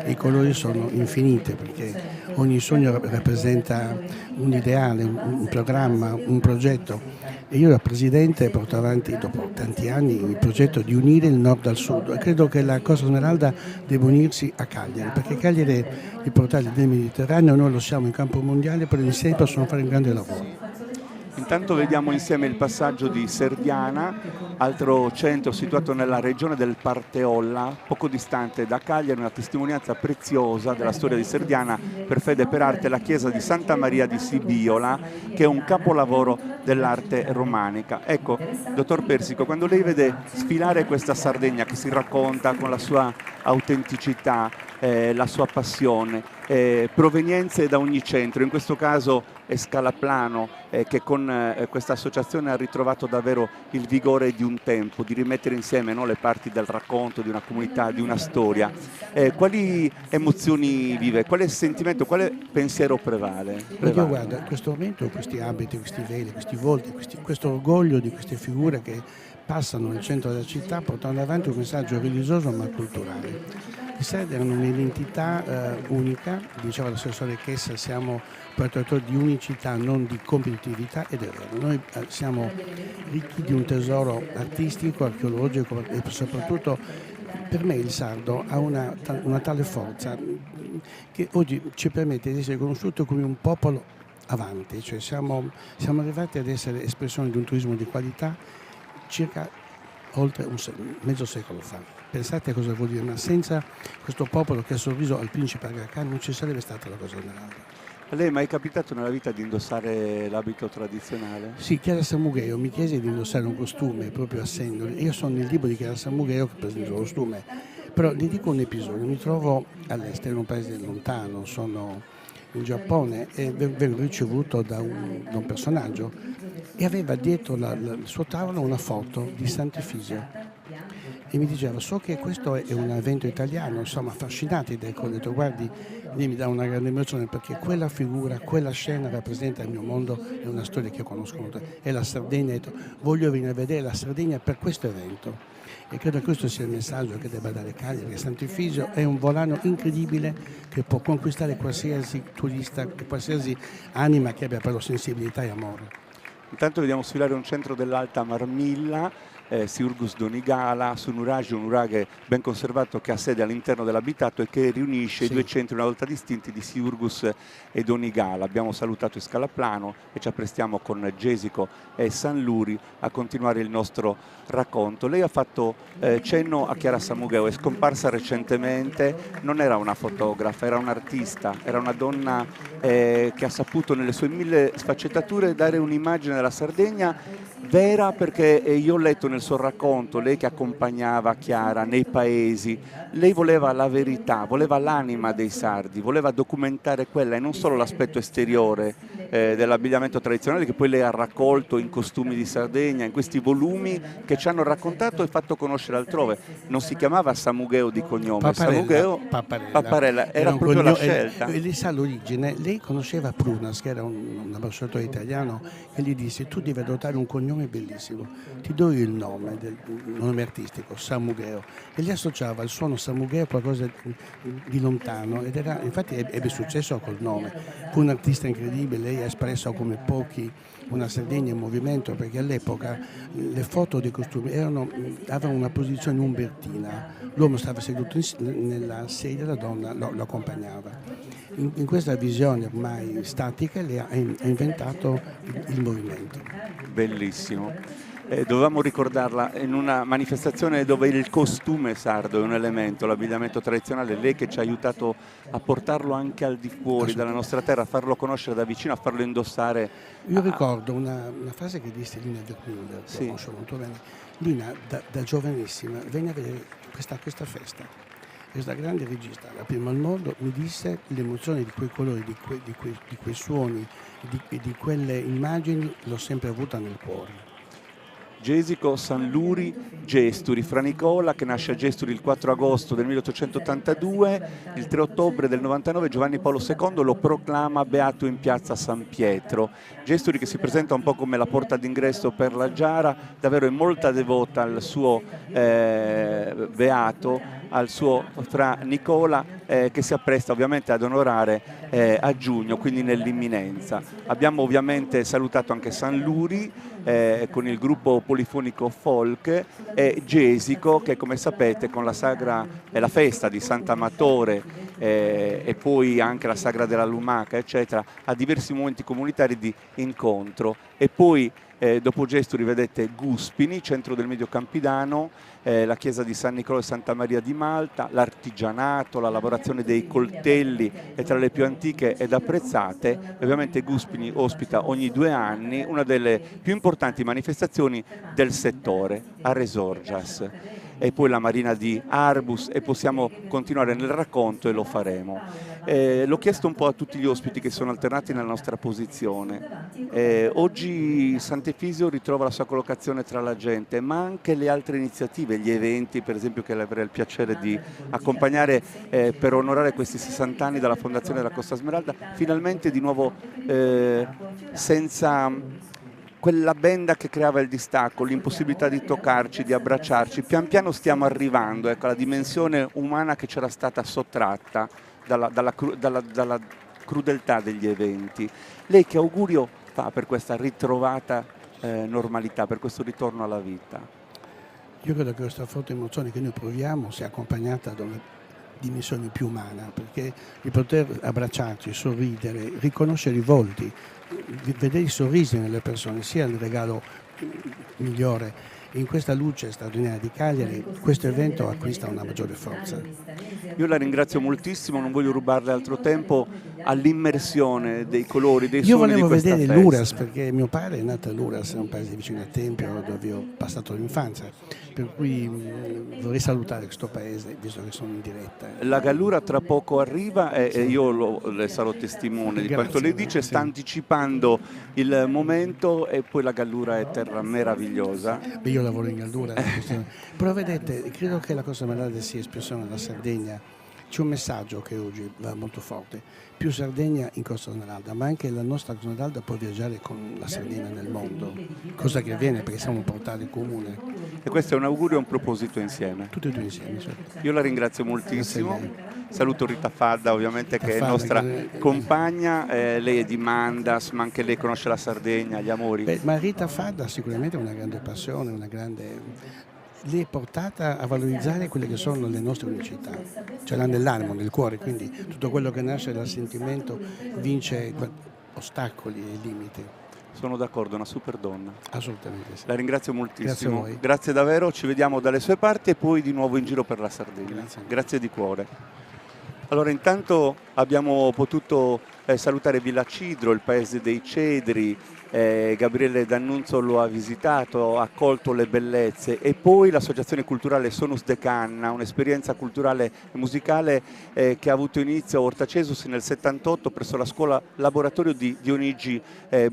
i colori sono infiniti, perché ogni sogno rappresenta un ideale, un programma, un progetto. E io da presidente porto avanti, dopo tanti anni, il progetto di unire il nord al sud. E credo che la Costa Smeralda debba unirsi a Cagliari, perché Cagliari è il portale del Mediterraneo, noi lo siamo in campo mondiale, però insieme possono fare un grande lavoro. Intanto vediamo insieme il passaggio di Serdiana, altro centro situato nella regione del Parteolla, poco distante da Cagliari, una testimonianza preziosa della storia di Serdiana, per fede e per arte la chiesa di Santa Maria di Sibiola, che è un capolavoro dell'arte romanica. Ecco, dottor Persico, quando lei vede sfilare questa Sardegna che si racconta con la sua autenticità, la sua passione, provenienze da ogni centro, in questo caso è Scalaplano, che con questa associazione ha ritrovato davvero il vigore di un tempo, di rimettere insieme, no, le parti del racconto di una comunità, di una storia. Quali emozioni vive, quale sentimento, quale pensiero prevale? Io guarda, in questo momento questi abiti, questi veli, questi volti, questo orgoglio di queste figure che passano nel centro della città portando avanti un messaggio religioso ma culturale. I sardi hanno un'identità unica, diceva l'assessore Chessa, siamo portatori di unicità, non di competitività, ed è vero. Noi siamo ricchi di un tesoro artistico, archeologico e soprattutto per me il sardo ha una tale forza che oggi ci permette di essere conosciuto come un popolo avanti, cioè siamo arrivati ad essere espressione di un turismo di qualità circa oltre mezzo secolo fa. Pensate a cosa vuol dire, ma senza questo popolo che ha sorriso al principe Aga Khan non ci sarebbe stata la cosa generale. A lei è mai capitato nella vita di indossare l'abito tradizionale? Sì, Chiara Sammugheo mi chiese di indossare un costume proprio a Sendolo. Io sono nel libro di Chiara Sammugheo che presenta il costume, però le dico un episodio, mi trovo all'estero in un paese lontano, sono in Giappone e vengo ricevuto da un personaggio e aveva dietro il suo tavolo una foto di Sant'Efisio e mi diceva: so che questo è un evento italiano, insomma, affascinati da ecco. Ho detto: guardi, lei mi dà una grande emozione perché quella figura, quella scena rappresenta il mio mondo, è una storia che io conosco molto, è la Sardegna. Ho detto: voglio venire a vedere la Sardegna per questo evento. E credo che questo sia il messaggio che debba dare Cagliari, che Sant'Efisio è un volano incredibile che può conquistare qualsiasi turista, qualsiasi anima che abbia però sensibilità e amore. Intanto vediamo sfilare un centro dell'Alta Marmilla, Siurgus Donigala, su un nuraghe ben conservato che ha sede all'interno dell'abitato e che riunisce i due centri una volta distinti di Siurgus e Donigala. Abbiamo salutato Scalaplano e ci apprestiamo con Gesico e Sanluri a continuare il nostro racconto. Lei ha fatto cenno a Chiara Sammugheo, è scomparsa recentemente, non era una fotografa, era un'artista, era una donna che ha saputo nelle sue mille sfaccettature dare un'immagine della Sardegna vera, perché io ho letto nel suo racconto, lei che accompagnava Chiara nei paesi, lei voleva la verità, voleva l'anima dei sardi, voleva documentare quella e non solo l'aspetto esteriore dell'abbigliamento tradizionale che poi lei ha raccolto in Costumi di Sardegna, in questi volumi che ci hanno raccontato e fatto conoscere altrove. Non si chiamava Sammugheo di cognome, Sammugheo Papparella, era proprio la scelta. Lei sa l'origine, lei conosceva Prunas, che era un ambasciatore italiano, e gli disse: tu devi adottare un cognome bellissimo, ti do io il nome artistico, Sammugheo, e gli associava il suono Sammugheo a qualcosa di lontano, ed era, infatti ebbe successo col nome. Fu un artista incredibile, lei ha espresso come pochi una Sardegna in movimento, perché all'epoca le foto dei costumi avevano una posizione umbertina, l'uomo stava seduto nella sedia, la donna lo accompagnava. In questa visione ormai statica lei ha inventato il movimento. Bellissimo. Dovevamo ricordarla in una manifestazione dove il costume sardo è un elemento, l'abbigliamento tradizionale, lei che ci ha aiutato a portarlo anche al di fuori dalla nostra terra, a farlo conoscere da vicino, a farlo indossare. Io ricordo una frase che disse Lina Wertmüller, sì. Conosco molto bene. Lina da giovanissima venne a vedere questa festa. Questa grande regista, la prima al mondo, mi disse l'emozione di quei colori, di quei suoni, di quelle immagini, l'ho sempre avuta nel cuore. Gesico, Sanluri, Gesturi, Fra Nicola, che nasce a Gesturi il 4 agosto del 1882, il 3 ottobre del 99 Giovanni Paolo II lo proclama beato in piazza San Pietro. Gesturi che si presenta un po' come la porta d'ingresso per la Giara, davvero è molto devota al suo beato, al suo Fra Nicola, che si appresta ovviamente ad onorare a giugno, quindi nell'imminenza. Abbiamo ovviamente salutato anche Sanluri con il gruppo polifonico folk, e Gesico che, come sapete, con la sagra e la festa di Sant'Amatore e poi anche la Sagra della Lumaca, eccetera, a diversi momenti comunitari di incontro. E poi dopo Gesturi vedete Guspini, centro del Medio Campidano, la chiesa di San Nicolò e Santa Maria di Malta, l'artigianato, la lavorazione dei coltelli è tra le più antiche ed apprezzate. Ovviamente Guspini ospita ogni 2 anni una delle più importanti manifestazioni del settore, a Resorgias, e poi la Marina di Arbus, e possiamo continuare nel racconto e lo faremo. L'ho chiesto un po' a tutti gli ospiti che sono alternati nella nostra posizione. Oggi Sant'Efisio ritrova la sua collocazione tra la gente, ma anche le altre iniziative, gli eventi, per esempio, che avrei il piacere di accompagnare per onorare questi 60 anni dalla Fondazione della Costa Smeralda, finalmente di nuovo senza quella benda che creava il distacco, l'impossibilità di toccarci, di abbracciarci. Pian piano stiamo arrivando, ecco, alla dimensione umana che c'era stata sottratta dalla crudeltà degli eventi. Lei che augurio fa per questa ritrovata normalità, per questo ritorno alla vita? Io credo che questa forte emozione che noi proviamo sia accompagnata da una dimensione più umana, perché di poter abbracciarci, sorridere, riconoscere i volti, vedere i sorrisi nelle persone sia il regalo migliore. In questa luce straordinaria di Cagliari questo evento acquista una maggiore forza. Io la ringrazio moltissimo, non voglio rubarle altro tempo all'immersione dei colori, dei suoni di questa festa. Io volevo vedere l'Uras, perché mio padre è nato a Luras, è un paese vicino a Tempio dove ho passato l'infanzia, per cui vorrei salutare questo paese visto che sono in diretta. La Gallura tra poco arriva e io le sarò testimone di quanto lei dice, sta anticipando il momento, e poi la Gallura è terra meravigliosa. Beh, io lavoro in Gallura, però vedete, credo che la Costa Smeralda sia espressione della Sardegna. C'è un messaggio che oggi va molto forte, più Sardegna in Costa Smeralda, ma anche la nostra Costa Smeralda può viaggiare con la Sardegna nel mondo, cosa che avviene perché siamo un portale comune. E questo è un augurio e un proposito insieme. Tutti e due insieme. Certo. Io la ringrazio moltissimo, saluto Rita Fadda ovviamente che è nostra compagna, lei è di Mandas, ma anche lei conosce la Sardegna, gli amori. Beh, ma Rita Fadda sicuramente ha una grande passione, una grande... Lei è portata a valorizzare quelle che sono le nostre unicità, ce l'ha nell'animo, nel cuore, quindi tutto quello che nasce dal sentimento vince ostacoli e limiti. Sono d'accordo, una super donna. Assolutamente sì. La ringrazio moltissimo. Grazie a voi. Grazie davvero, ci vediamo dalle sue parti e poi di nuovo in giro per la Sardegna. Grazie di cuore. Allora intanto abbiamo potuto salutare Villa Cidro, il paese dei cedri, Gabriele D'Annunzio lo ha visitato, ha accolto le bellezze, e poi l'associazione culturale Sonus de Canna, un'esperienza culturale e musicale che ha avuto inizio a Ortacesus nel 78 presso la scuola laboratorio di Dionigi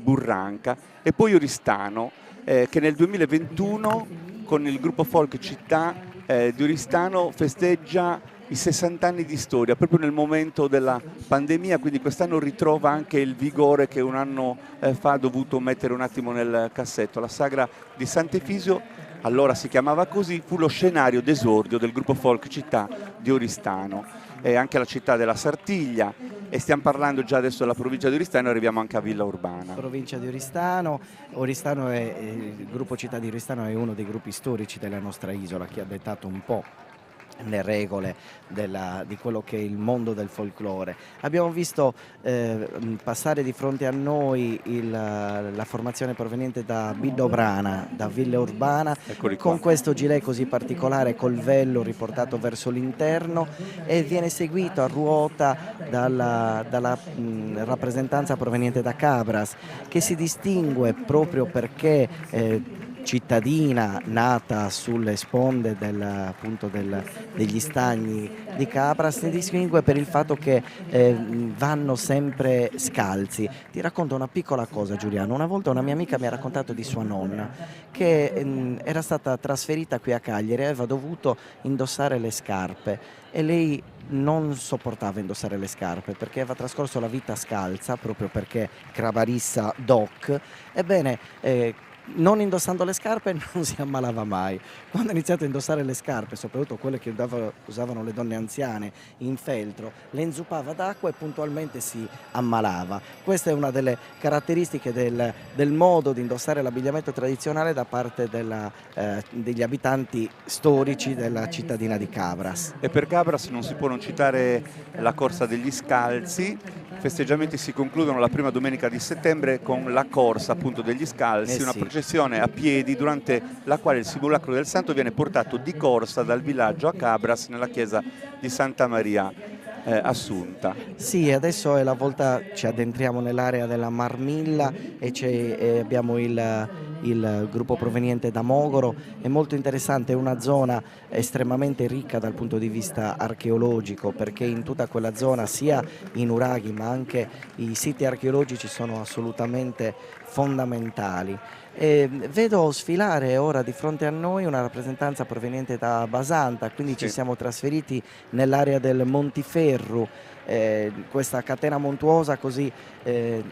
Burranca, e poi Oristano che nel 2021 con il gruppo folk Città di Oristano festeggia i 60 anni di storia, proprio nel momento della pandemia, quindi quest'anno ritrova anche il vigore che un anno fa ha dovuto mettere un attimo nel cassetto. La sagra di Sant'Efisio, allora si chiamava così, fu lo scenario d'esordio del gruppo folk Città di Oristano, e anche la città della Sartiglia, e stiamo parlando già adesso della provincia di Oristano e arriviamo anche a Villa Urbana. Provincia di Oristano, il gruppo Città di Oristano è uno dei gruppi storici della nostra isola che ha dettato un po' le regole di quello che è il mondo del folklore. Abbiamo visto passare di fronte a noi la formazione proveniente da Villa Urbana, con questo gilet così particolare col vello riportato verso l'interno, e viene seguito a ruota dalla rappresentanza proveniente da Cabras, che si distingue proprio perché cittadina nata sulle sponde degli stagni di Cabras, si distingue per il fatto che vanno sempre scalzi. Ti racconto una piccola cosa, Giuliano. Una volta una mia amica mi ha raccontato di sua nonna che era stata trasferita qui a Cagliari e aveva dovuto indossare le scarpe, e lei non sopportava indossare le scarpe perché aveva trascorso la vita scalza, proprio perché Cravarissa doc. Ebbene, non indossando le scarpe non si ammalava mai. Quando ha iniziato a indossare le scarpe, soprattutto quelle che usavano le donne anziane in feltro, le inzuppava d'acqua e puntualmente si ammalava. Questa è una delle caratteristiche del modo di indossare l'abbigliamento tradizionale da parte degli abitanti storici della cittadina di Cabras. E per Cabras non si può non citare la corsa degli scalzi. I festeggiamenti si concludono la prima domenica di settembre con la corsa appunto degli scalzi, una processione a piedi durante la quale il simulacro del santo viene portato di corsa dal villaggio a Cabras nella chiesa di Santa Maria Assunta. Sì, adesso è la volta, ci addentriamo nell'area della Marmilla e abbiamo il gruppo proveniente da Mogoro. È molto interessante, è una zona estremamente ricca dal punto di vista archeologico, perché in tutta quella zona sia i nuraghi ma anche i siti archeologici sono assolutamente fondamentali. Vedo sfilare ora di fronte a noi una rappresentanza proveniente da Basanta, quindi ci siamo trasferiti nell'area del Montiferru, questa catena montuosa così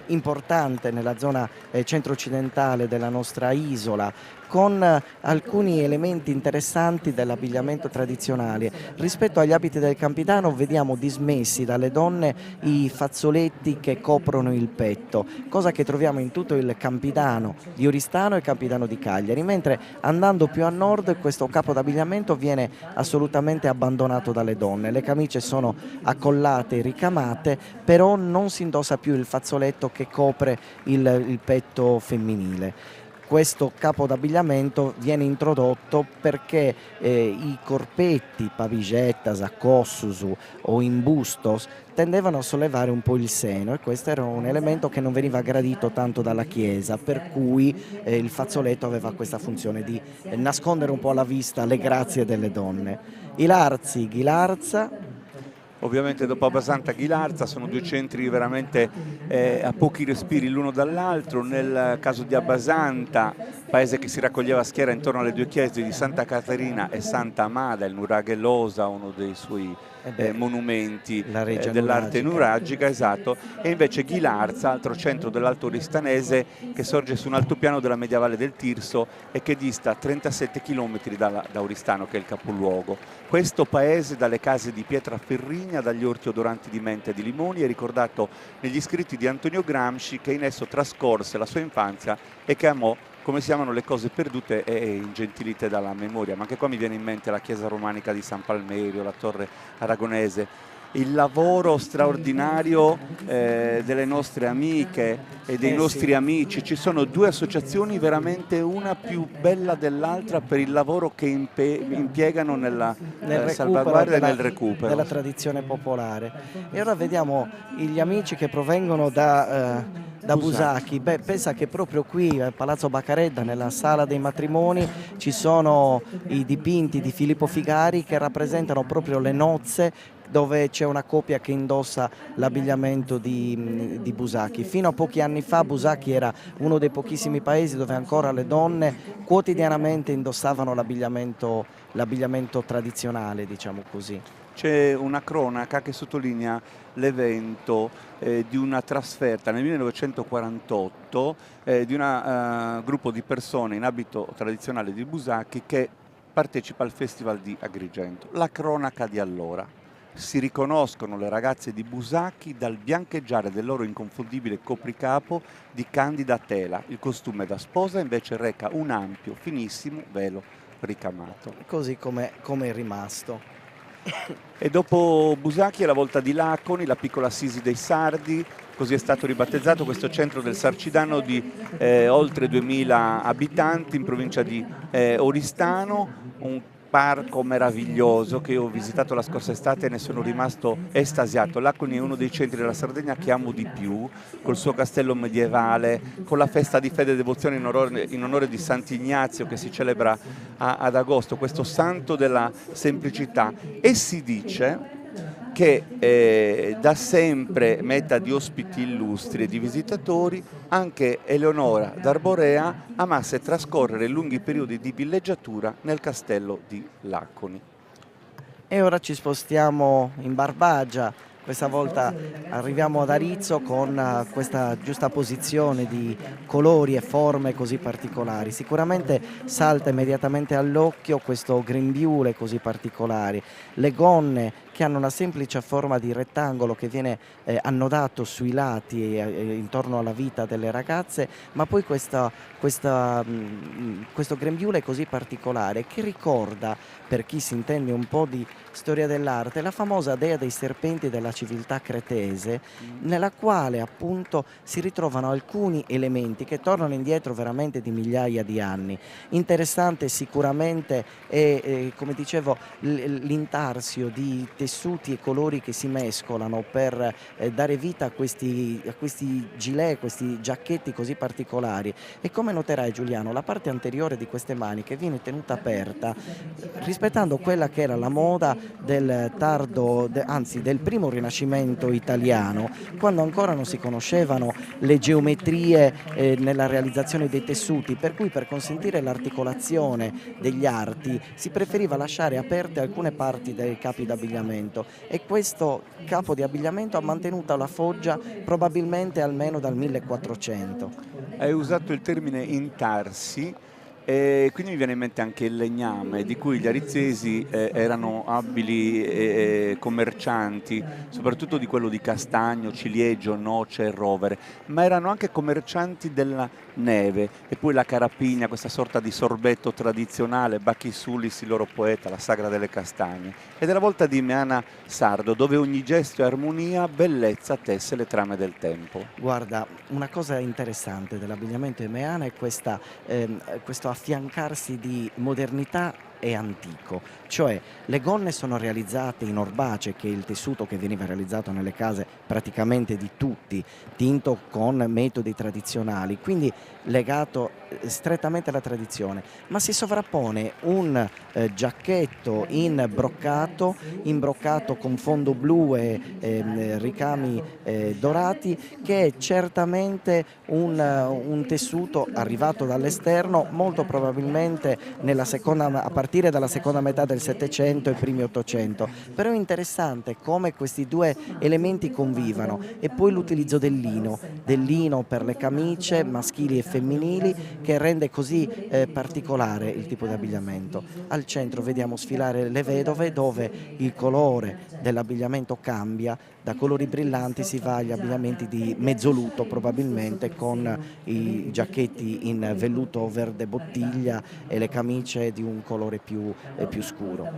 importante nella zona centro-occidentale della nostra isola, con alcuni elementi interessanti dell'abbigliamento tradizionale. Rispetto agli abiti del Campidano vediamo dismessi dalle donne i fazzoletti che coprono il petto, cosa che troviamo in tutto il Campidano di Oristano e Campidano di Cagliari, mentre andando più a nord questo capo d'abbigliamento viene assolutamente abbandonato dalle donne. Le camicie sono accollate e ricamate, però non si indossa più il fazzoletto che copre il petto femminile. Questo capo d'abbigliamento viene introdotto perché i corpetti, pavigettas, accossusu o imbustos tendevano a sollevare un po' il seno, e questo era un elemento che non veniva gradito tanto dalla Chiesa, per cui il fazzoletto aveva questa funzione di nascondere un po' alla vista le grazie delle donne. Ilarzi, Ghilarza. Ovviamente dopo Basanta Ghilarza sono due centri veramente a pochi respiri l'uno dall'altro. Nel caso di Abbasanta, paese che si raccoglieva a schiera intorno alle due chiese di Santa Caterina e Santa Amada, il Nuraghelosa, uno dei suoi monumenti dell'arte nuragica, esatto. E invece Ghilarza, altro centro dell'Alto Oristanese che sorge su un altopiano della medievale del Tirso e che dista 37 km da Oristano, che è il capoluogo. Questo paese, dalle case di pietra ferrigna, dagli orti odoranti di menta e di limoni, è ricordato negli scritti di Antonio Gramsci, che in esso trascorse la sua infanzia e che amò come si amano le cose perdute e ingentilite dalla memoria. Ma anche qua mi viene in mente la chiesa romanica di San Palmerio, la torre aragonese, il lavoro straordinario delle nostre amiche e dei nostri amici. Ci sono due associazioni veramente una più bella dell'altra per il lavoro che impiegano nella salvaguardia e nel recupero della tradizione popolare. E ora vediamo gli amici che provengono da Busacchi. Pensa che proprio qui a Palazzo Baccaredda, nella sala dei matrimoni, ci sono i dipinti di Filippo Figari che rappresentano proprio le nozze, dove c'è una coppia che indossa l'abbigliamento di Busacchi. Fino a pochi anni fa Busacchi era uno dei pochissimi paesi dove ancora le donne quotidianamente indossavano l'abbigliamento tradizionale, diciamo così. C'è una cronaca che sottolinea l'evento di una trasferta nel 1948 di un gruppo di persone in abito tradizionale di Busacchi che partecipa al Festival di Agrigento. La cronaca di allora. Si riconoscono le ragazze di Busacchi dal biancheggiare del loro inconfondibile copricapo di candida tela. Il costume da sposa invece reca un ampio, finissimo velo ricamato. Così come è rimasto. E dopo Busacchi è la volta di Laconi, la piccola Assisi dei Sardi, così è stato ribattezzato questo centro del Sarcidano di oltre 2000 abitanti in provincia di Oristano, un parco meraviglioso che io ho visitato la scorsa estate e ne sono rimasto estasiato. Laconi è uno dei centri della Sardegna che amo di più, col suo castello medievale, con la festa di fede e devozione in onore di Sant'Ignazio che si celebra ad agosto, questo santo della semplicità. E si dice che da sempre meta di ospiti illustri e di visitatori, anche Eleonora d'Arborea amasse trascorrere lunghi periodi di villeggiatura nel castello di Laconi. E ora ci spostiamo in Barbagia. questa volta arriviamo ad Arezzo con questa giusta posizione di colori e forme così particolari. Sicuramente salta immediatamente all'occhio questo grembiule così particolare, le gonne che hanno una semplice forma di rettangolo che viene annodato sui lati intorno alla vita delle ragazze, ma poi questo grembiule così particolare che ricorda, per chi si intende un po' di storia dell'arte, la famosa dea dei serpenti della civiltà cretese, nella quale appunto si ritrovano alcuni elementi che tornano indietro veramente di migliaia di anni. Interessante sicuramente è, come dicevo, l'intarsio di tessuti e colori che si mescolano per dare vita a questi gilet, questi giacchetti così particolari. E come noterai, Giuliano, la parte anteriore di queste maniche viene tenuta aperta rispettando quella che era la moda del del primo Rinascimento italiano, quando ancora non si conoscevano le geometrie nella realizzazione dei tessuti, per cui per consentire l'articolazione degli arti si preferiva lasciare aperte alcune parti dei capi d'abbigliamento, e questo capo di abbigliamento ha mantenuto la foggia probabilmente almeno dal 1400. Hai usato il termine intarsi. E quindi mi viene in mente anche il legname, di cui gli arizzesi erano abili commercianti, soprattutto di quello di castagno, ciliegio, noce e rovere, ma erano anche commercianti della neve. E poi la carapigna, questa sorta di sorbetto tradizionale, Bacchisulis, il loro poeta, la sagra delle castagne. E della volta di Meana Sardo, dove ogni gesto è armonia, bellezza tesse le trame del tempo. Guarda, una cosa interessante dell'abbigliamento di Meana è questo affiancarsi di modernità e antico, cioè le gonne sono realizzate in orbace, che è il tessuto che veniva realizzato nelle case praticamente di tutti, tinto con metodi tradizionali, quindi legato strettamente alla tradizione, ma si sovrappone un giacchetto imbroccato con fondo blu e ricami dorati, che è certamente un tessuto arrivato dall'esterno, molto probabilmente a partire dalla seconda metà del Settecento e primi Ottocento. Però è interessante come questi due elementi convivano, e poi l'utilizzo del lino per le camicie maschili e femminili, che rende così particolare il tipo di abbigliamento. Al centro vediamo sfilare le vedove, dove il colore dell'abbigliamento cambia, da colori brillanti si va agli abbigliamenti di mezzoluto, probabilmente con i giacchetti in velluto verde bottiglia e le camicie di un colore più scuro.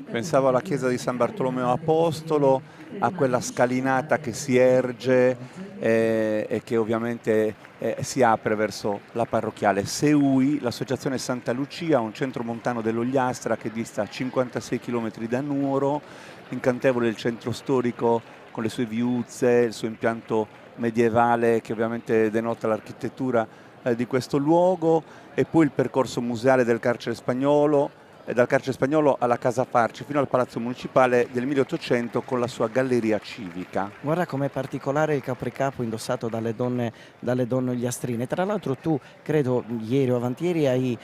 Pensavo alla chiesa di San Bartolomeo Apostolo, a quella scalinata che si erge e che ovviamente si apre verso la parrocchiale. Seui, l'associazione Santa Lucia, un centro montano dell'Ogliastra che dista 56 km da Nuoro, incantevole il centro storico con le sue viuzze, il suo impianto medievale che ovviamente denota l'architettura di questo luogo, e poi il percorso museale del carcere spagnolo, e dal carcere spagnolo alla Casa Farci fino al Palazzo Municipale del 1800 con la sua galleria civica. Guarda com'è particolare il capricapo indossato dalle donne ogliastrine. Tra l'altro tu, credo ieri o avantieri, hai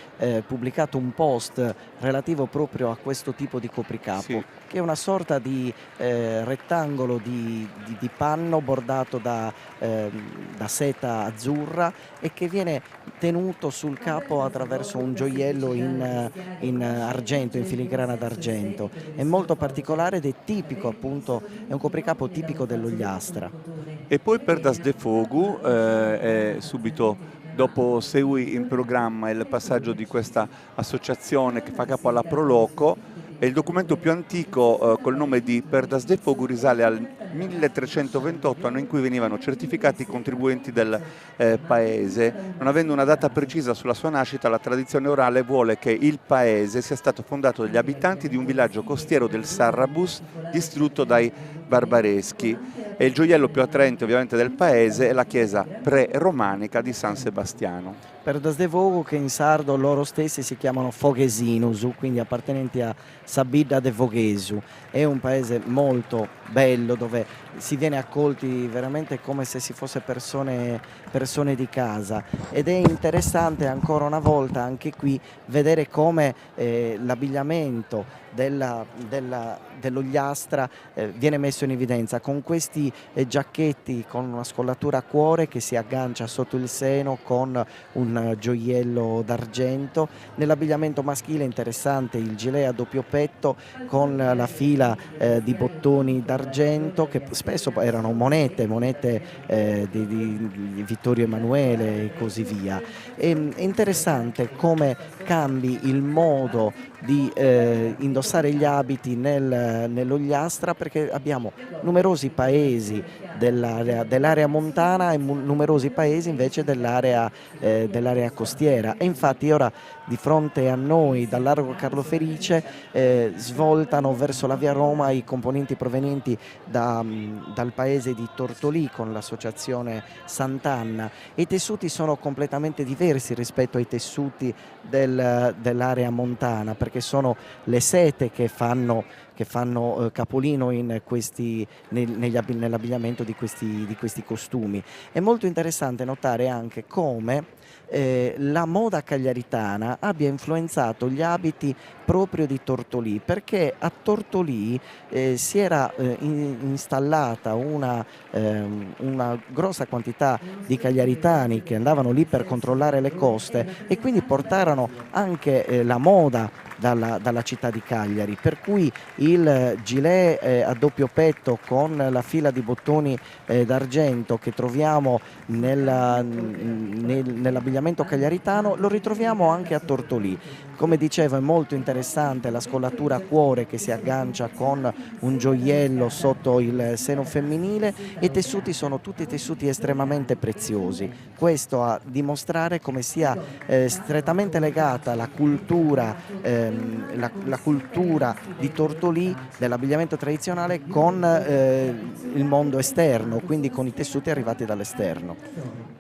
pubblicato un post relativo proprio a questo tipo di copricapo, sì, che è una sorta di rettangolo di panno bordato da seta azzurra e che viene tenuto sul capo attraverso un gioiello in argento, in filigrana d'argento. È molto particolare ed è tipico, appunto, è un copricapo tipico dell'Ogliastra. E poi Perdas de Fogu è subito dopo Seui in programma il passaggio di questa associazione che fa capo alla Proloco. E il documento più antico col nome di Perdas de Fogu risale al 1328, anno in cui venivano certificati i contribuenti del paese. Non avendo una data precisa sulla sua nascita, la tradizione orale vuole che il paese sia stato fondato dagli abitanti di un villaggio costiero del Sarrabus distrutto dai barbareschi. E il gioiello più attraente ovviamente del paese è la chiesa pre-romanica di San Sebastiano. Perdas de Fogu, che in sardo loro stessi si chiamano Foghesinus, quindi appartenenti a Sabida de Voghesu. è un paese molto bello dove si viene accolti veramente come se si fosse persone di casa, ed è interessante ancora una volta anche qui vedere come l'abbigliamento dell'Ogliastra viene messo in evidenza con questi giacchetti con una scollatura a cuore che si aggancia sotto il seno con un gioiello d'argento. Nell'abbigliamento maschile è interessante il gilet a doppio petto con la fila di bottoni d'argento che spesso erano monete di Vittorio Emanuele e così via. È interessante come cambi il modo di indossare gli abiti nell'Ogliastra, perché abbiamo numerosi paesi dell'area montana e numerosi paesi invece dell'area costiera, e infatti ora di fronte a noi dal largo Carlo Felice svoltano verso la via Roma i componenti provenienti dal paese di Tortolì con l'associazione Sant'Anna. I tessuti sono completamente diversi rispetto ai tessuti dell'area montana, perché sono le sete che fanno capolino nell'abbigliamento di questi costumi. È molto interessante notare anche come la moda cagliaritana abbia influenzato gli abiti proprio di Tortolì, perché a Tortolì si era installata una grossa quantità di cagliaritani che andavano lì per controllare le coste e quindi portarono anche la moda dalla città di Cagliari, per cui il gilet a doppio petto con la fila di bottoni d'argento che troviamo nell'abbigliamento cagliaritano lo ritroviamo anche a Tortolì. Come dicevo, è molto interessante la scollatura a cuore che si aggancia con un gioiello sotto il seno femminile, e i tessuti sono tutti tessuti estremamente preziosi. Questo a dimostrare come sia strettamente legata la cultura di Tortolì dell'abbigliamento tradizionale con il mondo esterno, quindi con i tessuti arrivati dall'esterno.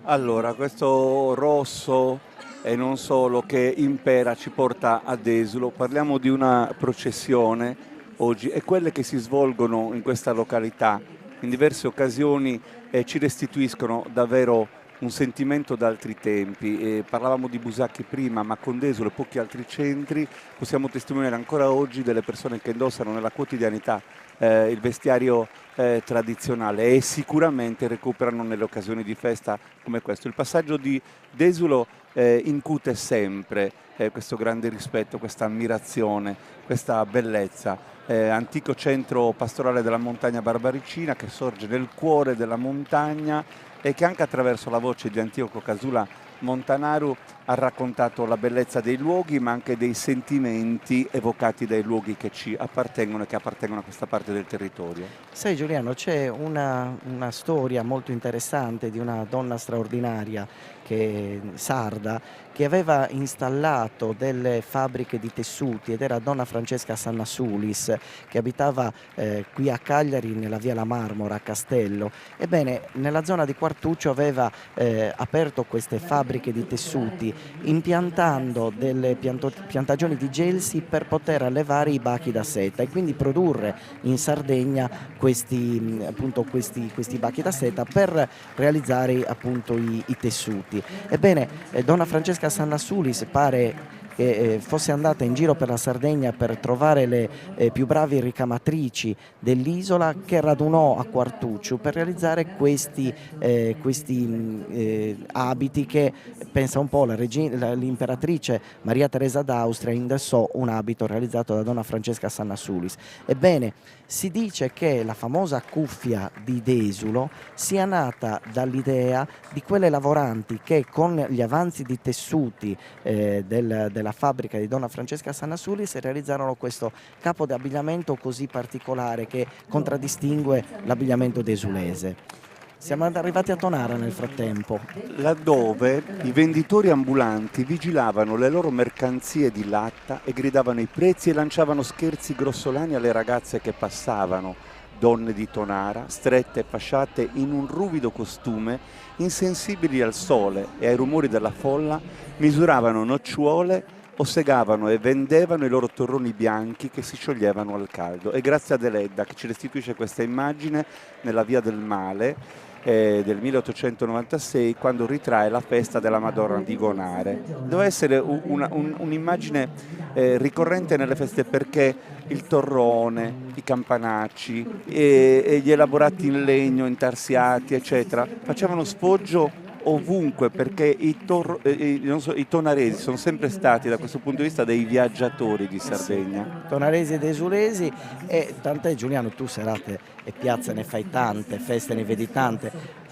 Allora, questo rosso e non solo che impera ci porta ad Esulo. Parliamo di una processione oggi, e quelle che si svolgono in questa località in diverse occasioni ci restituiscono davvero un sentimento d'altri tempi. Parlavamo di Busacchi prima, ma con Desulo e pochi altri centri possiamo testimoniare ancora oggi delle persone che indossano nella quotidianità il vestiario tradizionale e sicuramente recuperano nelle occasioni di festa come questo. Il passaggio di Desulo incute sempre questo grande rispetto, questa ammirazione, questa bellezza. Antico centro pastorale della montagna barbaricina che sorge nel cuore della montagna e che anche attraverso la voce di Antioco Casula Montanaru ha raccontato la bellezza dei luoghi, ma anche dei sentimenti evocati dai luoghi che ci appartengono e che appartengono a questa parte del territorio. Sai Giuliano, c'è una storia molto interessante di una donna straordinaria sarda che aveva installato delle fabbriche di tessuti, ed era donna Francesca Sannasulis, che abitava qui a Cagliari nella via La Marmora a Castello. Ebbene, nella zona di Quartuccio aveva aperto queste fabbriche di tessuti impiantando delle piantagioni di gelsi per poter allevare i bachi da seta e quindi produrre in Sardegna questi bachi da seta per realizzare appunto i tessuti. Ebbene, donna Francesca Sannasulis pare che fosse andata in giro per la Sardegna per trovare le più bravi ricamatrici dell'isola, che radunò a Quartuccio per realizzare questi abiti che, pensa un po', l'imperatrice Maria Teresa d'Austria indossò un abito realizzato da donna Francesca Sannasulis. Ebbene, si dice che la famosa cuffia di Desulo sia nata dall'idea di quelle lavoranti che con gli avanzi di tessuti della fabbrica di donna Francesca Sannasulis realizzarono questo capo di abbigliamento così particolare che contraddistingue l'abbigliamento desulese. Siamo arrivati a Tonara nel frattempo, laddove i venditori ambulanti vigilavano le loro mercanzie di latta e gridavano i prezzi e lanciavano scherzi grossolani alle ragazze che passavano, donne di Tonara, strette e fasciate in un ruvido costume, insensibili al sole e ai rumori della folla, misuravano nocciuole ossegavano e vendevano i loro torroni bianchi che si scioglievano al caldo. E grazie ad Eledda che ci restituisce questa immagine nella Via del Male del 1896, quando ritrae la festa della Madonna di Gonare. Deve essere un'immagine ricorrente nelle feste, perché il torrone, i campanacci e gli elaborati in legno, intarsiati eccetera facevano sfoggio ovunque, perché i tonaresi sono sempre stati da questo punto di vista dei viaggiatori di Sardegna. Tonaresi ed esulesi, e tant'è, Giuliano, tu serate e piazze ne fai tante, feste ne vedi tante.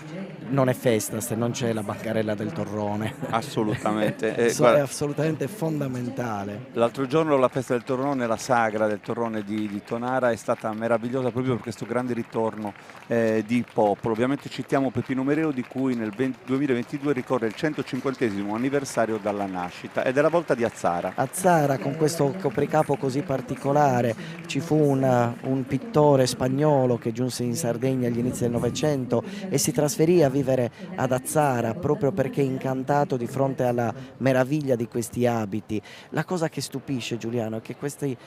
Non è festa se non c'è la bancarella del torrone. Assolutamente. È Guarda, assolutamente fondamentale. l'altro giorno la festa del torrone, la sagra del torrone di Tonara, è stata meravigliosa proprio per questo grande ritorno di popolo. Ovviamente citiamo Peppino Mereo, di cui nel 2022 ricorre il 150° anniversario dalla nascita, ed è la volta di Azzara. Azzara, con questo copricapo così particolare, ci fu un pittore spagnolo che giunse in Sardegna agli inizi del Novecento e si trasferì a vivere ad Azzara proprio perché incantato di fronte alla meraviglia di questi abiti. La cosa che stupisce, Giuliano, è che questi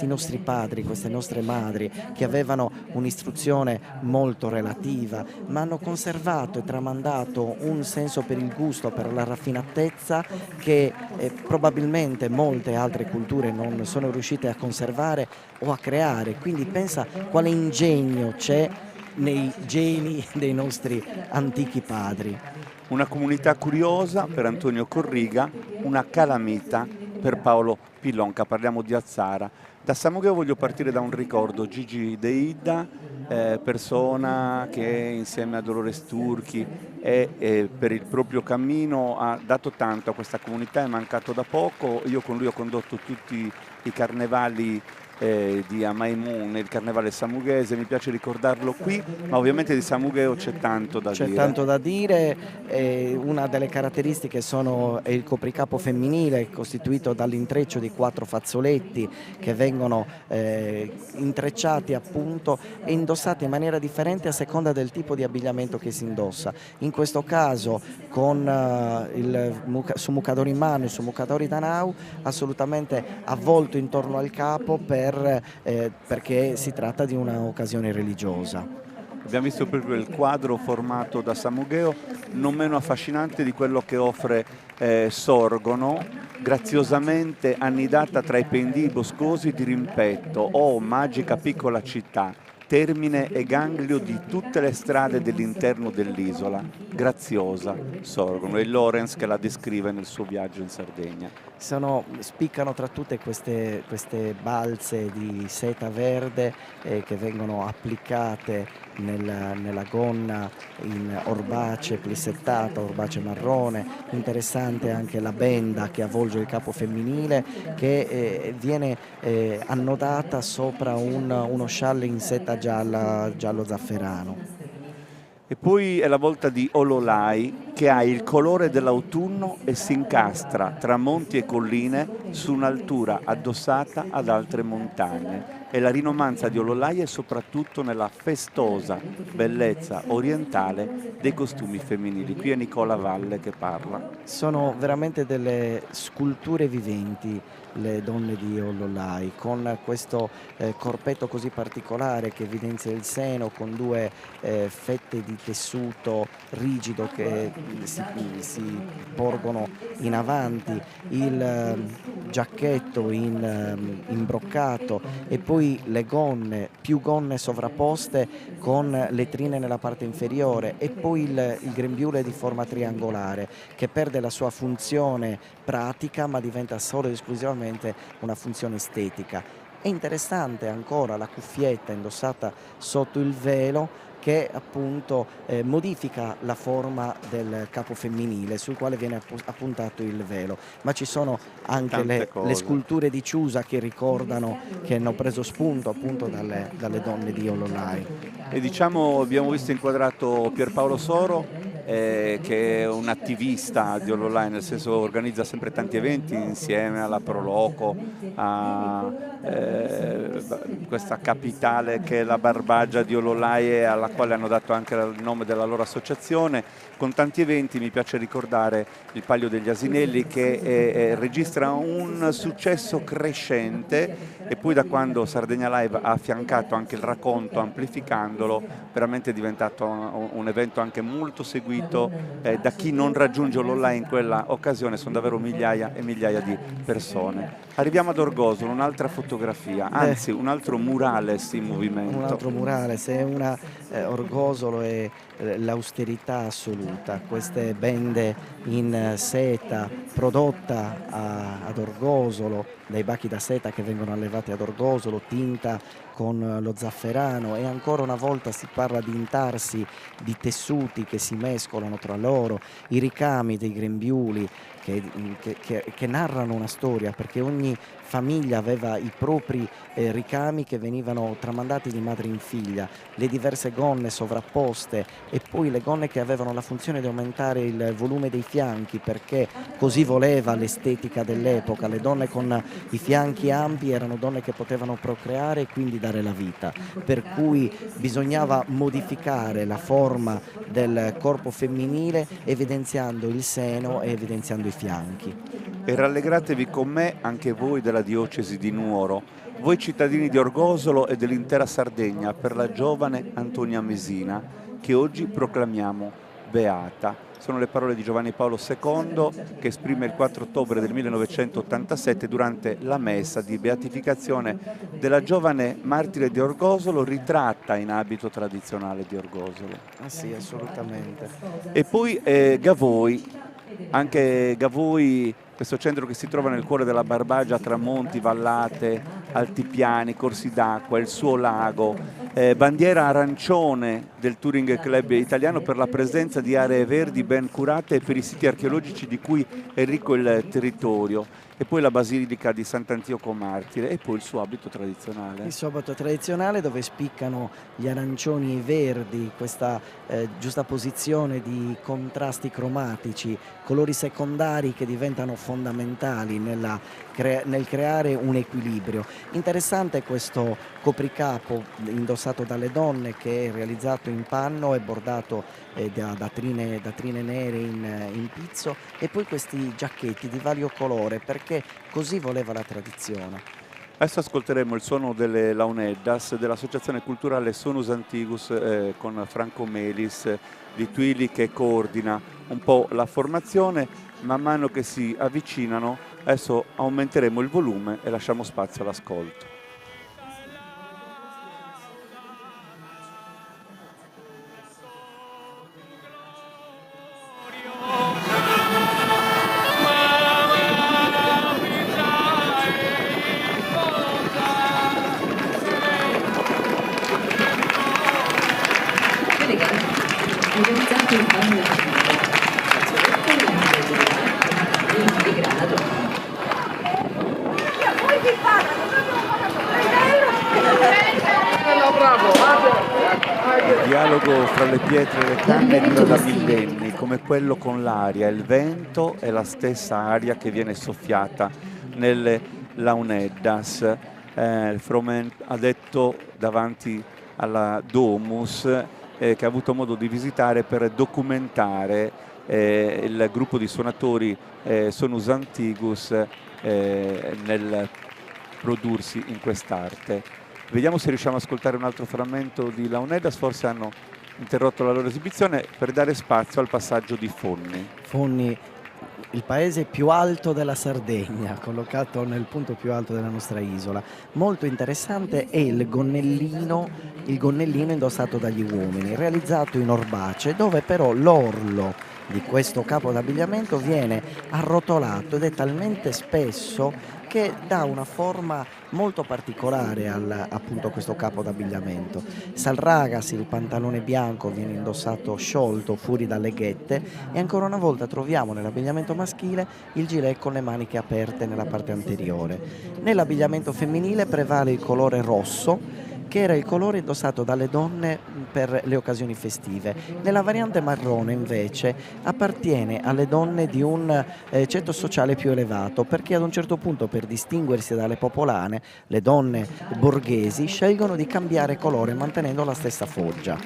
nostri padri, queste nostre madri, che avevano un'istruzione molto relativa, ma hanno conservato e tramandato un senso per il gusto, per la raffinatezza, che probabilmente molte altre culture non sono riuscite a conservare o a creare. Quindi pensa quale ingegno c'è nei geni dei nostri antichi padri. Una comunità curiosa per Antonio Corriga, una calamita per Paolo Pillonca. Parliamo di Azzara. Da Samugheo voglio partire da un ricordo. Gigi Deida, persona che insieme a Dolores Turchi e per il proprio cammino ha dato tanto a questa comunità, è mancato da poco. Io con lui ho condotto tutti i carnevali di Amaimun, il carnevale samughese, mi piace ricordarlo qui, ma ovviamente di Samugheo c'è tanto da dire. C'è tanto da dire, una delle caratteristiche è il copricapo femminile, costituito dall'intreccio di 4 fazzoletti che vengono intrecciati appunto e indossati in maniera differente a seconda del tipo di abbigliamento che si indossa. In questo caso con il sumucadori in mano, il sumucadori danau, assolutamente avvolto intorno al capo perché si tratta di un'occasione religiosa. Abbiamo visto proprio il quadro formato da Samugheo, non meno affascinante di quello che offre Sorgono, graziosamente annidata tra i pendii boscosi di Rimpetto, oh magica piccola città, termine e ganglio di tutte le strade dell'interno dell'isola. Graziosa, Sorgono, e Lorenz che la descrive nel suo viaggio in Sardegna. Spiccano tra tutte queste balze di seta verde che vengono applicate nella gonna in orbace plissettata, orbace marrone. Interessante anche la benda che avvolge il capo femminile, che viene annodata sopra uno scialle in seta giallo zafferano. E poi è la volta di Ololai, che ha il colore dell'autunno e si incastra tra monti e colline su un'altura addossata ad altre montagne. E la rinomanza di Ololai è soprattutto nella festosa bellezza orientale dei costumi femminili. Qui è Nicola Valle che parla. Sono veramente delle sculture viventi le donne di Ololai, con questo corpetto così particolare che evidenzia il seno, con 2 fette di tessuto rigido che si porgono in avanti, il giacchetto in broccato e poi le gonne, più gonne sovrapposte con le trine nella parte inferiore, e poi il grembiule di forma triangolare che perde la sua funzione pratica ma diventa solo ed esclusivamente una funzione estetica. È interessante ancora la cuffietta indossata sotto il velo, che appunto modifica la forma del capo femminile sul quale viene appuntato il velo, ma ci sono anche le sculture di Ciusa che ricordano, che hanno preso spunto appunto dalle donne di Ololai. E diciamo, abbiamo visto inquadrato Pierpaolo Soro, che è un attivista di Ololai, nel senso organizza sempre tanti eventi insieme alla Proloco, a questa capitale che è la Barbagia di Ololai, e alla quale hanno dato anche il nome della loro associazione. con tanti eventi. Mi piace ricordare il Palio degli Asinelli che registra un successo crescente, e poi da quando Sardegna Live ha affiancato anche il racconto amplificandolo, veramente è diventato un evento anche molto seguito da chi non raggiunge l'online in quella occasione. Sono davvero migliaia e migliaia di persone. Arriviamo ad Orgosolo, un'altra fotografia, anzi un altro murales in movimento. Un altro murales, è Orgosolo è l'austerità assoluta, queste bende in seta prodotta ad Orgosolo, dai bachi da seta che vengono allevati ad Orgosolo, tinta con lo zafferano, e ancora una volta si parla di intarsi di tessuti che si mescolano tra loro, i ricami dei grembiuli che narrano una storia, perché ogni famiglia aveva i propri ricami che venivano tramandati di madre in figlia, le diverse gonne sovrapposte, e poi le gonne che avevano la funzione di aumentare il volume dei fianchi, perché così voleva l'estetica dell'epoca. Le donne con i fianchi ampi erano donne che potevano procreare e quindi dare la vita, per cui bisognava modificare la forma del corpo femminile evidenziando il seno e evidenziando i fianchi. E rallegratevi con me anche voi della diocesi di Nuoro, voi cittadini di Orgosolo e dell'intera Sardegna, per la giovane Antonia Mesina, che oggi proclamiamo beata. Sono le parole di Giovanni Paolo II, che esprime il 4 ottobre del 1987 durante la messa di beatificazione della giovane martire di Orgosolo, ritratta in abito tradizionale di Orgosolo. Ah sì, assolutamente. E poi Gavoi, anche Gavoi, questo centro che si trova nel cuore della Barbagia, tra monti, vallate, altipiani, corsi d'acqua, il suo lago, bandiera arancione del Touring Club italiano per la presenza di aree verdi ben curate e per i siti archeologici di cui è ricco il territorio. E poi la Basilica di Sant'Antioco Martire, e poi il suo abito tradizionale. Il suo abito tradizionale, dove spiccano gli arancioni e i verdi, questa giusta posizione di contrasti cromatici, colori secondari che diventano fondamentali nel creare un equilibrio. Interessante questo copricapo indossato dalle donne, che è realizzato in panno e bordato da trine nere in pizzo, e poi questi giacchetti di vario colore, perché così voleva la tradizione. Adesso ascolteremo il suono delle launeddas dell'Associazione Culturale Sonus Antigus con Franco Melis di Tuili, che coordina un po' la formazione. Man mano che si avvicinano, adesso aumenteremo il volume e lasciamo spazio all'ascolto. Organizzato il bagno di grado. Il dialogo fra le pietre e le canne dura da millenni, come quello con l'aria. Il vento è la stessa aria che viene soffiata nelle launeddas. Fromen ha detto davanti alla Domus che ha avuto modo di visitare per documentare il gruppo di suonatori Sonus Antigus nel prodursi in quest'arte. Vediamo se riusciamo ad ascoltare un altro frammento di Launeddas. Forse hanno interrotto la loro esibizione per dare spazio al passaggio di Fonni. Fonni, il paese più alto della Sardegna, collocato nel punto più alto della nostra isola. Molto interessante è il gonnellino indossato dagli uomini, realizzato in orbace, dove però l'orlo di questo capo d'abbigliamento viene arrotolato ed è talmente spesso che dà una forma molto particolare appunto a questo capo d'abbigliamento. Salragas, il pantalone bianco, viene indossato sciolto fuori dalle ghette, e ancora una volta troviamo nell'abbigliamento maschile il gilet con le maniche aperte nella parte anteriore. Nell'abbigliamento femminile prevale il colore rosso, che era il colore indossato dalle donne per le occasioni festive. Nella variante marrone invece appartiene alle donne di un ceto sociale più elevato, perché ad un certo punto, per distinguersi dalle popolane, le donne borghesi scelgono di cambiare colore mantenendo la stessa foggia.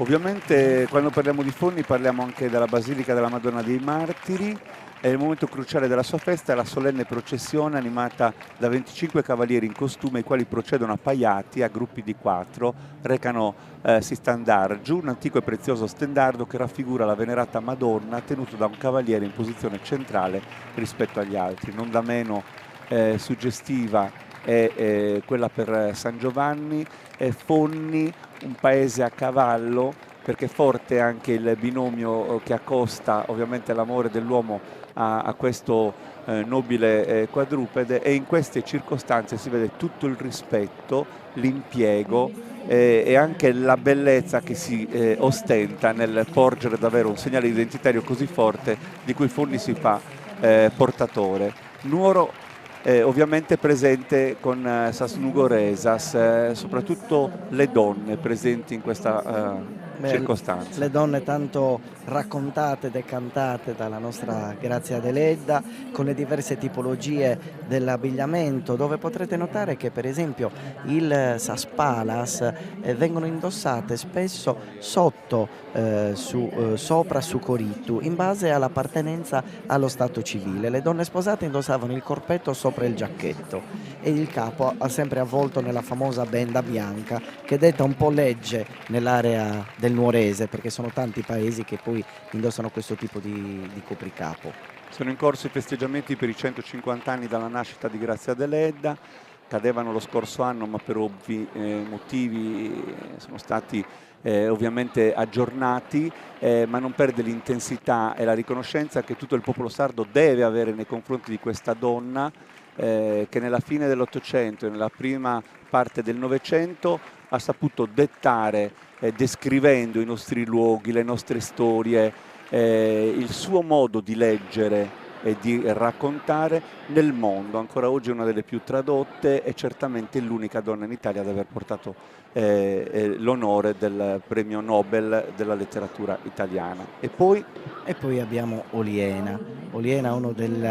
Ovviamente quando parliamo di Fonni parliamo anche della Basilica della Madonna dei Martiri. È il momento cruciale della sua festa, è la solenne processione animata da 25 cavalieri in costume, i quali procedono appaiati a gruppi di 4, recano si standard giù un antico e prezioso stendardo che raffigura la venerata Madonna tenuto da un cavaliere in posizione centrale rispetto agli altri. Non da meno suggestiva è quella per San Giovanni, Fonni, un paese a cavallo, perché forte anche il binomio che accosta ovviamente l'amore dell'uomo a questo nobile quadrupede, e in queste circostanze si vede tutto il rispetto, l'impiego e anche la bellezza che si ostenta nel porgere davvero un segnale identitario così forte di cui Fonni si fa portatore. Nuoro ovviamente presente con Sas Nugoresas, soprattutto le donne presenti in questa circostanza. Le donne tanto raccontate e decantate dalla nostra Grazia Deledda, con le diverse tipologie dell'abbigliamento, dove potrete notare che per esempio il Sas Palas vengono indossate spesso sotto, sopra su coritu, in base all'appartenenza allo stato civile. Le donne sposate indossavano il corpetto sopra il giacchetto e il capo sempre avvolto nella famosa benda bianca, che detta un po' legge nell'area del nuorese, perché sono tanti paesi che poi indossano questo tipo di copricapo. Sono in corso i festeggiamenti per i 150 anni dalla nascita di Grazia Deledda, cadevano lo scorso anno ma per ovvi motivi sono stati ovviamente aggiornati, ma non perde l'intensità e la riconoscenza che tutto il popolo sardo deve avere nei confronti di questa donna che nella fine dell'Ottocento e nella prima parte del Novecento ha saputo dettare, descrivendo i nostri luoghi, le nostre storie, il suo modo di leggere e di raccontare nel mondo. Ancora oggi è una delle più tradotte e certamente l'unica donna in Italia ad aver portato l'onore del premio Nobel della letteratura italiana. E poi abbiamo Oliena, uno degli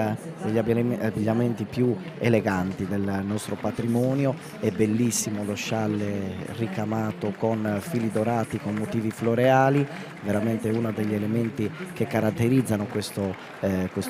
abbigliamenti più eleganti del nostro patrimonio. È bellissimo lo scialle ricamato con fili dorati, con motivi floreali, veramente uno degli elementi che caratterizzano questo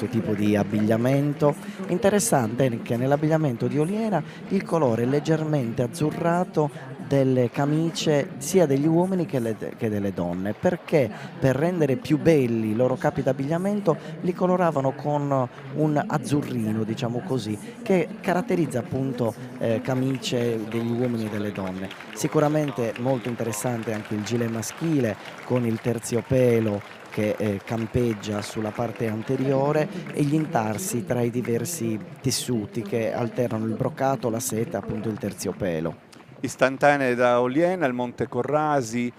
tipo di abbigliamento. Interessante è che nell'abbigliamento di Oliena il colore è leggermente azzurrato delle camicie sia degli uomini che delle donne, perché per rendere più belli i loro capi d'abbigliamento li coloravano con un azzurrino, diciamo così, che caratterizza appunto camicie degli uomini e delle donne. Sicuramente molto interessante anche il gilet maschile con il terziopelo che campeggia sulla parte anteriore e gli intarsi tra i diversi tessuti che alternano il broccato, la seta, appunto il terziopelo. Istantanee da Oliena, il Monte Corrasi,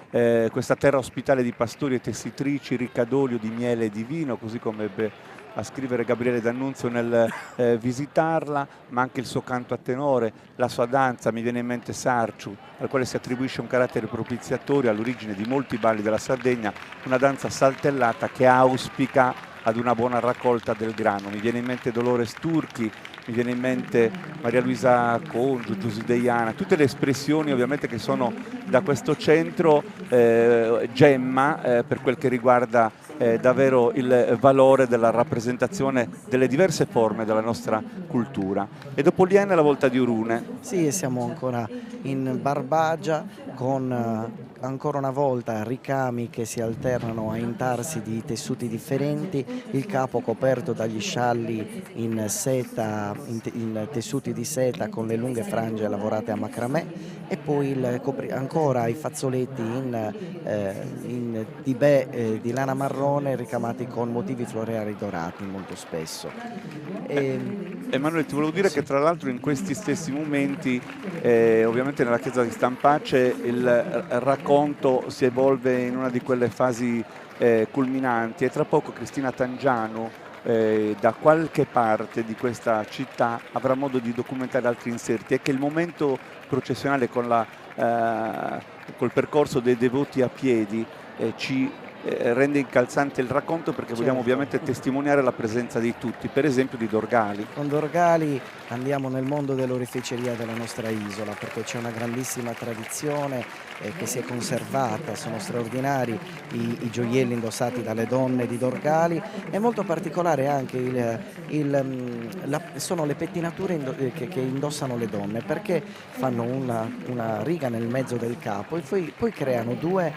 questa terra ospitale di pastori e tessitrici, ricca d'olio, di miele e di vino, così come ebbe a scrivere Gabriele D'Annunzio nel visitarla, ma anche il suo canto a tenore, la sua danza. Mi viene in mente Sarciu, al quale si attribuisce un carattere propiziatorio all'origine di molti balli della Sardegna, una danza saltellata che auspica ad una buona raccolta del grano. Mi viene in mente Dolores Turchi, mi viene in mente Maria Luisa Congiu, Giusy Deiana, tutte le espressioni ovviamente che sono da questo centro gemma per quel che riguarda davvero il valore della rappresentazione delle diverse forme della nostra cultura. E dopo Oliena la volta di Orune. Sì, siamo ancora in Barbagia con ancora una volta ricami che si alternano a intarsi di tessuti differenti, il capo coperto dagli scialli in seta, in tessuti di seta con le lunghe frange lavorate a macramè, e poi ancora i fazzoletti in tibè di lana marrone ricamati con motivi floreali dorati molto spesso. Emanuele, ti volevo dire che tra l'altro in questi stessi momenti ovviamente nella chiesa di Stampace il racconto si evolve in una di quelle fasi culminanti, e tra poco Cristina Tangiano da qualche parte di questa città avrà modo di documentare altri inserti. È che il momento processionale col percorso dei devoti a piedi ci rende incalzante il racconto, perché vogliamo ovviamente testimoniare la presenza di tutti, per esempio di Dorgali. Con Dorgali andiamo nel mondo dell'oreficeria della nostra isola, perché c'è una grandissima tradizione che si è conservata, sono straordinari i gioielli indossati dalle donne di Dorgali. È molto particolare anche sono le pettinature che indossano le donne, perché fanno una riga nel mezzo del capo e poi creano due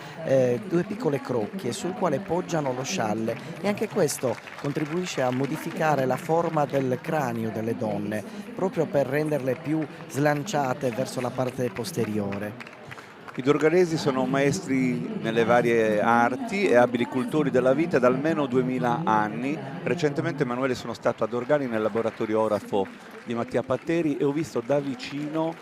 piccole crocchie sul quale poggiano lo scialle, e anche questo contribuisce a modificare la forma del cranio delle donne, proprio per renderle più slanciate verso la parte posteriore. I dorgalesi sono maestri nelle varie arti e abili cultori della vita da almeno 2000 anni. Recentemente, Emanuele, sono stato a Dorgali nel laboratorio orafo di Mattia Patteri e ho visto da vicino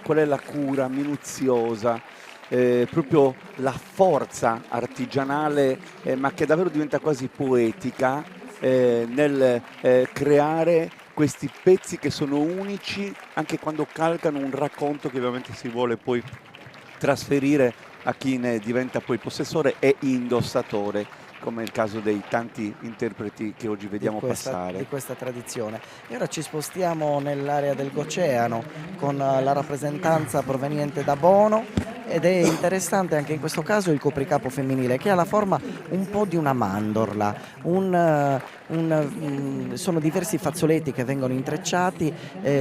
qual è la cura minuziosa, proprio la forza artigianale, ma che davvero diventa quasi poetica nel creare questi pezzi che sono unici anche quando calcano un racconto che ovviamente si vuole poi trasferire a chi ne diventa poi possessore e indossatore, come il caso dei tanti interpreti che oggi vediamo passare. Di questa tradizione. E ora ci spostiamo nell'area del Goceano con la rappresentanza proveniente da Bono, ed è interessante anche in questo caso il copricapo femminile, che ha la forma un po' di una mandorla. Sono diversi fazzoletti che vengono intrecciati,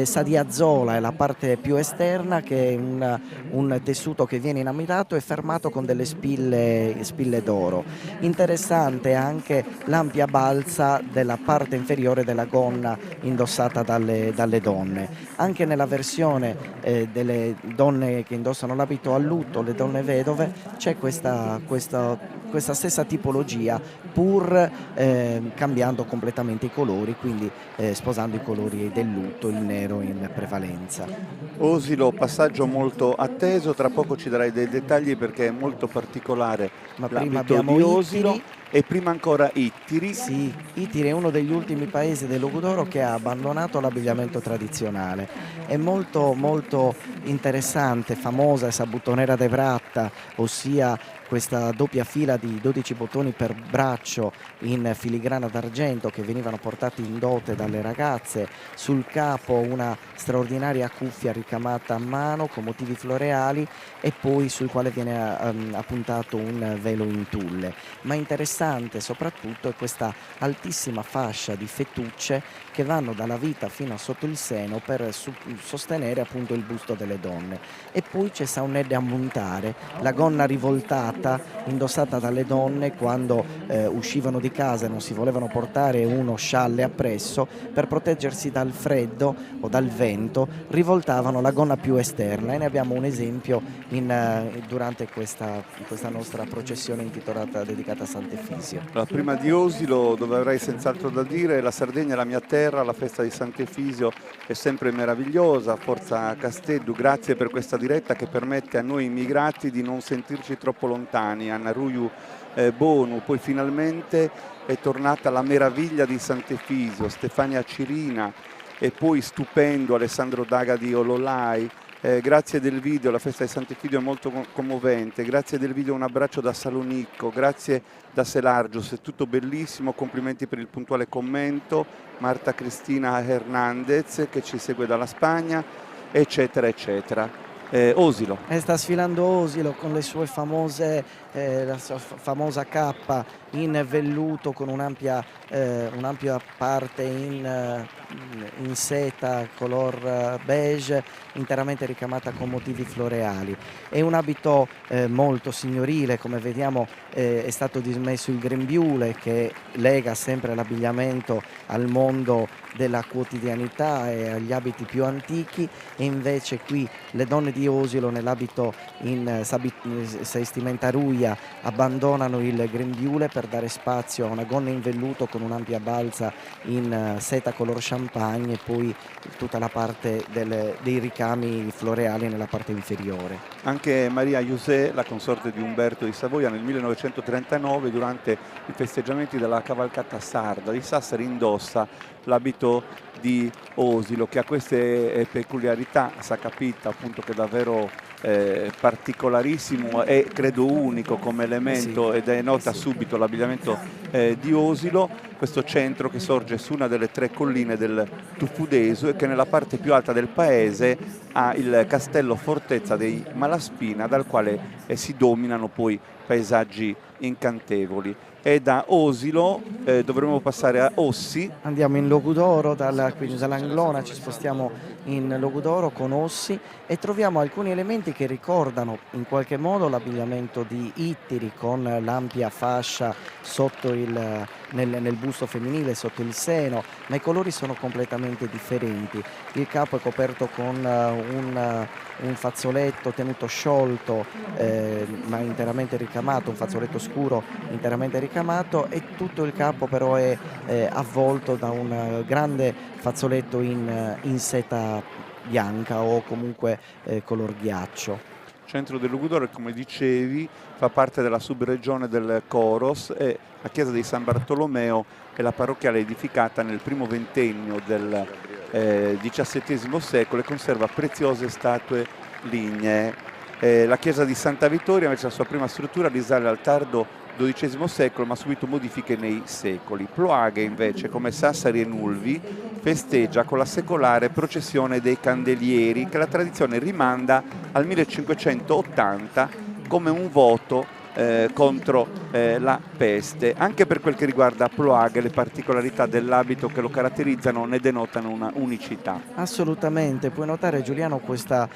sadiazzola è la parte più esterna, che è un tessuto che viene inamidato e fermato con delle spille d'oro. Interessante anche l'ampia balza della parte inferiore della gonna indossata dalle donne. Anche nella versione delle donne che indossano l'abito a lutto, le donne vedove, c'è questa stessa tipologia, pur cambiando completamente i colori, quindi sposando i colori del lutto, il nero in prevalenza. Osilo, passaggio molto atteso, tra poco ci darai dei dettagli perché è molto particolare. Ma prima l'abito abbiamo di Osilo Ittiri. E prima ancora Ittiri. Sì, Ittiri è uno degli ultimi paesi del Logudoro che ha abbandonato l'abbigliamento tradizionale. È molto molto interessante, famosa essa buttonera de Bratta, ossia questa doppia fila di 12 bottoni per braccio in filigrana d'argento che venivano portati in dote dalle ragazze. Sul capo una straordinaria cuffia ricamata a mano con motivi floreali, e poi sul quale viene appuntato un velo in tulle. Ma interessante soprattutto è questa altissima fascia di fettucce che vanno dalla vita fino a sotto il seno per sostenere appunto il busto delle donne. E poi c'è saunedde a montare, la gonna rivoltata indossata dalle donne quando uscivano di casa e non si volevano portare uno scialle appresso, per proteggersi dal freddo o dal vento rivoltavano la gonna più esterna, e ne abbiamo un esempio durante questa nostra processione dedicata a Sant'Efisio. Prima di Osilo, dove avrai senz'altro da dire, la Sardegna è la mia terra, la festa di Sant'Efisio è sempre meravigliosa. Forza Casteddu, grazie per questa diretta che permette a noi immigrati di non sentirci troppo lontani. Anna Ruiu Bonu, poi finalmente è tornata la meraviglia di Sant'Efisio, Stefania Cirina, e poi stupendo Alessandro Daga di Ololai. Grazie del video, la festa di Sant'Efisio è molto commovente, grazie del video, un abbraccio da Salonicco, grazie da Selargios, è tutto bellissimo, complimenti per il puntuale commento, Marta Cristina Hernandez che ci segue dalla Spagna, eccetera eccetera. Osilo. Sta sfilando Osilo con le sue la sua famosa cappa in velluto con un'ampia parte in seta color beige, interamente ricamata con motivi floreali. È un abito molto signorile, come vediamo è stato dismesso il grembiule che lega sempre l'abbigliamento al mondo della quotidianità e agli abiti più antichi, e invece qui le donne di Osilo nell'abito in vestimentaruia abbandonano il grembiule per dare spazio a una gonna in velluto con un'ampia balza in seta color champagne, e poi tutta la parte dei ricami floreali nella parte inferiore. Anche Maria José, la consorte di Umberto di Savoia, nel 1939 durante i festeggiamenti della cavalcata sarda di Sassari indossa l'abito di Osilo, che ha queste peculiarità. Si è capito appunto che davvero particolarissimo e credo unico come elemento, ed nota subito l'abbigliamento di Osilo, questo centro che sorge su una delle 3 colline del Tufudesu e che nella parte più alta del paese ha il castello fortezza dei Malaspina, dal quale si dominano poi paesaggi incantevoli. E da Osilo dovremo passare a Ossi. Andiamo in Logudoro, quindi dall'Anglona ci spostiamo in Logudoro con Ossi e troviamo alcuni elementi che ricordano in qualche modo l'abbigliamento di Ittiri, con l'ampia fascia sotto nel busto femminile, sotto il seno, ma i colori sono completamente differenti. Il capo è coperto con un fazzoletto tenuto sciolto ma interamente ricamato, un fazzoletto scuro interamente ricamato, e tutto il capo però è avvolto da un grande fazzoletto in seta bianca o comunque color ghiaccio. Centro del Logudoro, come dicevi, fa parte della subregione del Coros e la chiesa di San Bartolomeo è la parrocchiale edificata nel primo ventennio del XVII secolo e conserva preziose statue lignee. La chiesa di Santa Vittoria, invece, la sua prima struttura risale al tardo XII secolo, ma ha subito modifiche nei secoli. Ploaghe, invece, come Sassari e Nulvi, festeggia con la secolare processione dei Candelieri, che la tradizione rimanda al 1580 come un voto contro la peste. Anche per quel che riguarda Ploaghe, le particolarità dell'abito che lo caratterizzano ne denotano una unicità. Assolutamente, puoi notare, Giuliano, questa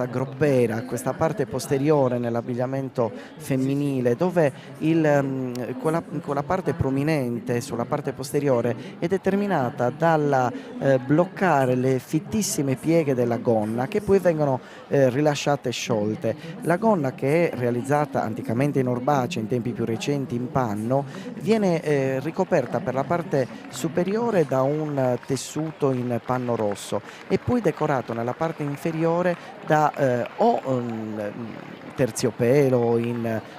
grobbera, questa parte posteriore nell'abbigliamento femminile, dove quella parte prominente sulla parte posteriore è determinata dal bloccare le fittissime pieghe della gonna, che poi vengono rilasciate sciolte. La gonna, che è realizzata anticamente in orbace, in tempi più recenti in panno, viene ricoperta per la parte superiore da un tessuto in panno rosso e poi decorato nella parte inferiore da terziopelo,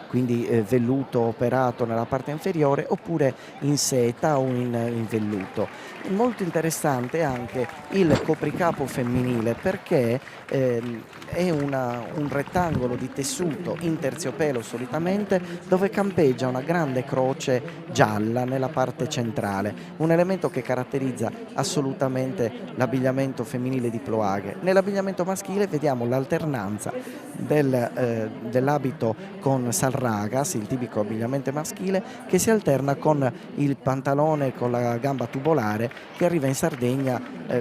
quindi velluto operato nella parte inferiore, oppure in seta o in velluto. Molto interessante anche il copricapo femminile, perché è un rettangolo di tessuto in terziopelo solitamente, dove campeggia una grande croce gialla nella parte centrale, un elemento che caratterizza assolutamente l'abbigliamento femminile di Ploaghe. Nell'abbigliamento maschile vediamo l'alternanza dell'abito con salragas, il tipico abbigliamento maschile, che si alterna con il pantalone con la gamba tubolare, che arriva in Sardegna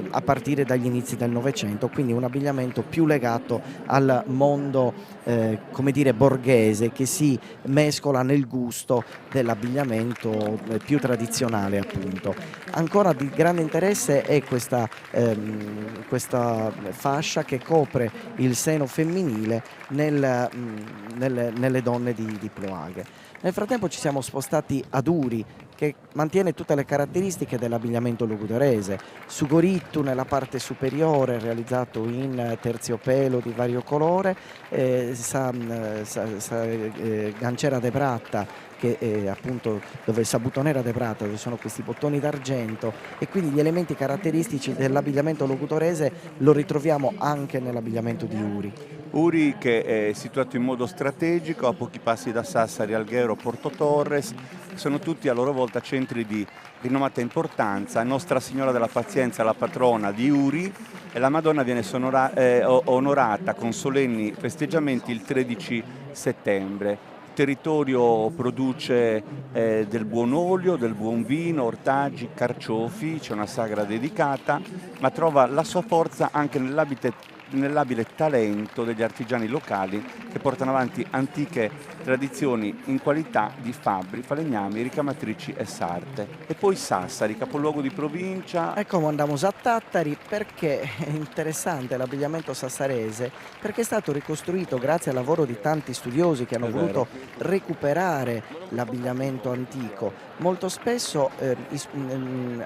a partire dagli inizi del Novecento, quindi un abbigliamento più legato al mondo come dire borghese, che si mescola nel gusto dell'abbigliamento più tradizionale, appunto. Ancora di grande interesse è questa fascia che copre il seno femminile nelle donne di Ploaghe. Nel frattempo ci siamo spostati ad Uri, che mantiene tutte le caratteristiche dell'abbigliamento logudorese. Sugorittu nella parte superiore, realizzato in terziopelo di vario colore, ganciera de bratta, che è appunto dove il sabutonera de bratta, dove sono questi bottoni d'argento, e quindi gli elementi caratteristici dell'abbigliamento logudorese lo ritroviamo anche nell'abbigliamento di Uri. Uri, che è situato in modo strategico a pochi passi da Sassari, Alghero, Porto Torres, sono tutti a loro volta centri di rinomata importanza. Nostra Signora della Pazienza, la patrona di Uri, e la Madonna viene onorata con solenni festeggiamenti il 13 settembre. Il territorio produce del buon olio, del buon vino, ortaggi, carciofi, c'è una sagra dedicata, ma trova la sua forza anche nell'abile talento degli artigiani locali, che portano avanti antiche tradizioni in qualità di fabbri, falegnami, ricamatrici e sarte. E poi Sassari, capoluogo di provincia. Ecco, andiamo a Tattari, perché è interessante l'abbigliamento sassarese, perché è stato ricostruito grazie al lavoro di tanti studiosi che hanno voluto recuperare l'abbigliamento antico. Molto spesso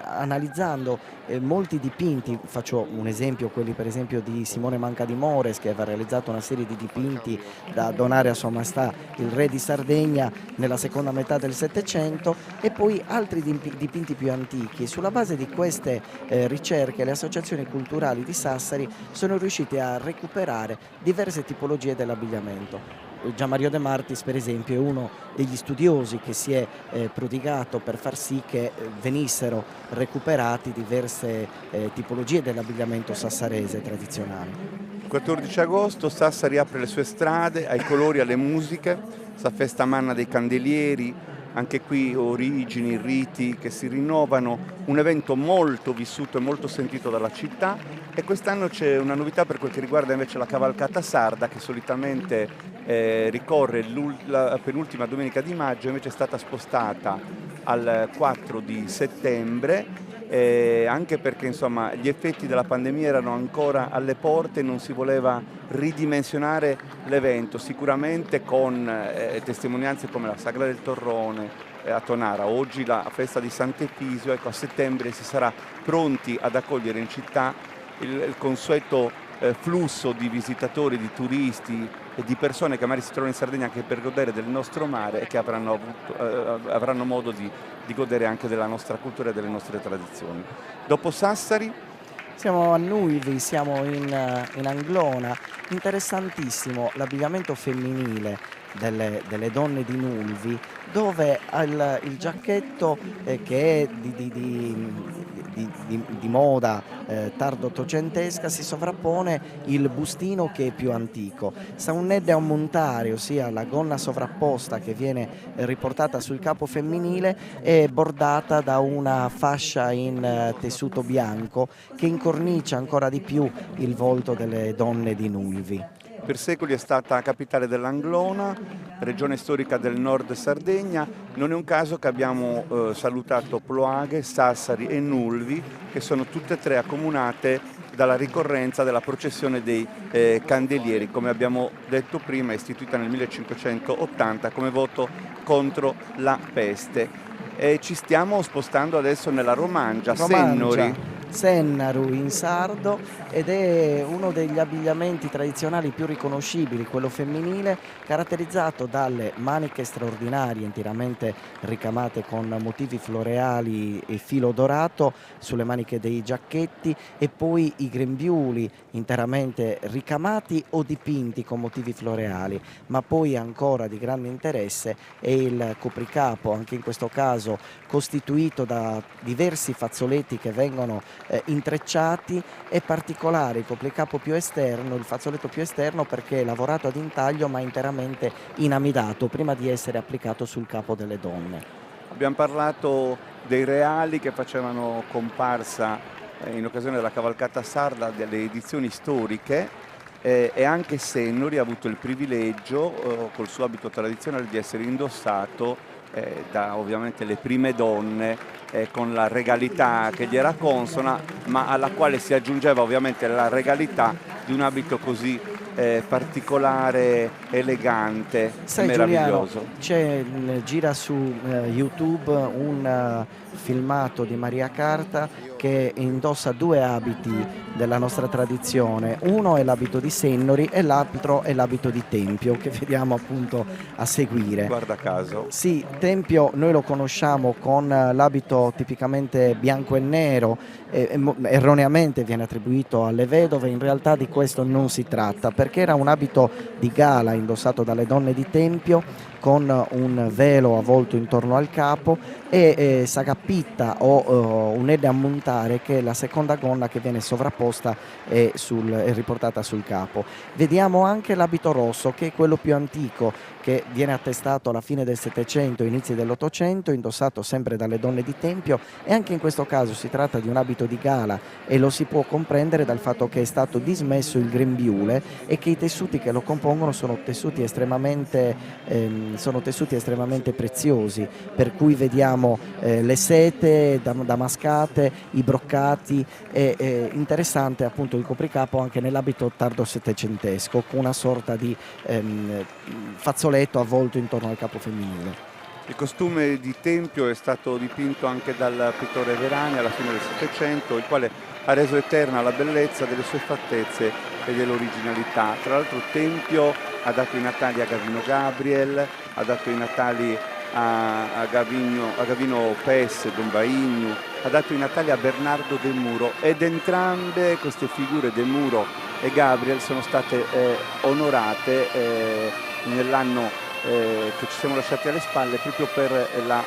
analizzando molti dipinti, faccio un esempio, quelli per esempio di Simone Simone Manca di Mores, che aveva realizzato una serie di dipinti da donare a Sua Maestà il Re di Sardegna nella seconda metà del Settecento, e poi altri dipinti più antichi. Sulla base di queste ricerche le associazioni culturali di Sassari sono riuscite a recuperare diverse tipologie dell'abbigliamento. Gianmario De Martis, per esempio, è uno degli studiosi che si è prodigato per far sì che venissero recuperati diverse tipologie dell'abbigliamento sassarese tradizionale. Il 14 agosto Sassari apre le sue strade ai colori, alle musiche, questa festa manna dei candelieri, anche qui origini, riti che si rinnovano, un evento molto vissuto e molto sentito dalla città, e quest'anno c'è una novità per quel che riguarda invece la cavalcata sarda, che solitamente ricorre la penultima domenica di maggio, invece è stata spostata al 4 di settembre, anche perché insomma gli effetti della pandemia erano ancora alle porte e non si voleva ridimensionare l'evento, sicuramente con testimonianze come la Sagra del Torrone a Tonara, oggi la festa di Sant'Efisio. Ecco, a settembre si sarà pronti ad accogliere in città il consueto flusso di visitatori, di turisti e di persone che magari si trovano in Sardegna anche per godere del nostro mare e che avranno modo di godere anche della nostra cultura e delle nostre tradizioni. Dopo Sassari siamo a Nulvi, siamo in Anglona. Interessantissimo l'abbigliamento femminile delle donne di Nulvi, dove il giacchetto che è di moda tardo ottocentesca si sovrappone il bustino che è più antico. Saunedde a montare, ossia la gonna sovrapposta che viene riportata sul capo femminile, è bordata da una fascia in tessuto bianco che incornicia ancora di più il volto delle donne di Nulvi. Per secoli è stata capitale dell'Anglona, regione storica del nord Sardegna. Non è un caso che abbiamo salutato Ploaghe, Sassari e Nulvi, che sono tutte e tre accomunate dalla ricorrenza della processione dei candelieri, come abbiamo detto prima, istituita nel 1580 come voto contro la peste. E ci stiamo spostando adesso nella Romangia. Sennori. Sennaru in sardo, ed è uno degli abbigliamenti tradizionali più riconoscibili, quello femminile, caratterizzato dalle maniche straordinarie interamente ricamate con motivi floreali e filo dorato sulle maniche dei giacchetti, e poi i grembiuli interamente ricamati o dipinti con motivi floreali. Ma poi ancora di grande interesse è il copricapo, anche in questo caso costituito da diversi fazzoletti che vengono intrecciati. È particolare il copricapo più esterno, il fazzoletto più esterno, perché è lavorato ad intaglio ma interamente inamidato prima di essere applicato sul capo delle donne. Abbiamo parlato dei reali che facevano comparsa in occasione della cavalcata sarda delle edizioni storiche, e anche Sennori ha avuto il privilegio col suo abito tradizionale di essere indossato da ovviamente le prime donne, con la regalità che gli era consona, ma alla quale si aggiungeva ovviamente la regalità di un abito così particolare, elegante, meraviglioso. Giuliano, gira su YouTube un filmato di Maria Carta che indossa due abiti della nostra tradizione. Uno è l'abito di Sennori e l'altro è l'abito di Tempio, che vediamo appunto a seguire. Guarda caso. Sì, Tempio noi lo conosciamo con l'abito tipicamente bianco e nero, erroneamente viene attribuito alle vedove. In realtà di questo non si tratta, perché era un abito di gala indossato dalle donne di Tempio, con un velo avvolto intorno al capo e sagappitta o un'edde a montare, che è la seconda gonna che viene sovrapposta e riportata sul capo. Vediamo anche l'abito rosso, che è quello più antico, che viene attestato alla fine del Settecento, inizi dell'Ottocento, indossato sempre dalle donne di Tempio, e anche in questo caso si tratta di un abito di gala, e lo si può comprendere dal fatto che è stato dismesso il grembiule e che i tessuti che lo compongono sono tessuti estremamente preziosi, per cui vediamo le sete damascate, i broccati, e interessante appunto il copricapo anche nell'abito tardo settecentesco, con una sorta di fazzoletto avvolto intorno al capo femminile. Il costume di Tempio è stato dipinto anche dal pittore Verani alla fine del Settecento, il quale ha reso eterna la bellezza delle sue fattezze e dell'originalità. Tra l'altro Tempio ha dato i natali a Gavino Gabriel, ha dato i natali a Gavino Pes, Don Baigno, ha dato i natali a Bernardo De Muro, ed entrambe queste figure, De Muro e Gabriel, sono state onorate nell'anno che ci siamo lasciati alle spalle, proprio per la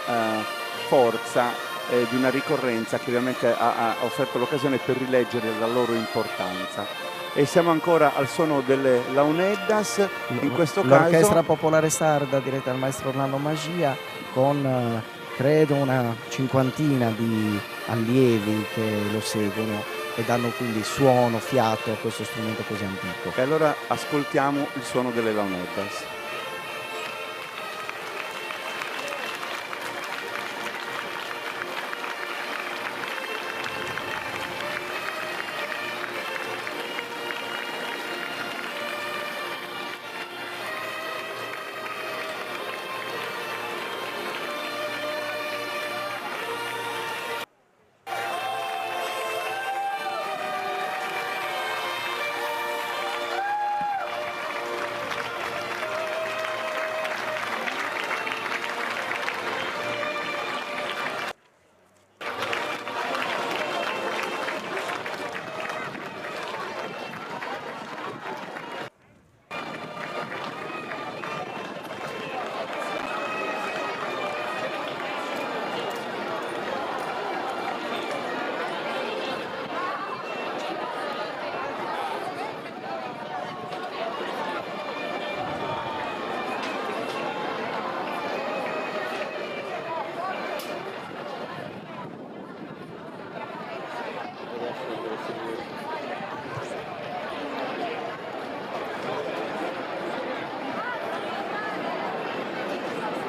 forza di una ricorrenza che ovviamente ha offerto l'occasione per rileggere la loro importanza. E siamo ancora al suono delle Launeddas, in questo caso l'Orchestra Popolare Sarda diretta dal maestro Orlando Magia, con credo una cinquantina di allievi che lo seguono e danno quindi suono, fiato a questo strumento così antico. E allora ascoltiamo il suono delle Launeddas.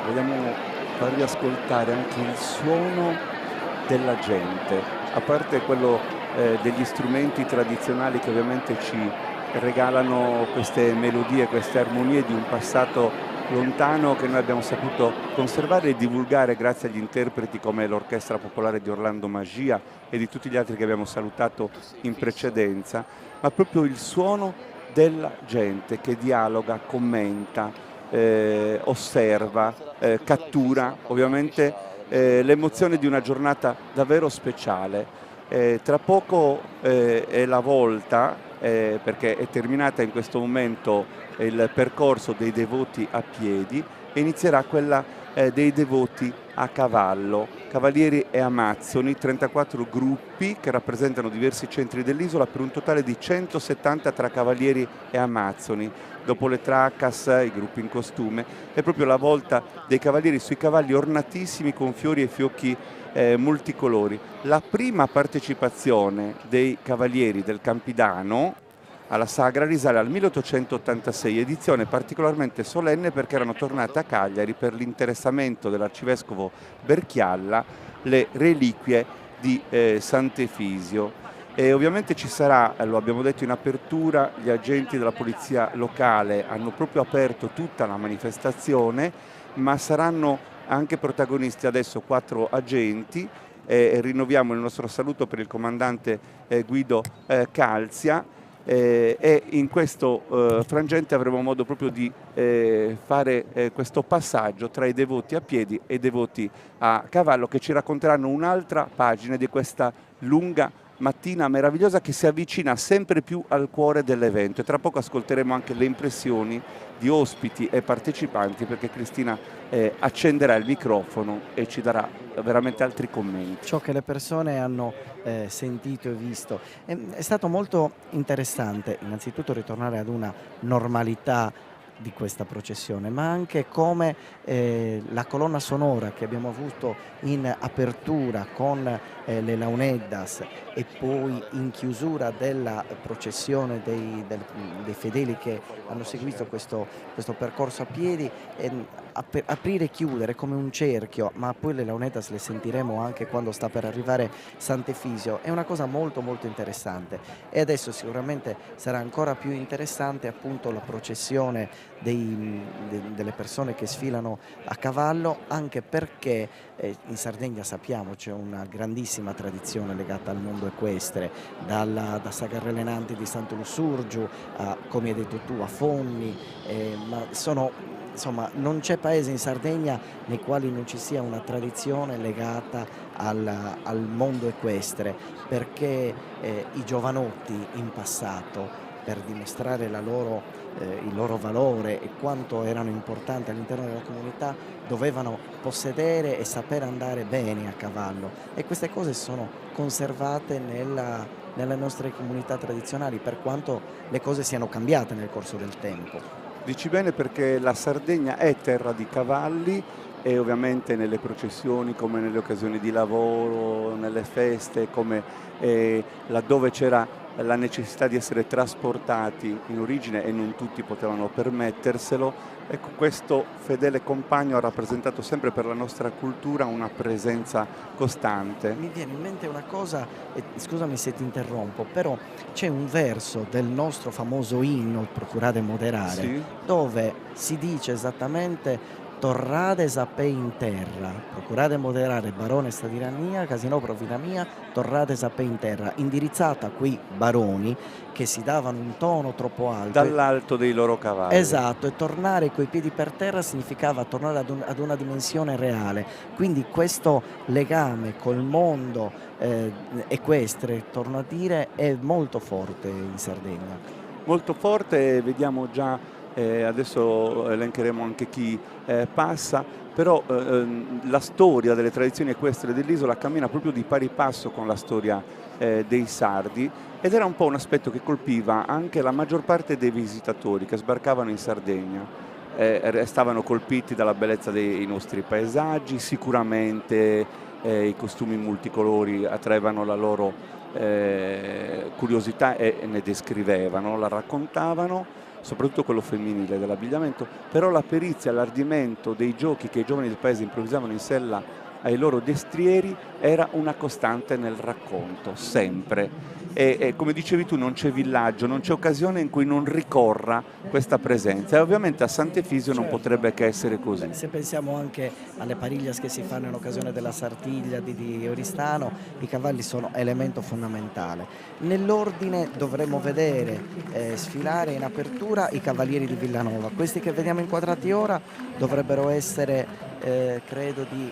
Vogliamo farvi ascoltare anche il suono della gente, a parte quello degli strumenti tradizionali che ovviamente ci regalano queste melodie, queste armonie di un passato lontano che noi abbiamo saputo conservare e divulgare grazie agli interpreti come l'Orchestra Popolare di Orlando Magia e di tutti gli altri che abbiamo salutato in precedenza, ma proprio il suono della gente che dialoga, commenta, osserva, cattura ovviamente l'emozione di una giornata davvero speciale. Tra poco è la volta, perché è terminata in questo momento il percorso dei devoti a piedi e inizierà quella dei devoti a cavallo, cavalieri e amazzoni, 34 gruppi che rappresentano diversi centri dell'isola per un totale di 170 tra cavalieri e amazzoni. Dopo le tracas, i gruppi in costume, è proprio la volta dei cavalieri sui cavalli ornatissimi con fiori e fiocchi multicolori. La prima partecipazione dei cavalieri del Campidano alla sagra risale al 1886, edizione particolarmente solenne perché erano tornate a Cagliari per l'interessamento dell'arcivescovo Berchialla le reliquie di Sant'Efisio. E ovviamente ci sarà, lo abbiamo detto in apertura, gli agenti della polizia locale hanno proprio aperto tutta la manifestazione, ma saranno anche protagonisti adesso 4 agenti. Rinnoviamo il nostro saluto per il comandante Guido Calzia. E in questo frangente avremo modo proprio di fare questo passaggio tra i devoti a piedi e i devoti a cavallo, che ci racconteranno un'altra pagina di questa lunga mattina meravigliosa che si avvicina sempre più al cuore dell'evento. E tra poco ascolteremo anche le impressioni di ospiti e partecipanti, perché Cristina accenderà il microfono e ci darà veramente altri commenti. Ciò che le persone hanno sentito e visto è stato molto interessante, innanzitutto ritornare ad una normalità di questa processione, ma anche come la colonna sonora che abbiamo avuto in apertura con le Launeddas e poi in chiusura della processione dei fedeli che hanno seguito questo percorso a piedi, aprire e chiudere come un cerchio, ma poi le Launeddas le sentiremo anche quando sta per arrivare Sant'Efisio, è una cosa molto molto interessante. E adesso sicuramente sarà ancora più interessante appunto la processione delle persone che sfilano a cavallo, anche perché in Sardegna sappiamo c'è una grandissima tradizione legata al mondo equestre, da Sagarrele Nanti di Santo Lussurgiu a, come hai detto tu, a Fonni, ma insomma, non c'è paese in Sardegna nei quali non ci sia una tradizione legata al mondo equestre, perché i giovanotti in passato, per dimostrare il loro valore e quanto erano importanti all'interno della comunità, dovevano possedere e saper andare bene a cavallo, e queste cose sono conservate nelle nostre comunità tradizionali, per quanto le cose siano cambiate nel corso del tempo. Dici bene, perché la Sardegna è terra di cavalli e ovviamente nelle processioni, come nelle occasioni di lavoro, nelle feste, come laddove c'era la necessità di essere trasportati in origine e non tutti potevano permetterselo, ecco, questo fedele compagno ha rappresentato sempre per la nostra cultura una presenza costante. Mi viene in mente una cosa, scusami se ti interrompo, però c'è un verso del nostro famoso inno Procurate Moderare, Sì. dove si dice esattamente: torrade sapè in terra, procurate moderare barone sta tirannia, casino provvida mia, torrate sapè in terra, indirizzata a quei baroni che si davano un tono troppo alto. Dall'alto dei loro cavalli. Esatto, e tornare coi piedi per terra significava tornare ad una dimensione reale, quindi questo legame col mondo equestre, torno a dire, è molto forte in Sardegna. Molto forte, vediamo già, adesso elencheremo anche chi passa, però la storia delle tradizioni equestre dell'isola cammina proprio di pari passo con la storia dei sardi, ed era un po' un aspetto che colpiva anche la maggior parte dei visitatori che sbarcavano in Sardegna. Restavano colpiti dalla bellezza dei nostri paesaggi, sicuramente i costumi multicolori attraevano la loro curiosità e ne descrivevano, la raccontavano, soprattutto quello femminile dell'abbigliamento, però la perizia, l'ardimento dei giochi che i giovani del paese improvvisavano in sella ai loro destrieri era una costante nel racconto, sempre. E come dicevi tu, non c'è villaggio, non c'è occasione in cui non ricorra questa presenza, e ovviamente a Sant'Efisio non potrebbe che essere così. Se pensiamo anche alle pariglias che si fanno in occasione della Sartiglia di Oristano, i cavalli sono elemento fondamentale. Nell'ordine dovremmo vedere sfilare in apertura i cavalieri di Villanova. Questi che vediamo inquadrati ora dovrebbero essere credo di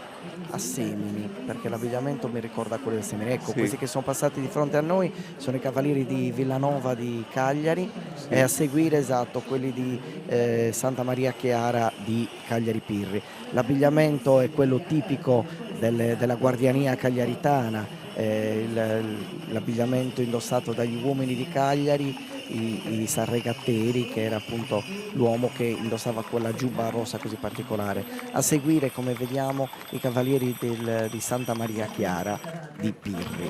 Assemini, perché l'abbigliamento mi ricorda quello di Assemini. Ecco, Sì. questi che sono passati di fronte a noi sono i cavalieri di Villanova di Cagliari, e a seguire, esatto, quelli di Santa Maria Chiara di Cagliari Pirri. L'abbigliamento è quello tipico della guardiania cagliaritana, l'abbigliamento indossato dagli uomini di Cagliari, i sarregatteri, che era appunto l'uomo che indossava quella giubba rossa così particolare. A seguire, come vediamo, i cavalieri di Santa Maria Chiara di Pirri.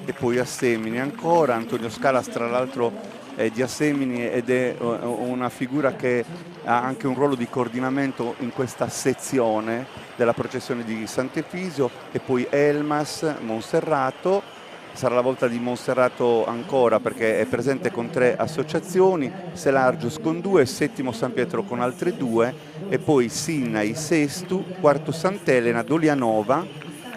E poi Assemini ancora, Antonio Scalas tra l'altro è di Assemini ed è una figura che ha anche un ruolo di coordinamento in questa sezione della processione di Sant'Efisio, e poi Elmas, Monserrato. Sarà la volta di Monserrato ancora, perché è presente con 3 associazioni, Selargius con 2, Settimo San Pietro con altre 2, e poi Sinai, Sestu, Quarto Sant'Elena, Dolianova.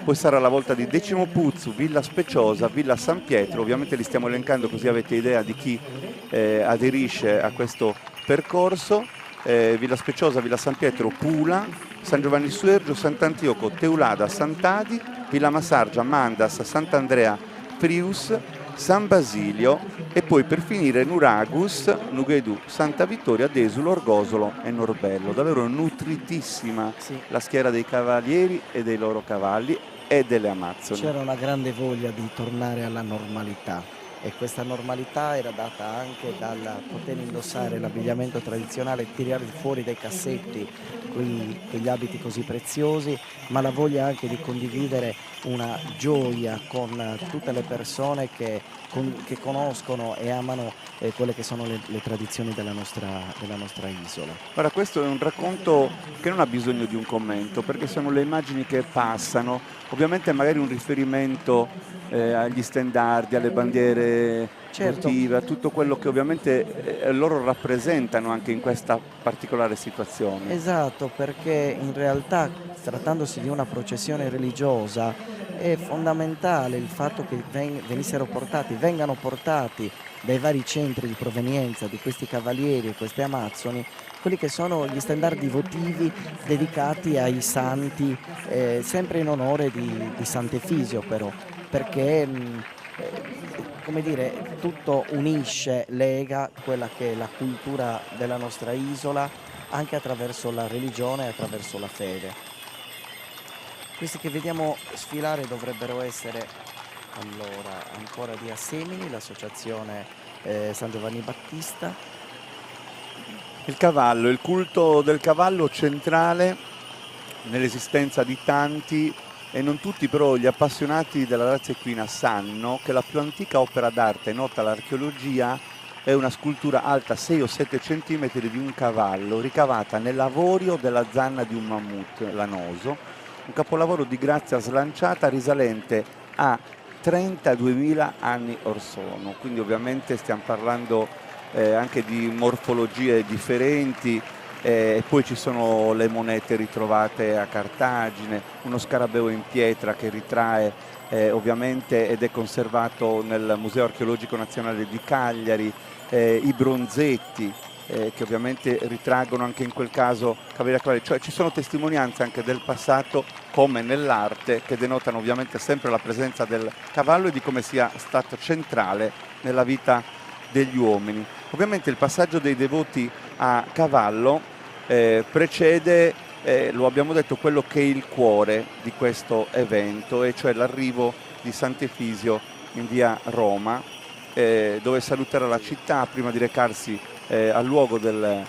Poi sarà la volta di Decimo Puzzu, Villa Speciosa, Villa San Pietro. Ovviamente li stiamo elencando così avete idea di chi aderisce a questo percorso. Villa Speciosa, Villa San Pietro, Pula, San Giovanni Suergio, Sant'Antioco, Teulada, Sant'Adi, Villa Masargia, Mandas, Sant'Andrea, Prius, San Basilio, e poi per finire Nuragus, Nughedù, Santa Vittoria, Desulo, Orgosolo e Norbello. Davvero nutritissima la schiera dei cavalieri e dei loro cavalli e delle amazzoni. C'era una grande voglia di tornare alla normalità, e questa normalità era data anche dal poter indossare l'abbigliamento tradizionale e tirare fuori dai cassetti quegli abiti così preziosi, ma la voglia anche di condividere una gioia con tutte le persone che conoscono e amano quelle che sono le tradizioni della nostra isola. Ora, questo è un racconto che non ha bisogno di un commento, perché sono le immagini che passano, ovviamente magari un riferimento agli stendardi, alle bandiere figure Certo. emotive, a tutto quello che ovviamente loro rappresentano anche in questa particolare situazione. Esatto, perché in realtà trattandosi di una processione religiosa è fondamentale il fatto che vengano portati dai vari centri di provenienza di questi cavalieri e queste amazzoni quelli che sono gli standardi votivi dedicati ai santi, sempre in onore di Sant'Efisio però, perché come dire, tutto unisce, lega quella che è la cultura della nostra isola anche attraverso la religione e attraverso la fede. Questi che vediamo sfilare dovrebbero essere allora ancora di Assemini, l'associazione San Giovanni Battista. Il cavallo, il culto del cavallo centrale nell'esistenza di tanti, e non tutti però gli appassionati della razza equina sanno che la più antica opera d'arte nota all'archeologia è una scultura alta 6 o 7 centimetri di un cavallo ricavata nell'avorio della zanna di un mammut lanoso, un capolavoro di grazia slanciata risalente a 32.000 anni or sono. Quindi ovviamente stiamo parlando anche di morfologie differenti. E poi ci sono le monete ritrovate a Cartagine, uno scarabeo in pietra che ritrae ovviamente ed è conservato nel Museo Archeologico Nazionale di Cagliari, i bronzetti che ovviamente ritraggono anche in quel caso cavalieri a cavallo, cioè ci sono testimonianze anche del passato come nell'arte che denotano ovviamente sempre la presenza del cavallo e di come sia stato centrale nella vita degli uomini. Ovviamente il passaggio dei devoti a cavallo precede, lo abbiamo detto, quello che è il cuore di questo evento, e cioè l'arrivo di Sant'Efisio in via Roma, dove saluterà la città prima di recarsi al luogo del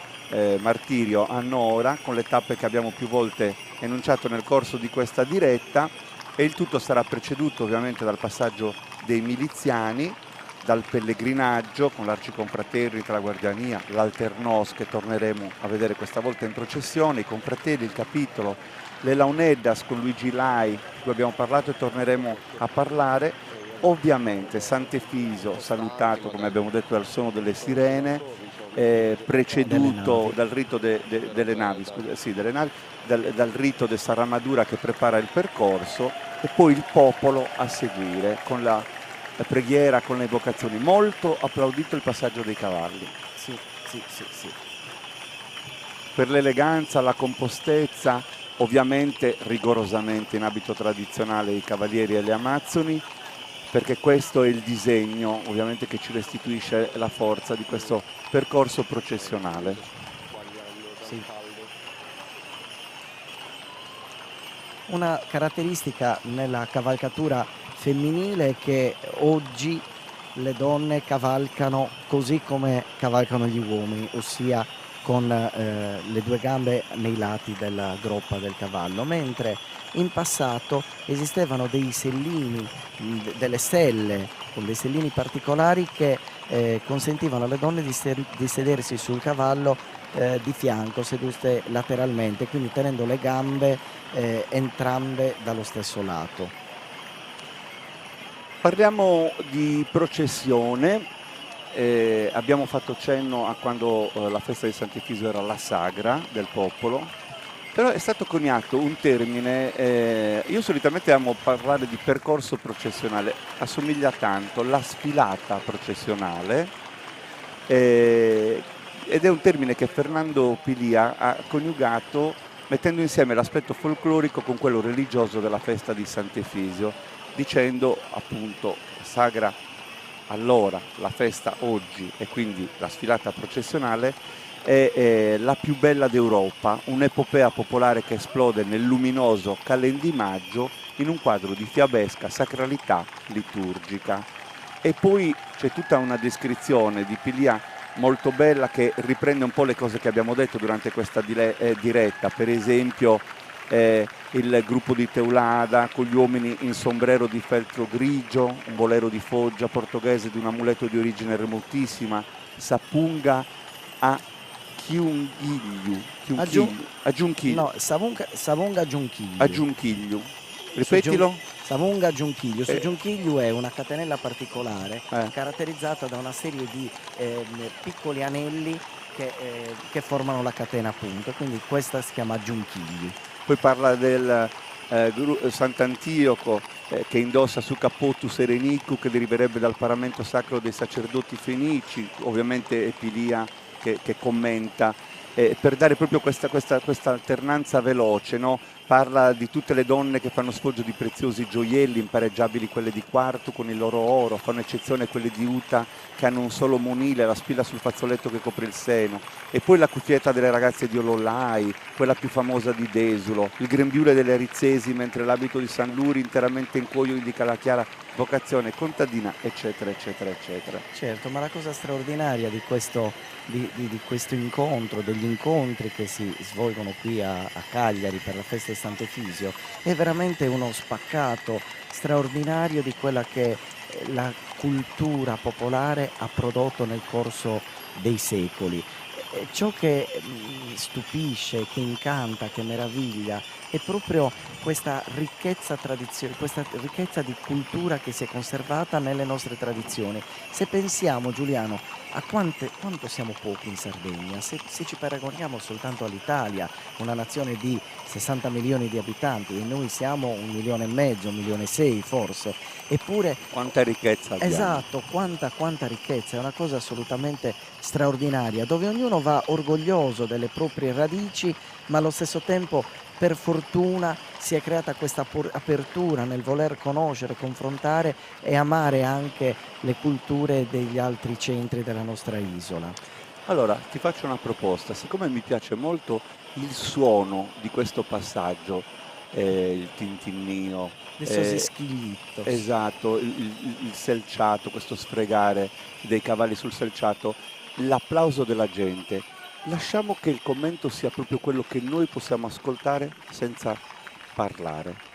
martirio a Nora, con le tappe che abbiamo più volte enunciato nel corso di questa diretta, e il tutto sarà preceduto ovviamente dal passaggio dei miliziani, dal pellegrinaggio con l'arciconfraternita, la guardiania, l'alternos che torneremo a vedere questa volta in processione, i confratelli, il capitolo, le launeddas con Luigi Lai, di cui abbiamo parlato e torneremo a parlare, ovviamente Sant'Efisio salutato come abbiamo detto dal suono delle sirene, preceduto dal rito delle navi, dal rito de Saramadura che prepara il percorso, e poi il popolo a seguire con la preghiera, con le evocazioni. Molto applaudito il passaggio dei cavalli. Sì. Per l'eleganza, la compostezza, ovviamente rigorosamente in abito tradizionale i cavalieri e le amazzoni, perché questo è il disegno ovviamente che ci restituisce la forza di questo percorso processionale. Sì. Una caratteristica nella cavalcatura femminile è che oggi le donne cavalcano così come cavalcano gli uomini, ossia con le due gambe nei lati della groppa del cavallo, mentre in passato esistevano dei sellini, delle selle con dei sellini particolari che consentivano alle donne di sedersi sul cavallo di fianco, sedute lateralmente, quindi tenendo le gambe entrambe dallo stesso lato. Parliamo di processione, abbiamo fatto cenno a quando la festa di Sant'Efisio era la sagra del popolo, però è stato coniato un termine, io solitamente amo parlare di percorso processionale, assomiglia tanto, la sfilata processionale, ed è un termine che Fernando Pilia ha coniugato mettendo insieme l'aspetto folclorico con quello religioso della festa di Sant'Efisio, dicendo appunto sagra allora, la festa oggi e quindi la sfilata processionale è la più bella d'Europa, un'epopea popolare che esplode nel luminoso calendimaggio in un quadro di fiabesca sacralità liturgica. E poi c'è tutta una descrizione di Pilia molto bella che riprende un po' le cose che abbiamo detto durante questa diretta, per esempio il gruppo di Teulada con gli uomini in sombrero di feltro grigio, un bolero di foggia portoghese di un amuleto di origine remotissima, Sapunga a Giunchigliu, No, Savunga Giunchigliu. a Giunchigliu. Ripetilo. Savunga Giunchiglio. Su Eh. Giunchiglio è una catenella particolare caratterizzata da una serie di piccoli anelli che formano la catena appunto, quindi questa si chiama Giunchiglio. Poi parla del Sant'Antioco che indossa su cappottus Erenicu, che deriverebbe dal paramento sacro dei sacerdoti fenici, ovviamente Epilia che commenta, per dare proprio questa alternanza veloce, no? Parla di tutte le donne che fanno sfoggio di preziosi gioielli, impareggiabili quelle di quarto con il loro oro, fanno eccezione quelle di Uta che hanno un solo monile, la spilla sul fazzoletto che copre il seno, e poi la cuffietta delle ragazze di Olollai, quella più famosa di Desulo, il grembiule delle Rizzesi, mentre l'abito di San Luri interamente in cuoio indica la chiara vocazione contadina, eccetera, eccetera, eccetera. Certo, ma la cosa straordinaria di questo incontro, degli incontri che si svolgono qui a Cagliari per la festa di Sant'Efisio, è veramente uno spaccato straordinario di quella che la cultura popolare ha prodotto nel corso dei secoli. Ciò che stupisce, che incanta, che meraviglia è proprio questa ricchezza di cultura che si è conservata nelle nostre tradizioni. Se pensiamo, Giuliano, a quanto siamo pochi in Sardegna, se ci paragoniamo soltanto all'Italia, una nazione di 60 milioni di abitanti, e noi siamo 1,5 milioni, 1,6 milioni forse, eppure quanta ricchezza abbiamo. Esatto, quanta ricchezza, è una cosa assolutamente straordinaria, dove ognuno va orgoglioso delle proprie radici, ma allo stesso tempo per fortuna si è creata questa apertura nel voler conoscere, confrontare e amare anche le culture degli altri centri della nostra isola. Allora, ti faccio una proposta, siccome mi piace molto il suono di questo passaggio, il tintinnio, Adesso si schiglitto. esatto, il selciato, questo sfregare dei cavalli sul selciato, l'applauso della gente, lasciamo che il commento sia proprio quello che noi possiamo ascoltare senza parlare.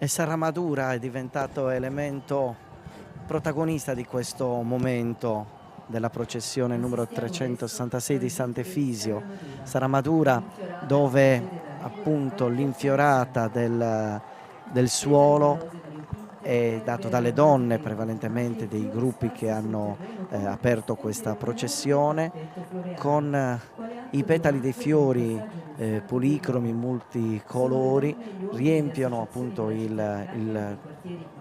E Saramadura è diventato elemento protagonista di questo momento della processione numero 366 di Sant'Efisio. Saramadura, dove appunto l'infiorata del suolo è dato dalle donne, prevalentemente dei gruppi che hanno aperto questa processione, con i petali dei fiori policromi multicolori riempiono appunto il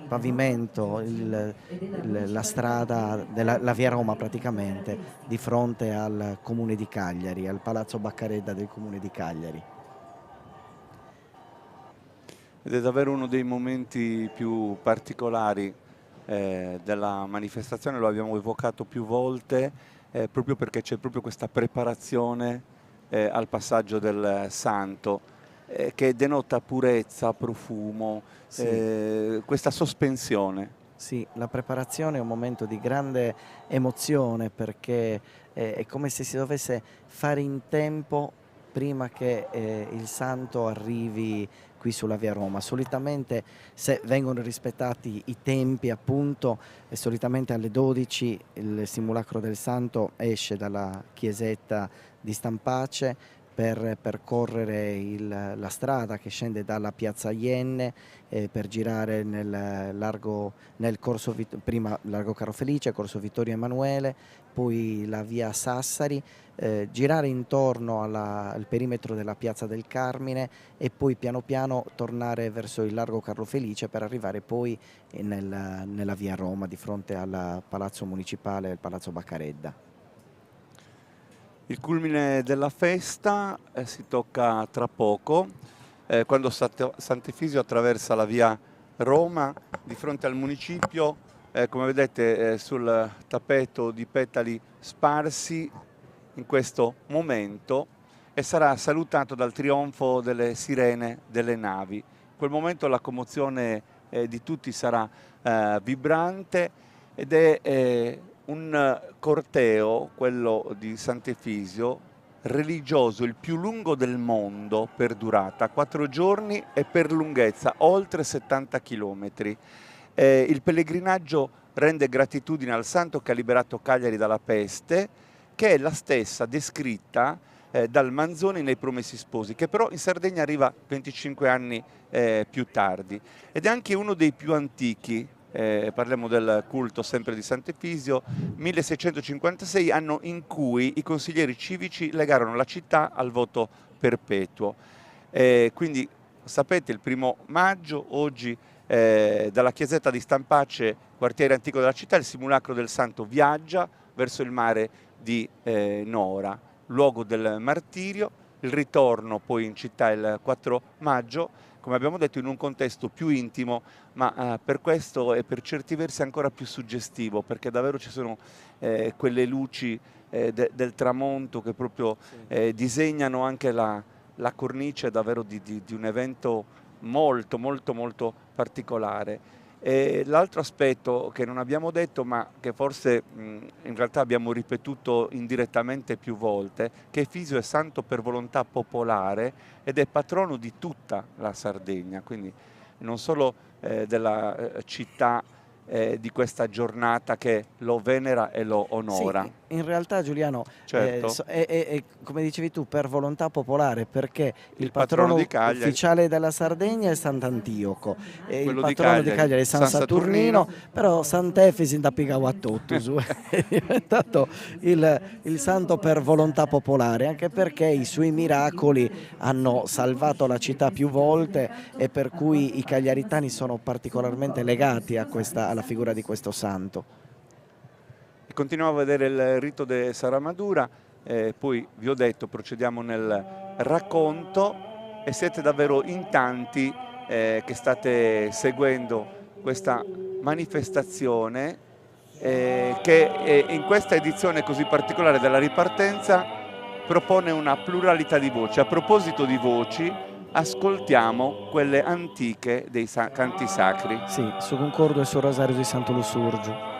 pavimento, la strada la via Roma praticamente, di fronte al comune di Cagliari, al Palazzo Baccaredda del comune di Cagliari. Ed è davvero uno dei momenti più particolari della manifestazione, lo abbiamo evocato più volte, proprio perché c'è proprio questa preparazione al passaggio del santo, che denota purezza, profumo, Sì. questa sospensione. Sì, la preparazione è un momento di grande emozione, perché è come se si dovesse fare in tempo prima che il santo arrivi qui sulla via Roma. Solitamente, se vengono rispettati i tempi appunto, solitamente alle 12 il simulacro del santo esce dalla chiesetta di Stampace per percorrere la strada che scende dalla piazza Ienne, per girare nel corso, prima largo Carlo Felice, corso Vittorio Emanuele, poi la via Sassari, girare intorno al perimetro della piazza del Carmine e poi piano piano tornare verso il largo Carlo Felice per arrivare poi nella via Roma, di fronte al palazzo municipale, il palazzo Baccaredda. Il culmine della festa si tocca tra poco, quando Sant'Efisio attraversa la via Roma di fronte al municipio, come vedete sul tappeto di petali sparsi in questo momento, e sarà salutato dal trionfo delle sirene delle navi. In quel momento la commozione di tutti sarà vibrante, ed è un corteo, quello di Sant'Efisio, religioso il più lungo del mondo per durata, 4 giorni, e per lunghezza oltre 70 chilometri. Il pellegrinaggio rende gratitudine al santo che ha liberato Cagliari dalla peste, che è la stessa descritta dal Manzoni nei Promessi Sposi, che però in Sardegna arriva 25 anni più tardi, ed è anche uno dei più antichi. Parliamo del culto sempre di Sant'Efisio, 1656, anno in cui i consiglieri civici legarono la città al voto perpetuo. Quindi sapete, il 1° maggio, oggi dalla chiesetta di Stampace, quartiere antico della città, il simulacro del santo viaggia verso il mare di Nora, luogo del martirio. Il ritorno poi in città il 4 maggio, come abbiamo detto, in un contesto più intimo, ma per questo è per certi versi ancora più suggestivo, perché davvero ci sono quelle luci del tramonto che proprio disegnano anche la cornice davvero di un evento molto molto molto particolare. L'altro aspetto che non abbiamo detto, ma che forse in realtà abbiamo ripetuto indirettamente più volte, che Efisio è santo per volontà popolare ed è patrono di tutta la Sardegna, quindi non solo della città di questa giornata che lo venera e lo onora. Sì, in realtà Giuliano, Certo. è, come dicevi tu, per volontà popolare, perché il patrono patrono di Cagliari, ufficiale della Sardegna è Sant'Antioco, e il quello di patrono di Cagliari, Cagliari è San Saturnino, però Sant'Efisi da Pigauattotus è diventato il santo per volontà popolare, anche perché i suoi miracoli hanno salvato la città più volte, e per cui i cagliaritani sono particolarmente legati alla figura di questo santo. Continuiamo a vedere il rito di Saramadura, poi vi ho detto procediamo nel racconto, e siete davvero in tanti che state seguendo questa manifestazione che in questa edizione così particolare della ripartenza propone una pluralità di voci. A proposito di voci, ascoltiamo quelle antiche dei canti sacri. Sì, su Concordo e sul Rosario di Santo Lussurgiu.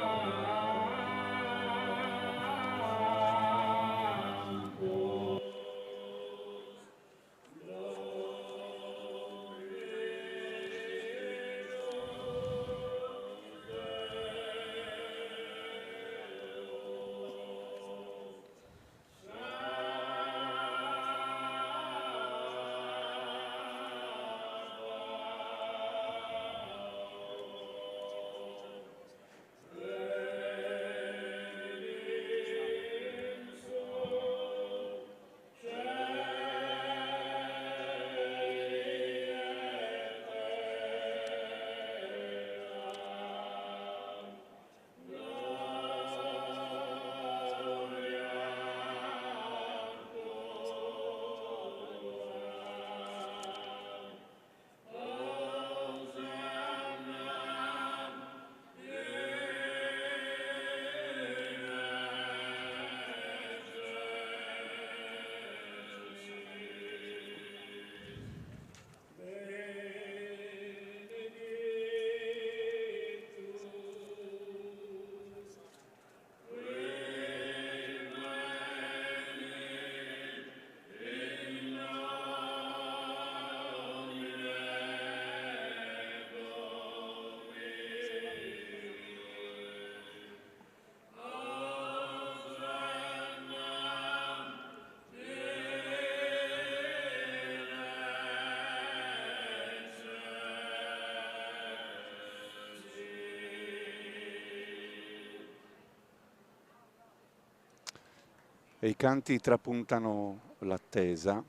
E i canti trapuntano l'attesa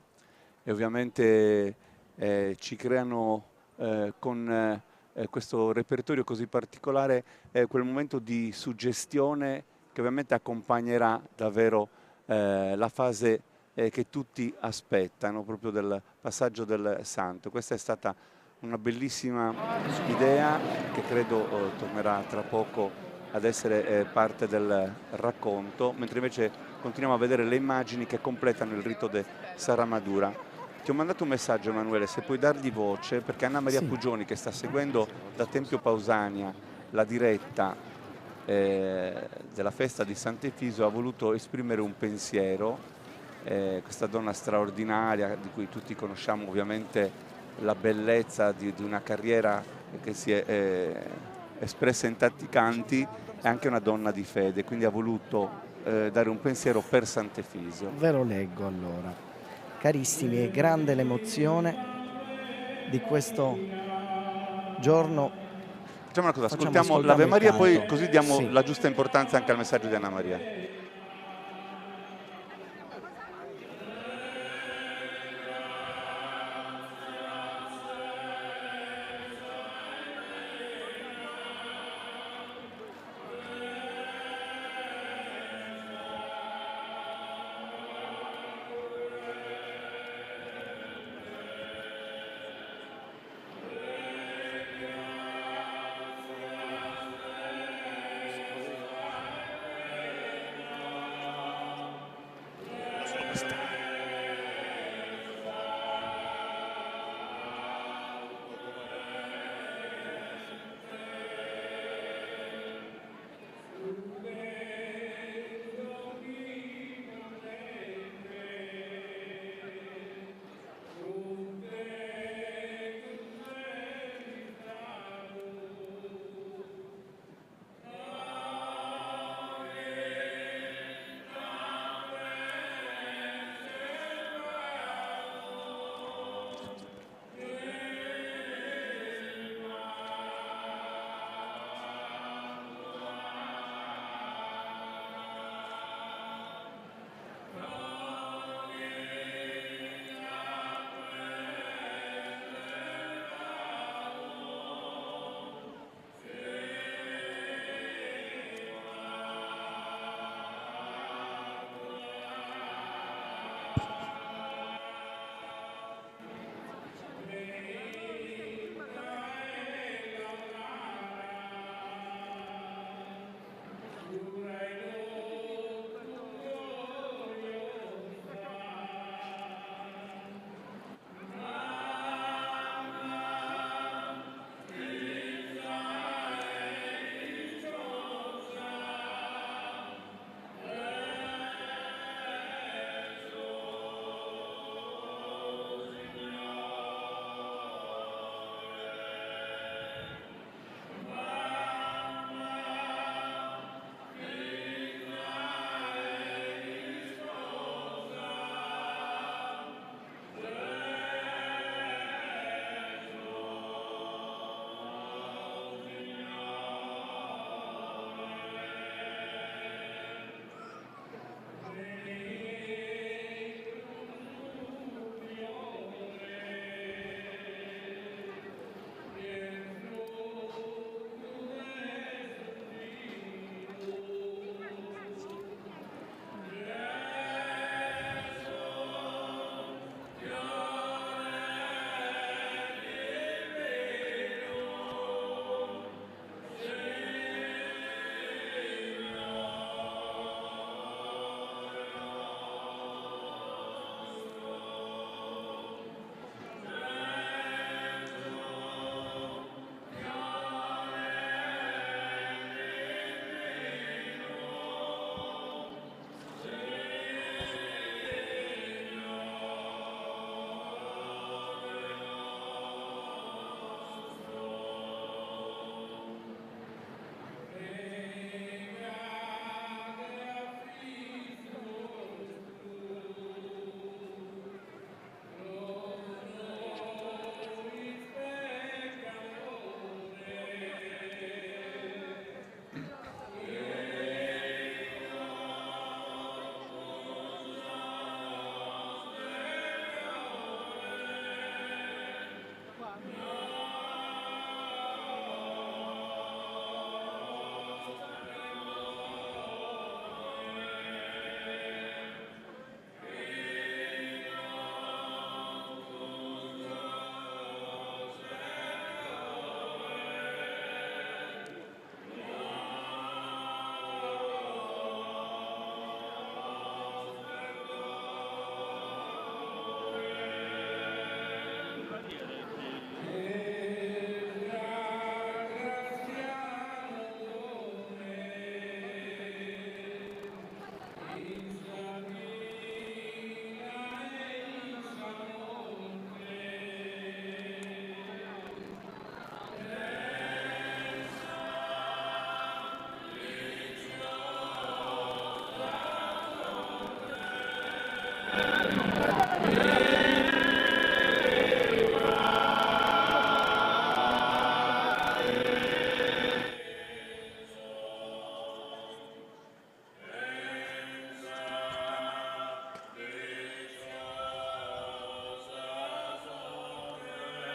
e ovviamente ci creano con questo repertorio così particolare quel momento di suggestione che ovviamente accompagnerà davvero la fase che tutti aspettano, proprio del passaggio del santo. Questa è stata una bellissima idea che credo tornerà tra poco ad essere parte del racconto, mentre invece continuiamo a vedere le immagini che completano il rito de Saramadura. Ti ho mandato un messaggio, Emanuele, se puoi dargli voce, perché Anna Maria Pugioni, che sta seguendo da Tempio Pausania la diretta della festa di Sant'Efisio, ha voluto esprimere un pensiero. Questa donna straordinaria, di cui tutti conosciamo ovviamente la bellezza di una carriera che si è espressa in tanti canti, è anche una donna di fede, quindi ha voluto dare un pensiero per Sant'Efisio. Ve lo leggo allora. Carissimi, è grande l'emozione di questo giorno. Facciamo una cosa, ascoltiamo l'Ave Maria e poi così diamo Sì. la giusta importanza anche al messaggio di Anna Maria.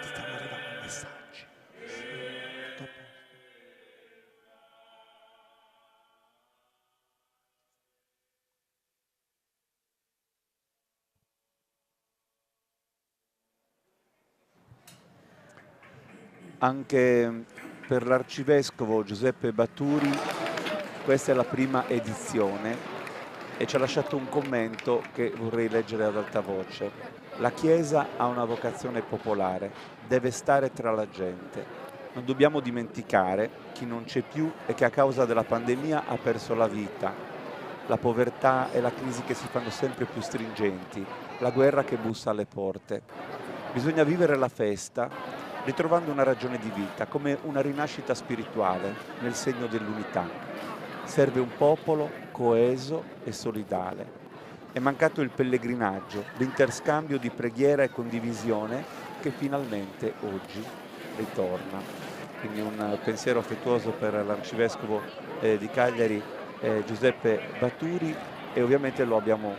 Stanno arrivando messaggi. Anche per l'arcivescovo Giuseppe Batturi questa è la prima edizione e ci ha lasciato un commento che vorrei leggere ad alta voce. La Chiesa ha una vocazione popolare, deve stare tra la gente. Non dobbiamo dimenticare chi non c'è più e che a causa della pandemia ha perso la vita, la povertà e la crisi che si fanno sempre più stringenti, la guerra che bussa alle porte. Bisogna vivere la festa ritrovando una ragione di vita, come una rinascita spirituale nel segno dell'unità. Serve un popolo coeso e solidale. È mancato il pellegrinaggio, l'interscambio di preghiera e condivisione che finalmente oggi ritorna. Quindi un pensiero affettuoso per l'arcivescovo di Cagliari Giuseppe Batturi, e ovviamente lo abbiamo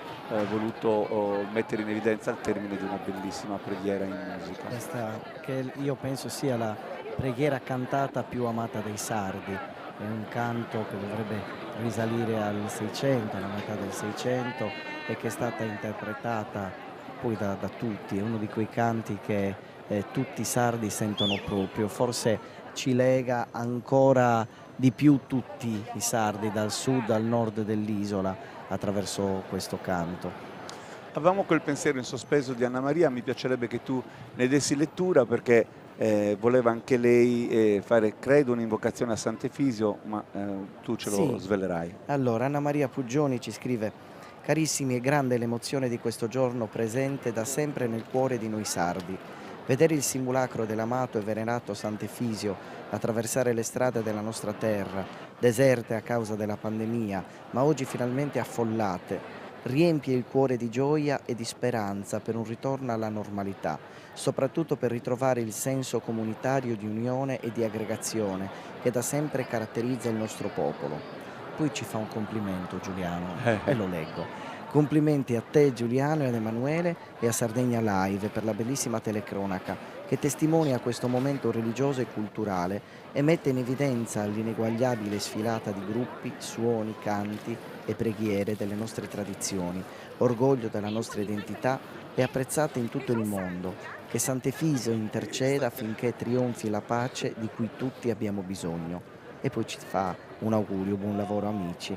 voluto mettere in evidenza al termine di una bellissima preghiera in musica. Questa che io penso sia la preghiera cantata più amata dei sardi, è un canto che dovrebbe risalire al 600, alla metà del 600, e che è stata interpretata poi da tutti. È uno di quei canti che tutti i sardi sentono proprio, forse ci lega ancora di più tutti i sardi dal sud al nord dell'isola attraverso questo canto. Avevamo quel pensiero in sospeso di Anna Maria, mi piacerebbe che tu ne dessi lettura perché voleva anche lei fare, credo, un'invocazione a Sant'Efisio, ma tu ce lo svelerai. Allora, Anna Maria Puggioni ci scrive: carissimi, è grande l'emozione di questo giorno presente da sempre nel cuore di noi sardi. Vedere il simulacro dell'amato e venerato Sant'Efisio attraversare le strade della nostra terra, deserte a causa della pandemia, ma oggi finalmente affollate, riempie il cuore di gioia e di speranza per un ritorno alla normalità, soprattutto per ritrovare il senso comunitario di unione e di aggregazione che da sempre caratterizza il nostro popolo. Poi ci fa un complimento Giuliano e lo leggo. Complimenti a te Giuliano e ad Emanuele e a Sardegna Live per la bellissima telecronaca che testimonia questo momento religioso e culturale e mette in evidenza l'ineguagliabile sfilata di gruppi, suoni, canti e preghiere delle nostre tradizioni, orgoglio della nostra identità e apprezzate in tutto il mondo. Che Sant'Efisio interceda affinché trionfi la pace di cui tutti abbiamo bisogno. E poi ci fa un augurio, buon lavoro amici.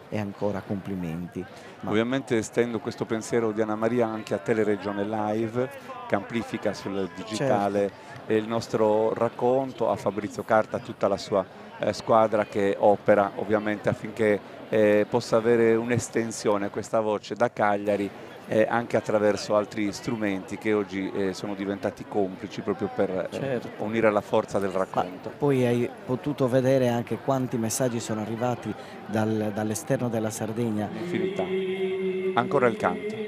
E ancora complimenti. Ovviamente estendo questo pensiero di Anna Maria anche a Teleregione Live, che amplifica sul digitale il nostro racconto, a Fabrizio Carta, a tutta la sua squadra che opera ovviamente affinché possa avere un'estensione questa voce da Cagliari anche attraverso altri strumenti che oggi sono diventati complici proprio per unire la forza del racconto. Poi hai potuto vedere anche quanti messaggi sono arrivati dall'esterno della Sardegna. Infinità. Ancora il canto.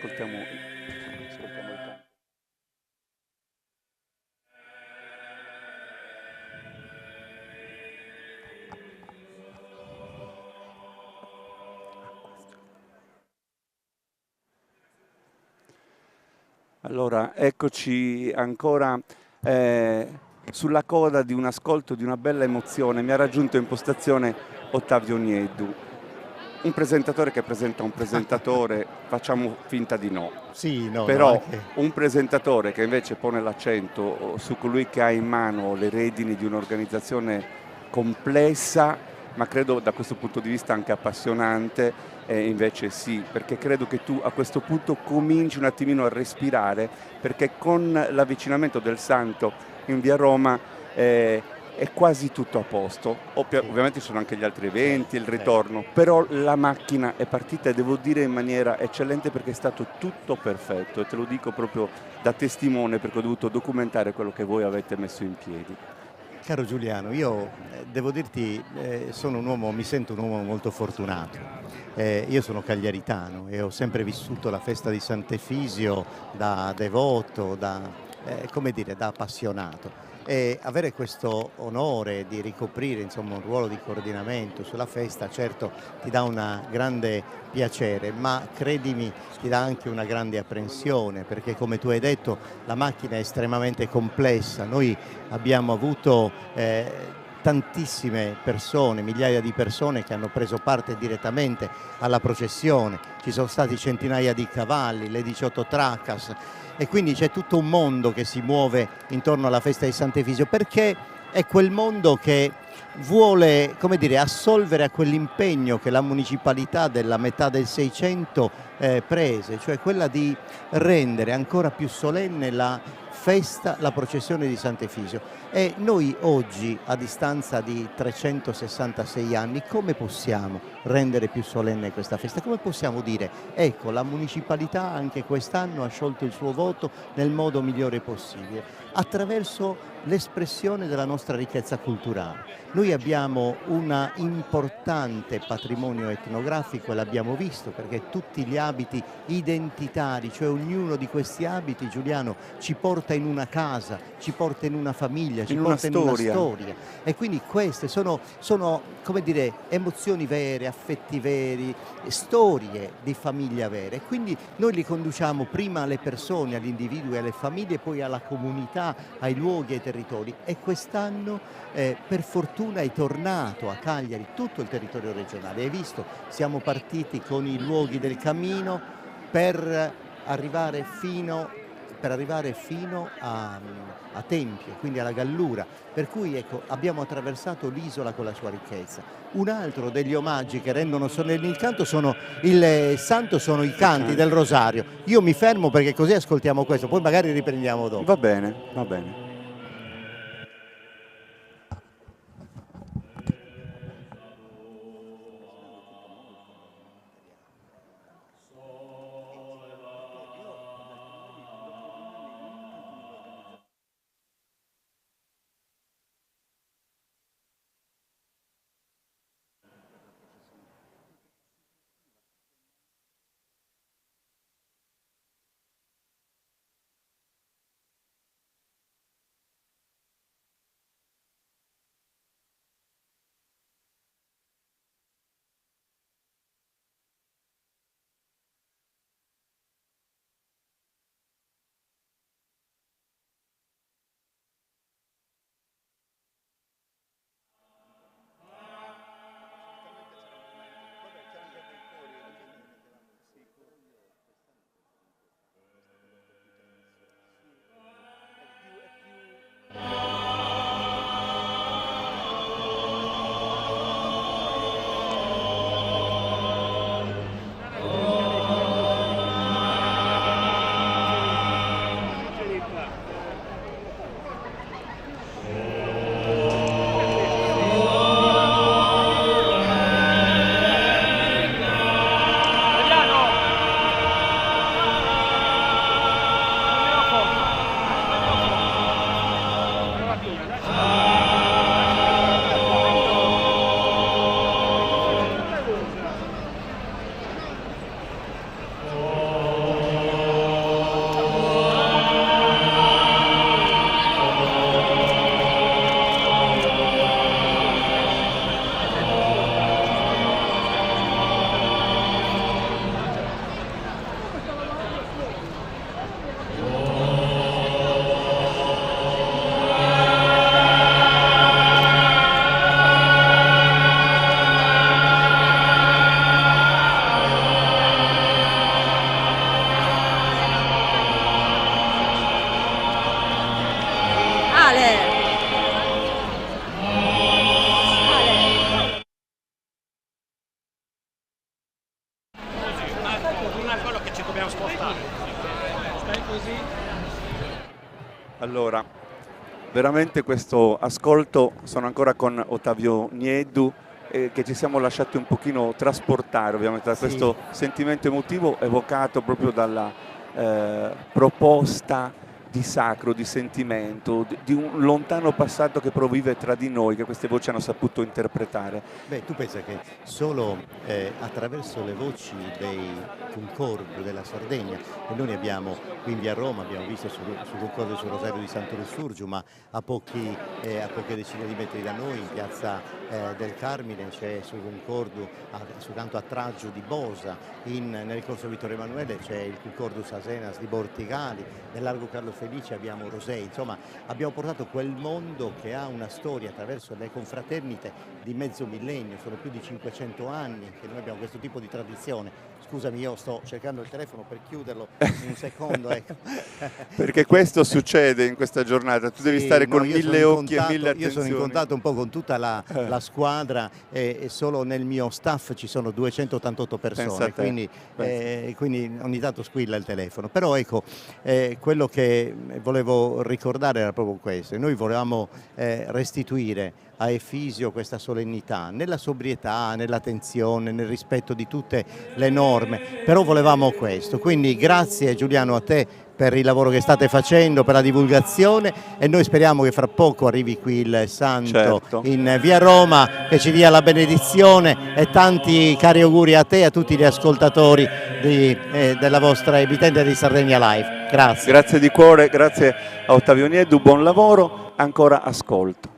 ascoltiamo il canto. Allora, eccoci ancora sulla coda di un ascolto, di una bella emozione. Mi ha raggiunto in postazione Ottavio Nieddu, un presentatore che presenta un presentatore, facciamo finta di no. Sì, no, Però anche... un presentatore che invece pone l'accento su colui che ha in mano le redini di un'organizzazione complessa, ma credo da questo punto di vista anche appassionante, invece sì, perché credo che tu a questo punto cominci un attimino a respirare, perché con l'avvicinamento del Santo in via Roma è quasi tutto a posto. Ovviamente ci sono anche gli altri eventi, il ritorno, però la macchina è partita e devo dire in maniera eccellente perché è stato tutto perfetto e te lo dico proprio da testimone perché ho dovuto documentare quello che voi avete messo in piedi. Caro Giuliano, io devo dirti, sono un uomo, mi sento un uomo molto fortunato. Io sono cagliaritano e ho sempre vissuto la festa di Sant'Efisio da devoto, come dire, da appassionato. E avere questo onore di ricoprire insomma, un ruolo di coordinamento sulla festa certo ti dà un grande piacere, ma credimi ti dà anche una grande apprensione perché come tu hai detto la macchina è estremamente complessa. Noi abbiamo avuto tantissime persone, migliaia di persone che hanno preso parte direttamente alla processione, ci sono stati centinaia di cavalli, le 18 tracas e quindi c'è tutto un mondo che si muove intorno alla festa di Sant'Efisio perché è quel mondo che vuole, come dire, assolvere a quell'impegno che la municipalità della metà del Seicento prese, cioè quella di rendere ancora più solenne la festa, la processione di Sant'Efisio. E noi oggi, a distanza di 366 anni, come possiamo rendere più solenne questa festa? Come possiamo dire, ecco, la municipalità anche quest'anno ha sciolto il suo voto nel modo migliore possibile, attraverso l'espressione della nostra ricchezza culturale. Noi abbiamo un importante patrimonio etnografico e l'abbiamo visto perché tutti gli abiti identitari, cioè ognuno di questi abiti, Giuliano, ci porta in una casa, ci porta in una famiglia, ci porta in una storia. E quindi queste sono come dire, emozioni vere, affetti veri, storie di famiglia vere. E quindi noi li conduciamo prima alle persone, agli individui, alle famiglie, poi alla comunità, ai luoghi, ai territori. E quest'anno per fortuna è tornato a Cagliari tutto il territorio regionale. Hai visto, siamo partiti con i luoghi del cammino per arrivare fino a Tempio, quindi alla Gallura, per cui ecco, abbiamo attraversato l'isola con la sua ricchezza. Un altro degli omaggi che rendono solenne il canto sono il santo, sono i canti del Rosario. Io mi fermo perché così ascoltiamo questo, poi magari riprendiamo dopo. Va bene, va bene. dobbiamo spostare. Stai così. Allora, veramente questo ascolto, sono ancora con Ottavio Nieddu, che ci siamo lasciati un pochino trasportare ovviamente da questo sentimento emotivo evocato proprio dalla proposta di sacro, di sentimento, di un lontano passato che però vive tra di noi, che queste voci hanno saputo interpretare. Beh, tu pensa che solo attraverso le voci dei Concordi della Sardegna, e noi ne abbiamo qui in via Roma, abbiamo visto sul Concordo sul Rosario di Santo Lussurgiu, ma a poche decine di metri da noi, in piazza del Carmine, c'è sul Concordo, soltanto a Traggio di Bosa, nel corso Vittorio Emanuele c'è il Concordus Asenas di Bortigali, nel largo Carlo Felice abbiamo Rosei, insomma abbiamo portato quel mondo che ha una storia attraverso le confraternite di mezzo millennio, sono più di 500 anni che noi abbiamo questo tipo di tradizione. Scusami, io sto cercando il telefono per chiuderlo in un secondo, ecco. Perché questo succede in questa giornata, tu devi stare con mille occhi e mille attenzioni. Io sono in contatto un po' con tutta la squadra e solo nel mio staff ci sono 288 persone, quindi ogni tanto squilla il telefono. Però ecco, quello che volevo ricordare era proprio questo, noi volevamo restituire a Efisio questa solennità, nella sobrietà, nell'attenzione, nel rispetto di tutte le norme, però volevamo questo, quindi grazie Giuliano a te per il lavoro che state facendo, per la divulgazione, e noi speriamo che fra poco arrivi qui il Santo in via Roma, che ci dia la benedizione, e tanti cari auguri a te e a tutti gli ascoltatori della vostra emittente di Sardegna Live. Grazie. Grazie di cuore, grazie a Ottavio Nieddu, buon lavoro, ancora ascolto.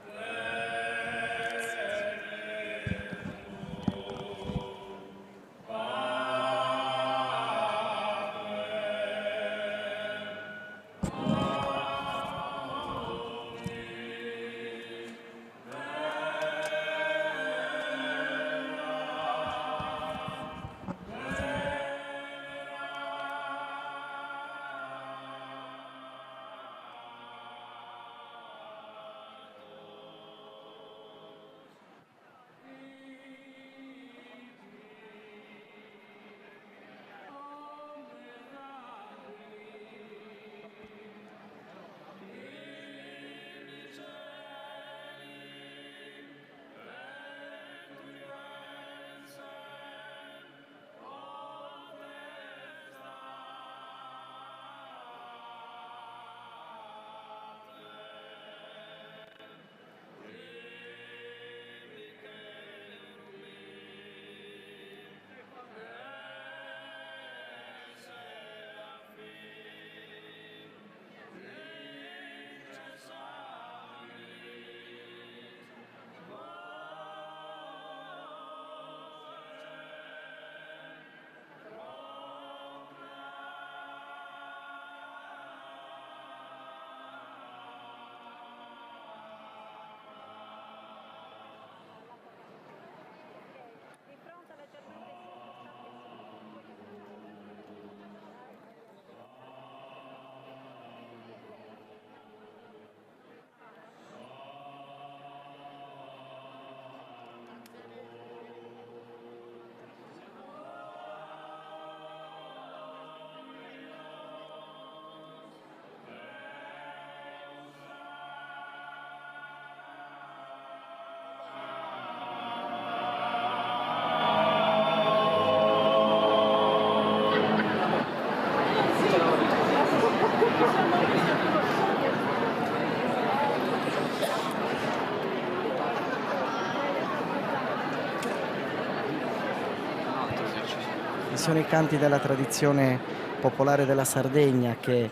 Sono i canti della tradizione popolare della Sardegna che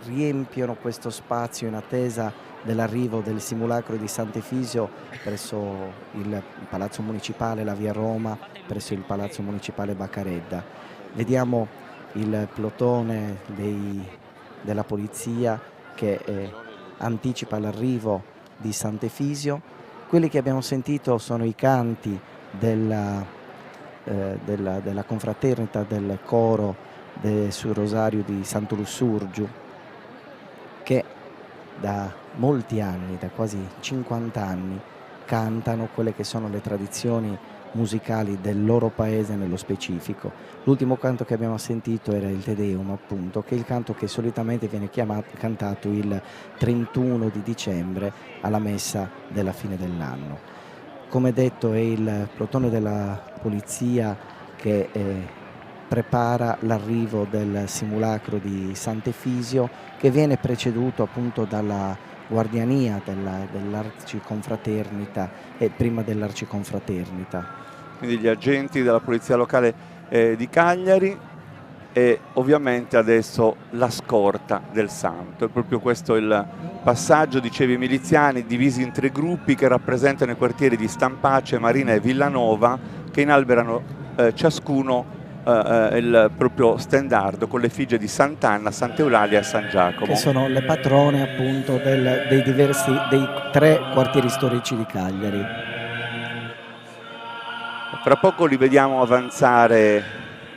riempiono questo spazio in attesa dell'arrivo del simulacro di Sant'Efisio presso il Palazzo Municipale, la via Roma, presso il Palazzo Municipale Baccaredda. Vediamo il plotone della polizia che anticipa l'arrivo di Sant'Efisio. Quelli che abbiamo sentito sono i canti della confraternita del coro sul Rosario di Santo Lussurgiu, che da molti anni, da quasi 50 anni, cantano quelle che sono le tradizioni musicali del loro paese nello specifico. L'ultimo canto che abbiamo sentito era il Te Deum, appunto, che è il canto che solitamente viene cantato il 31 di dicembre alla messa della fine dell'anno. Come detto, è il plotone della polizia che prepara l'arrivo del simulacro di Sant'Efisio, che viene preceduto appunto dalla guardiania dell'Arciconfraternita e prima dell'Arciconfraternita. Quindi gli agenti della polizia locale di Cagliari e ovviamente adesso la scorta del santo. È proprio questo il passaggio, dicevi, miliziani divisi in 3 gruppi che rappresentano i quartieri di Stampace, Marina e Villanova, che inalberano ciascuno il proprio stendardo con l'effigie di Sant'Anna, Sant'Eulalia e San Giacomo. Che sono le patrone appunto dei 3 quartieri storici di Cagliari. Fra poco li vediamo avanzare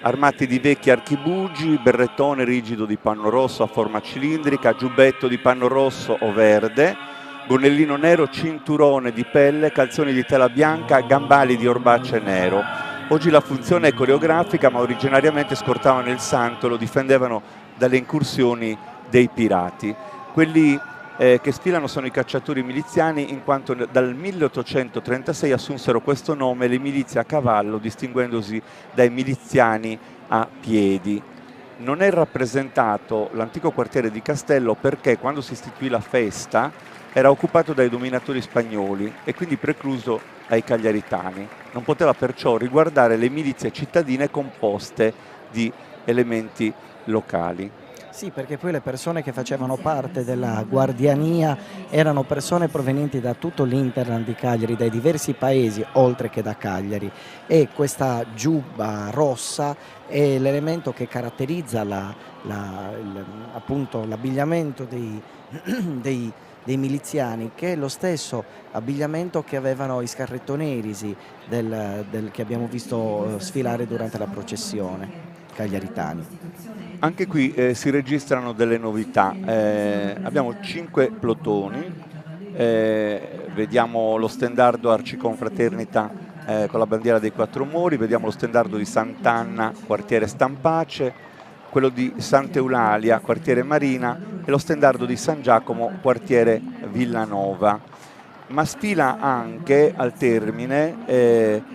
armati di vecchi archibugi, berrettone rigido di panno rosso a forma cilindrica, giubbetto di panno rosso o verde, gonnellino nero, cinturone di pelle, calzoni di tela bianca, gambali di orbace nero. Oggi la funzione è coreografica, ma originariamente scortavano il santo, lo difendevano dalle incursioni dei pirati. Quelli che sfilano sono i cacciatori miliziani, in quanto dal 1836 assunsero questo nome le milizie a cavallo, distinguendosi dai miliziani a piedi. Non è rappresentato l'antico quartiere di Castello perché quando si istituì la festa era occupato dai dominatori spagnoli e quindi precluso ai cagliaritani. Non poteva perciò riguardare le milizie cittadine composte di elementi locali. Sì, perché poi le persone che facevano parte della guardiania erano persone provenienti da tutto l'interland di Cagliari, dai diversi paesi, oltre che da Cagliari. E questa giubba rossa è l'elemento che caratterizza appunto l'abbigliamento dei miliziani, che è lo stesso abbigliamento che avevano i scarrettonerisi che abbiamo visto sfilare durante la processione cagliaritani. Anche qui si registrano delle novità, abbiamo 5 plotoni, vediamo lo stendardo Arciconfraternita con la bandiera dei 4 Mori, vediamo lo stendardo di Sant'Anna, quartiere Stampace, quello di Sant'Eulalia, quartiere Marina, e lo stendardo di San Giacomo, quartiere Villanova. Ma sfila anche al termine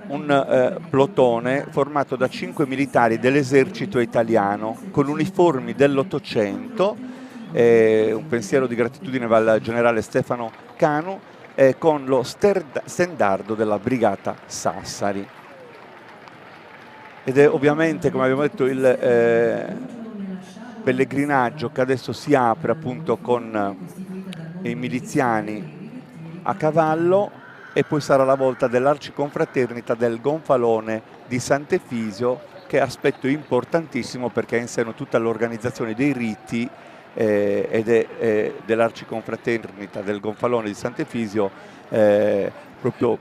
un plotone formato da 5 militari dell'esercito italiano con uniformi dell'800, un pensiero di gratitudine va al generale Stefano Canu, con lo stendardo della brigata Sassari. Ed è ovviamente, come abbiamo detto, il pellegrinaggio che adesso si apre appunto con i miliziani a cavallo, e poi sarà la volta dell'Arciconfraternita del Gonfalone di Sant'Efisio, che è aspetto importantissimo perché ha in seno tutta l'organizzazione dei riti ed è dell'Arciconfraternita del Gonfalone di Sant'Efisio proprio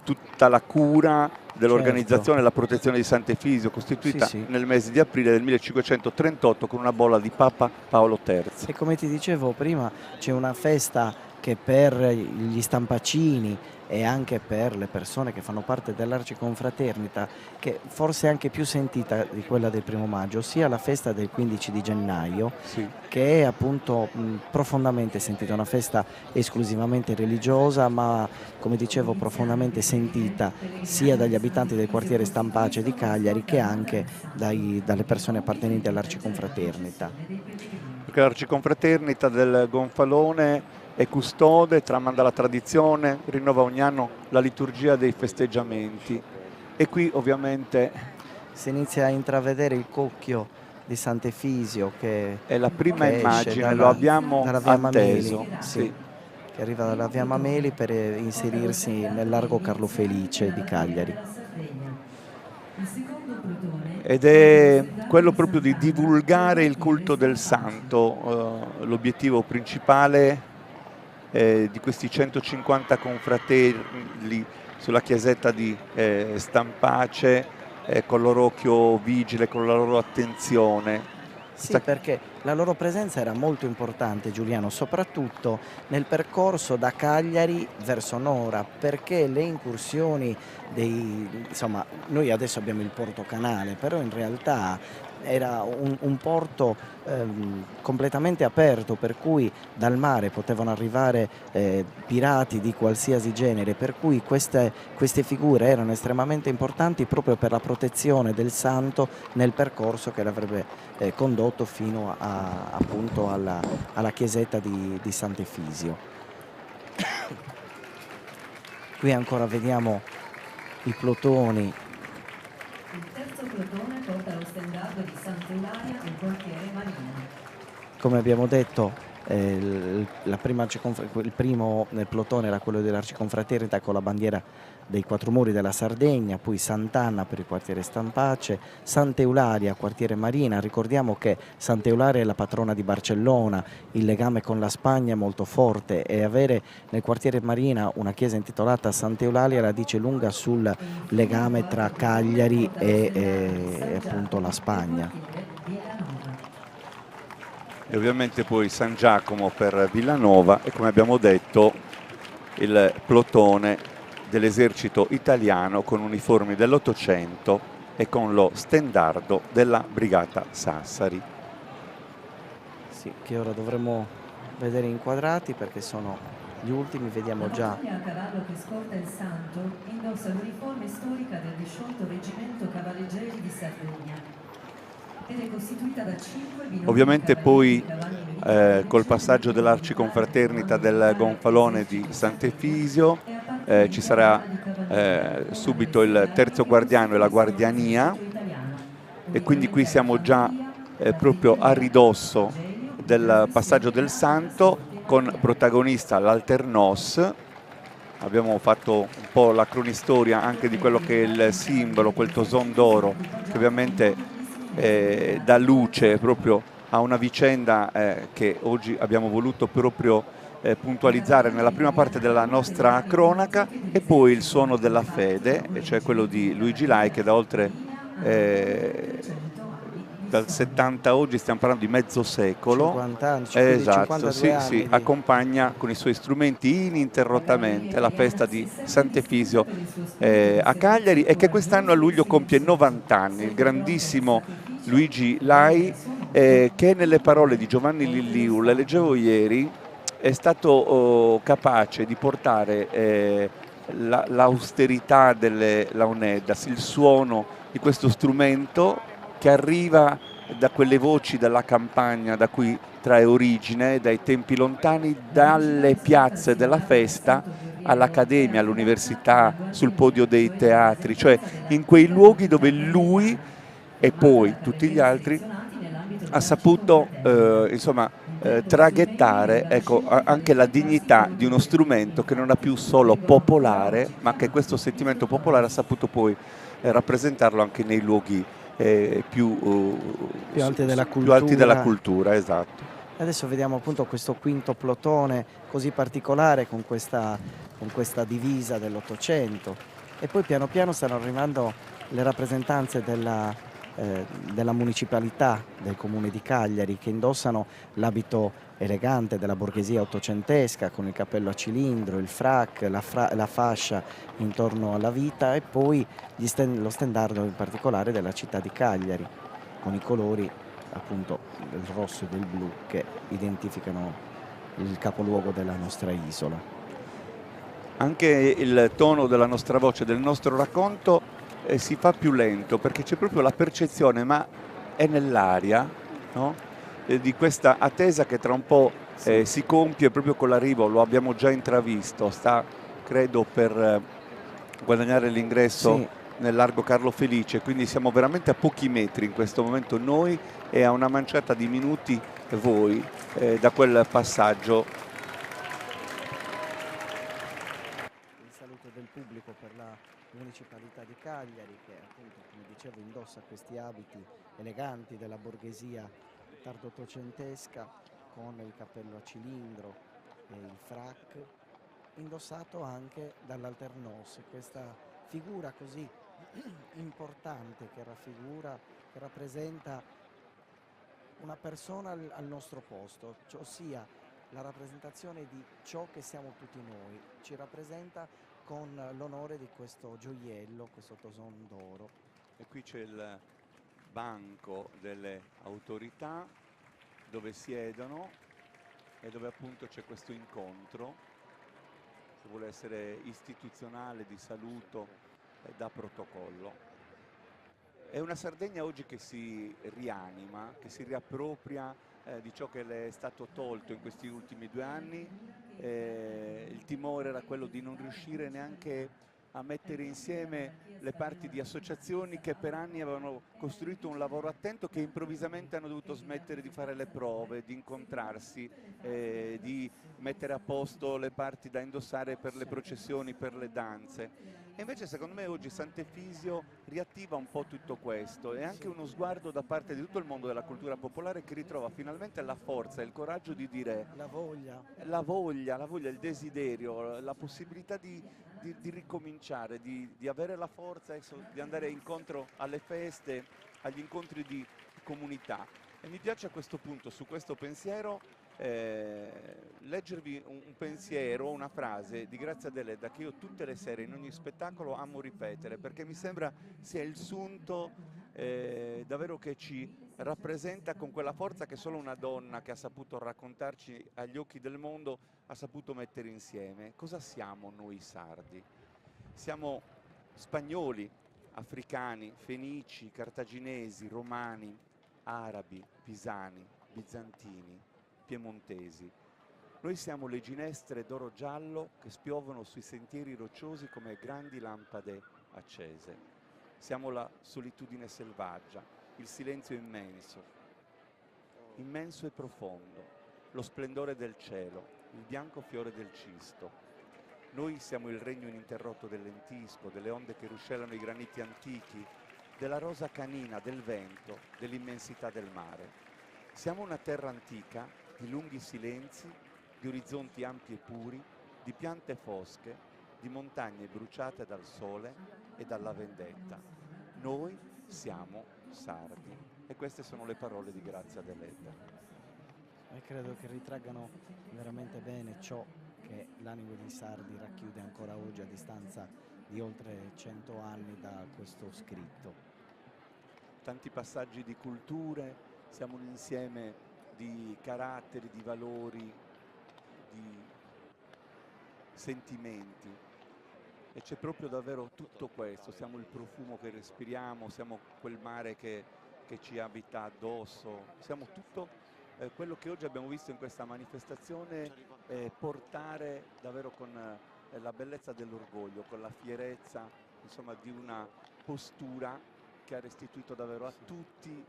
tutta la cura dell'organizzazione e la protezione di Sant'Efisio, costituita nel mese di aprile del 1538 con una bolla di Papa Paolo III. E come ti dicevo prima, c'è una festa che per gli stampacini e anche per le persone che fanno parte dell'Arciconfraternita, che forse è anche più sentita di quella del 1° maggio, ossia la festa del 15 di gennaio, che è appunto profondamente sentita, una festa esclusivamente religiosa, ma come dicevo profondamente sentita sia dagli abitanti del quartiere Stampace di Cagliari che anche dalle persone appartenenti all'Arciconfraternita. Perché l'Arciconfraternita del Gonfalone è custode, tramanda la tradizione, rinnova ogni anno la liturgia dei festeggiamenti, e qui ovviamente si inizia a intravedere il cocchio di Sant'Efisio, che è la prima immagine, lo abbiamo atteso, che arriva dalla via Mameli per inserirsi nel largo Carlo Felice di Cagliari. Ed è quello proprio di divulgare il culto del santo, l'obiettivo principale di questi 150 confratelli sulla chiesetta di Stampace, con il loro occhio vigile, con la loro attenzione. Sì, perché la loro presenza era molto importante, Giuliano, soprattutto nel percorso da Cagliari verso Nora, perché le incursioni insomma, noi adesso abbiamo il porto canale, però in realtà era un porto completamente aperto, per cui dal mare potevano arrivare pirati di qualsiasi genere, per cui queste figure erano estremamente importanti proprio per la protezione del santo nel percorso che l'avrebbe condotto fino appunto alla chiesetta di Sant'Efisio. Qui ancora vediamo i plotoni. Il terzo plotone porta lo stendardo di Sant'Eulalia nel quartiere Marina. Come abbiamo detto, il primo plotone era quello dell'Arciconfraternita con la bandiera dei Quattro Muri della Sardegna, poi Sant'Anna per il quartiere Stampace, Sant'Eulalia, quartiere Marina. Ricordiamo che Sant'Eulalia è la patrona di Barcellona, il legame con la Spagna è molto forte e avere nel quartiere Marina una chiesa intitolata Sant'Eulalia la dice lunga sul legame tra Cagliari e appunto la Spagna. E ovviamente poi San Giacomo per Villanova e, come abbiamo detto, il plotone dell'esercito italiano con uniformi dell'800 e con lo stendardo della Brigata Sassari. Sì, che ora dovremo vedere inquadrati perché sono gli ultimi, vediamo già. La cavallo che scorta il santo indossa l'uniforme storica del disciolto reggimento cavalleggeri di Sardegna. Ed è costituita da 5 binocoli. Ovviamente poi col passaggio dell'Arciconfraternita del Gonfalone di Sant'Efisio ci sarà subito il terzo guardiano e la guardiania, e quindi qui siamo già proprio a ridosso del passaggio del santo, con protagonista l'Alternos. Abbiamo fatto un po' la cronistoria anche di quello che è il simbolo, quel toson d'oro che ovviamente dà luce proprio a una vicenda che oggi abbiamo voluto proprio puntualizzare nella prima parte della nostra cronaca, e poi il suono della fede, cioè quello di Luigi Lai, che da oltre dal 70 oggi, stiamo parlando di mezzo secolo, 50 anni, esatto, 52 anni sì, accompagna con i suoi strumenti ininterrottamente la festa di Sant'Efisio a Cagliari, e che quest'anno a luglio compie 90 anni, il grandissimo Luigi Lai, che nelle parole di Giovanni Lilliu, le leggevo ieri, è stato capace di portare l'austerità delle launedas, il suono di questo strumento che arriva da quelle voci della campagna da cui trae origine, dai tempi lontani, dalle piazze della festa all'accademia, all'università, sul podio dei teatri, cioè in quei luoghi dove lui e poi tutti gli altri ha saputo traghettare, ecco, anche la dignità di uno strumento che non è più solo popolare, ma che questo sentimento popolare ha saputo poi rappresentarlo anche nei luoghi più alti della cultura. Più alti della cultura, esatto. Adesso vediamo appunto questo quinto plotone così particolare con questa divisa dell'800, e poi piano piano stanno arrivando le rappresentanze della municipalità del comune di Cagliari, che indossano l'abito elegante della borghesia ottocentesca con il cappello a cilindro, il frac, la fascia intorno alla vita, e poi lo stendardo in particolare della città di Cagliari con i colori appunto del rosso e del blu che identificano il capoluogo della nostra isola. Anche il tono della nostra voce, del nostro racconto si fa più lento, perché c'è proprio la percezione, ma è nell'aria, no? Di questa attesa che tra un po' si compie proprio con l'arrivo. Lo abbiamo già intravisto, sta credo per guadagnare l'ingresso nel largo Carlo Felice, quindi siamo veramente a pochi metri in questo momento noi e a una manciata di minuti voi da quel passaggio. Il saluto del pubblico per la municipalità di Cagliari, che appunto, come dicevo, indossa questi abiti eleganti della borghesia tardo ottocentesca con il cappello a cilindro e il frac, indossato anche dall'Alternos, questa figura così importante che rappresenta una persona al nostro posto, ossia la rappresentazione di ciò che siamo tutti noi, ci rappresenta con l'onore di questo gioiello, questo toson d'oro. E qui c'è il banco delle autorità dove siedono e dove appunto c'è questo incontro che vuole essere istituzionale, di saluto e da protocollo. È una Sardegna oggi che si rianima, che si riappropria di ciò che le è stato tolto in questi ultimi 2 anni. Il timore era quello di non riuscire neanche a mettere insieme le parti di associazioni che per anni avevano costruito un lavoro attento, che improvvisamente hanno dovuto smettere di fare le prove, di incontrarsi, di mettere a posto le parti da indossare per le processioni, per le danze. E invece secondo me oggi Sant'Efisio riattiva un po' tutto questo, è anche uno sguardo da parte di tutto il mondo della cultura popolare che ritrova finalmente la forza e il coraggio di dire la voglia, il desiderio, la possibilità di ricominciare, di avere la forza di andare incontro alle feste, agli incontri di comunità. E mi piace a questo punto, su questo pensiero, leggervi un pensiero, una frase di Grazia Deledda che io tutte le sere in ogni spettacolo amo ripetere, perché mi sembra sia il sunto davvero che ci rappresenta con quella forza che solo una donna che ha saputo raccontarci agli occhi del mondo ha saputo mettere insieme. Cosa siamo noi sardi? Siamo spagnoli, africani, fenici, cartaginesi, romani, arabi, pisani, bizantini, piemontesi. Noi siamo le ginestre d'oro giallo che spiovono sui sentieri rocciosi come grandi lampade accese. Siamo la solitudine selvaggia, il silenzio immenso, immenso e profondo, lo splendore del cielo, il bianco fiore del cisto. Noi siamo il regno ininterrotto del lentisco, delle onde che ruscellano i graniti antichi, della rosa canina, del vento, dell'immensità del mare. Siamo una terra antica di lunghi silenzi, di orizzonti ampi e puri, di piante fosche, di montagne bruciate dal sole e dalla vendetta. Noi siamo sardi. E queste sono le parole di Grazia Deledda. E credo che ritraggano veramente bene ciò che l'animo dei sardi racchiude ancora oggi a distanza di oltre 100 anni da questo scritto. Tanti passaggi di culture, siamo un insieme di caratteri, di valori, di sentimenti, e c'è proprio davvero tutto questo. Siamo il profumo che respiriamo, siamo quel mare che ci abita addosso, siamo tutto quello che oggi abbiamo visto in questa manifestazione, portare davvero con la bellezza dell'orgoglio, con la fierezza, insomma, di una postura che ha restituito davvero a tutti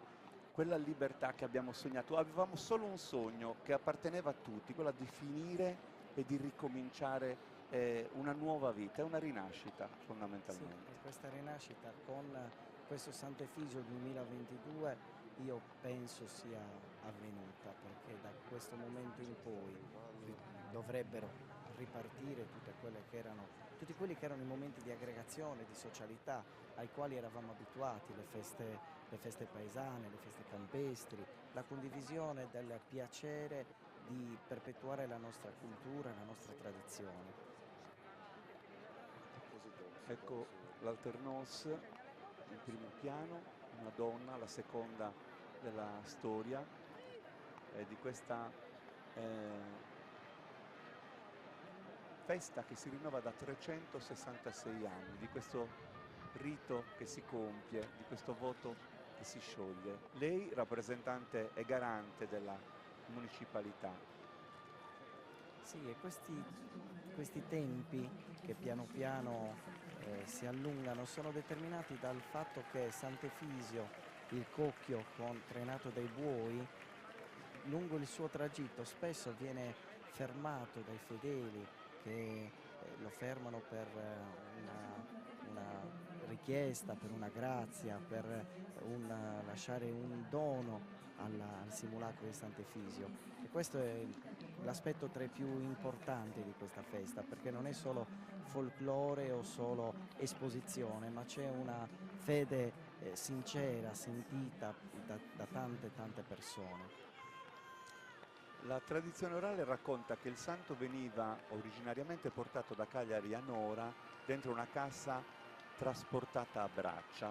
quella libertà che abbiamo sognato. Avevamo solo un sogno che apparteneva a tutti, quella di finire e di ricominciare una nuova vita, una rinascita fondamentalmente. Sì, e questa rinascita con questo Sant'Efisio 2022 io penso sia avvenuta, perché da questo momento in poi dovrebbero ripartire tutti quelli che erano i momenti di aggregazione, di socialità ai quali eravamo abituati, le feste paesane, le feste campestri, la condivisione del piacere di perpetuare la nostra cultura e la nostra tradizione. Ecco l'Alternos in primo piano, una donna, la seconda della storia di questa festa che si rinnova da 366 anni, di questo rito che si compie, di questo voto che si scioglie. Lei, rappresentante e garante della municipalità. Sì, e questi tempi che piano piano si allungano sono determinati dal fatto che Sant'Efisio, il cocchio trainato dai buoi, lungo il suo tragitto spesso viene fermato dai fedeli che lo fermano per una richiesta, per una grazia, per lasciare un dono al simulacro di Sant'Efisio. E questo è l'aspetto tra i più importanti di questa festa, perché non è solo folklore o solo esposizione, ma c'è una fede sincera, sentita da tante persone. La tradizione orale racconta che il santo veniva originariamente portato da Cagliari a Nora dentro una cassa trasportata a braccia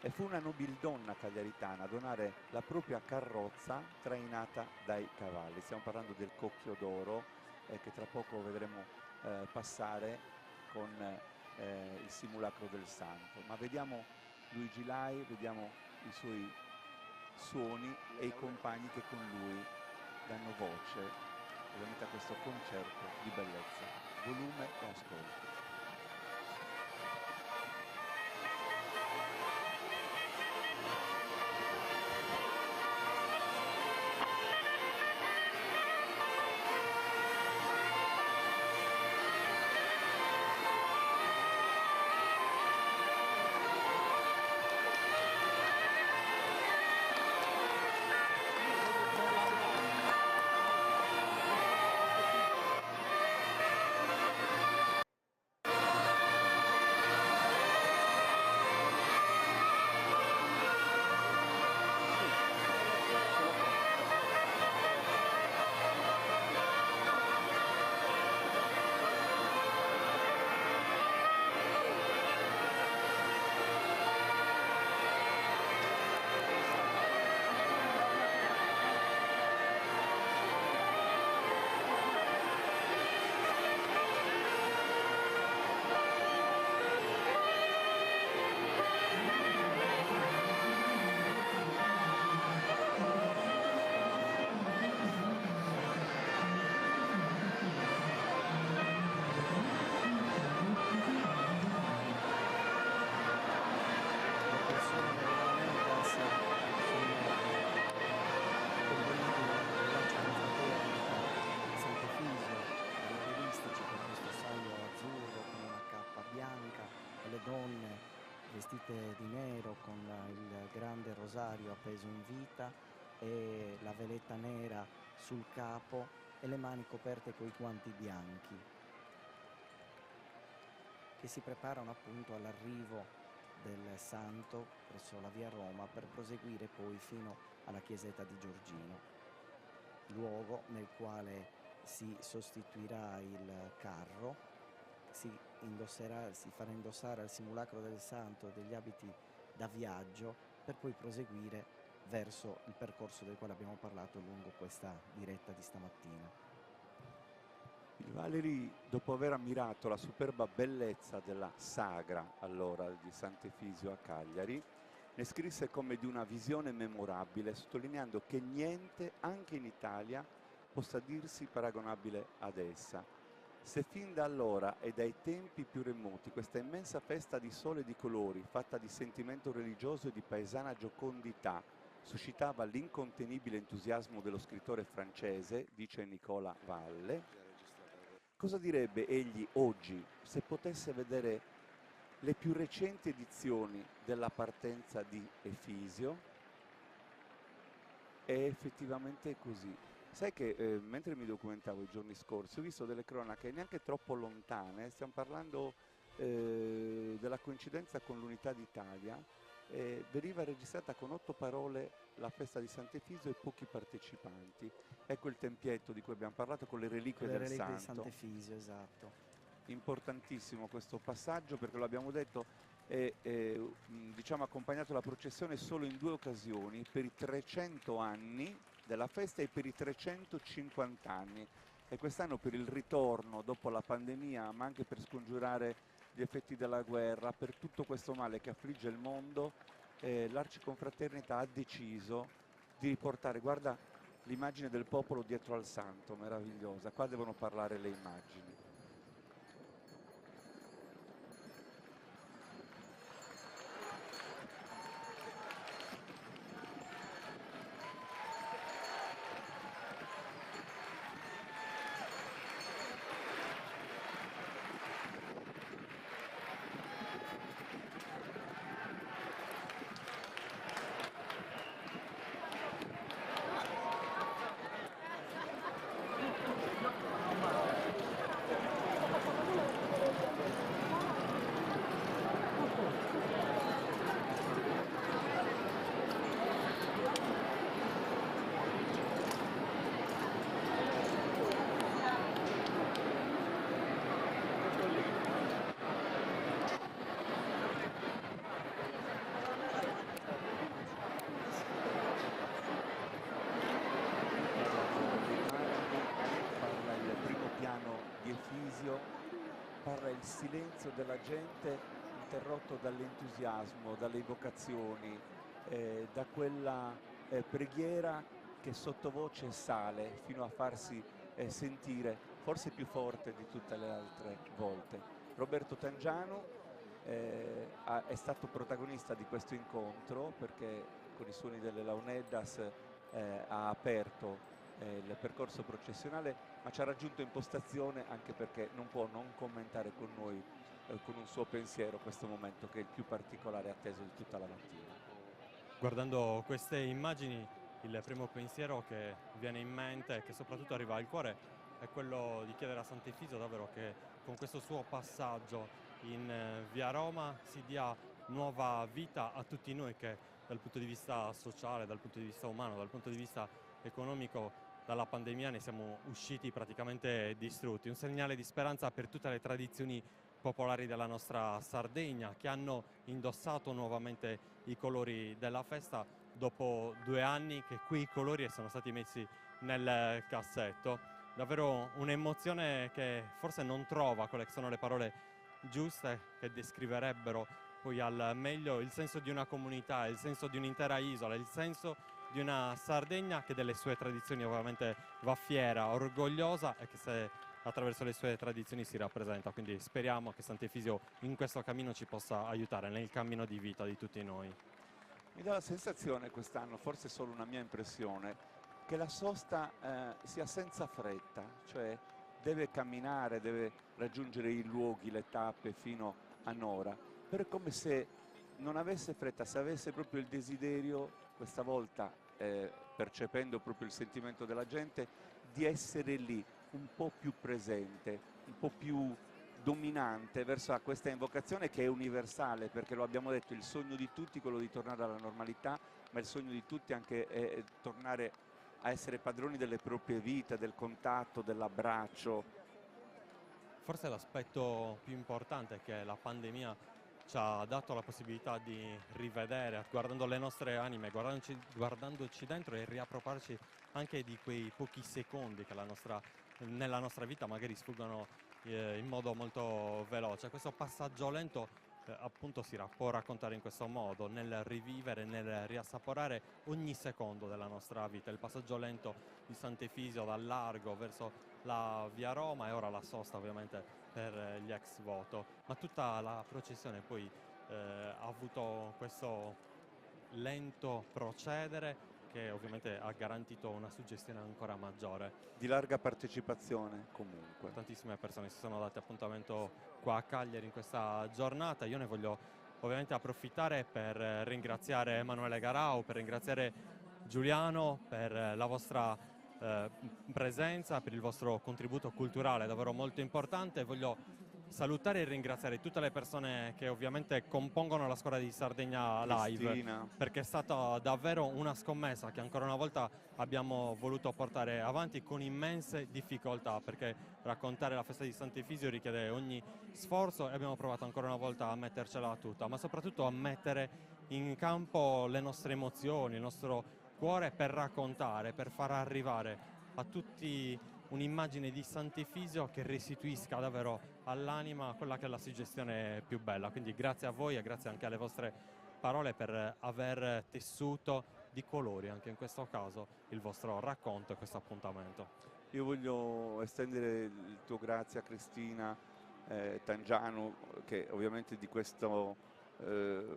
e fu una nobildonna cagliaritana a donare la propria carrozza trainata dai cavalli. Stiamo parlando del Cocchio d'Oro che tra poco vedremo passare con il simulacro del santo. Ma vediamo Luigi Lai, vediamo i suoi suoni e i compagni che con lui danno voce ovviamente a questo concerto di bellezza. Volume e ascolto. vestite di nero con il grande rosario appeso in vita e la veletta nera sul capo e le mani coperte coi guanti bianchi, che si preparano appunto all'arrivo del santo presso la via Roma per proseguire poi fino alla chiesetta di Giorgino, luogo nel quale si sostituirà il carro, si farà indossare al simulacro del santo degli abiti da viaggio per poi proseguire verso il percorso del quale abbiamo parlato lungo questa diretta di stamattina. Il Valeri, dopo aver ammirato la superba bellezza della sagra allora di Sant'Efisio a Cagliari, ne scrisse come di una visione memorabile, sottolineando che niente, anche in Italia, possa dirsi paragonabile ad essa. Se fin da allora e dai tempi più remoti questa immensa festa di sole e di colori, fatta di sentimento religioso e di paesana giocondità, suscitava l'incontenibile entusiasmo dello scrittore francese, dice Nicola Valle, cosa direbbe egli oggi se potesse vedere le più recenti edizioni della partenza di Efisio? È effettivamente così. Sai che mentre mi documentavo i giorni scorsi ho visto delle cronache neanche troppo lontane, stiamo parlando della coincidenza con l'Unità d'Italia, veniva registrata con 8 parole la festa di Sant'Efisio e pochi partecipanti. Ecco il tempietto di cui abbiamo parlato con le reliquie del santo. Di Sant'Efisio, esatto. Importantissimo questo passaggio perché lo abbiamo detto, diciamo accompagnato la processione solo in 2 occasioni, per i 300 anni della festa e per i 350 anni, e quest'anno per il ritorno dopo la pandemia, ma anche per scongiurare gli effetti della guerra, per tutto questo male che affligge il mondo, l'Arciconfraternita ha deciso di riportare, guarda l'immagine del popolo dietro al santo, meravigliosa, qua devono parlare le immagini. silenzio della gente interrotto dall'entusiasmo, dalle evocazioni, da quella preghiera che sottovoce sale fino a farsi sentire forse più forte di tutte le altre volte. Roberto Tangiano è stato protagonista di questo incontro perché con i suoni delle Launeddas ha aperto il percorso processionale, ma ci ha raggiunto in postazione anche perché non può non commentare con noi con un suo pensiero questo momento che è il più particolare e atteso di tutta la mattina. Guardando queste immagini, il primo pensiero che viene in mente e che soprattutto arriva al cuore è quello di chiedere a Sant'Efisio davvero che con questo suo passaggio in via Roma si dia nuova vita a tutti noi che dal punto di vista sociale, dal punto di vista umano, dal punto di vista economico dalla pandemia ne siamo usciti praticamente distrutti. Un segnale di speranza per tutte le tradizioni popolari della nostra Sardegna che hanno indossato nuovamente i colori della festa dopo 2 anni che quei colori sono stati messi nel cassetto. Davvero un'emozione che forse non trova quelle che sono le parole giuste che descriverebbero poi al meglio il senso di una comunità, il senso di un'intera isola, il senso di una Sardegna che delle sue tradizioni ovviamente va fiera, orgogliosa e che se attraverso le sue tradizioni si rappresenta. Quindi speriamo che Sant'Efisio in questo cammino ci possa aiutare nel cammino di vita di tutti noi. Mi dà la sensazione quest'anno, forse è solo una mia impressione, che la sosta sia senza fretta, cioè deve camminare, deve raggiungere i luoghi, le tappe fino a Nora, però è come se non avesse fretta, se avesse proprio il desiderio, questa volta percependo proprio il sentimento della gente, di essere lì, un po' più presente, un po' più dominante verso questa invocazione che è universale, perché lo abbiamo detto, il sogno di tutti è quello di tornare alla normalità, ma il sogno di tutti anche è tornare a essere padroni delle proprie vite, del contatto, dell'abbraccio. Forse l'aspetto più importante è che la pandemia ci ha dato la possibilità di rivedere, guardando le nostre anime, guardandoci dentro e riappropriarci anche di quei pochi secondi che nella nostra vita magari sfuggono in modo molto veloce. Questo passaggio lento appunto può raccontare in questo modo, nel rivivere, nel riassaporare ogni secondo della nostra vita. Il passaggio lento di Sant'Efisio dal largo verso la via Roma e ora la sosta ovviamente per gli ex voto, ma tutta la processione poi ha avuto questo lento procedere che ovviamente ha garantito una suggestione ancora maggiore. Di larga partecipazione comunque. Tantissime persone si sono date appuntamento qua a Cagliari in questa giornata. Io ne voglio ovviamente approfittare per ringraziare Emanuele Garau, per ringraziare Giuliano per la vostra presenza, per il vostro contributo culturale davvero molto importante. Voglio salutare e ringraziare tutte le persone che ovviamente compongono la squadra di Sardegna Live, Cristina, perché è stata davvero una scommessa che ancora una volta abbiamo voluto portare avanti con immense difficoltà, perché raccontare la festa di Sant'Efisio richiede ogni sforzo e abbiamo provato ancora una volta a mettercela tutta, ma soprattutto a mettere in campo le nostre emozioni, il nostro cuore per raccontare, per far arrivare a tutti un'immagine di Sant'Efisio che restituisca davvero all'anima quella che è la suggestione più bella. Quindi grazie a voi e grazie anche alle vostre parole per aver tessuto di colori anche in questo caso il vostro racconto e questo appuntamento. io voglio estendere il tuo grazie a Cristina Tangiano, che ovviamente di questo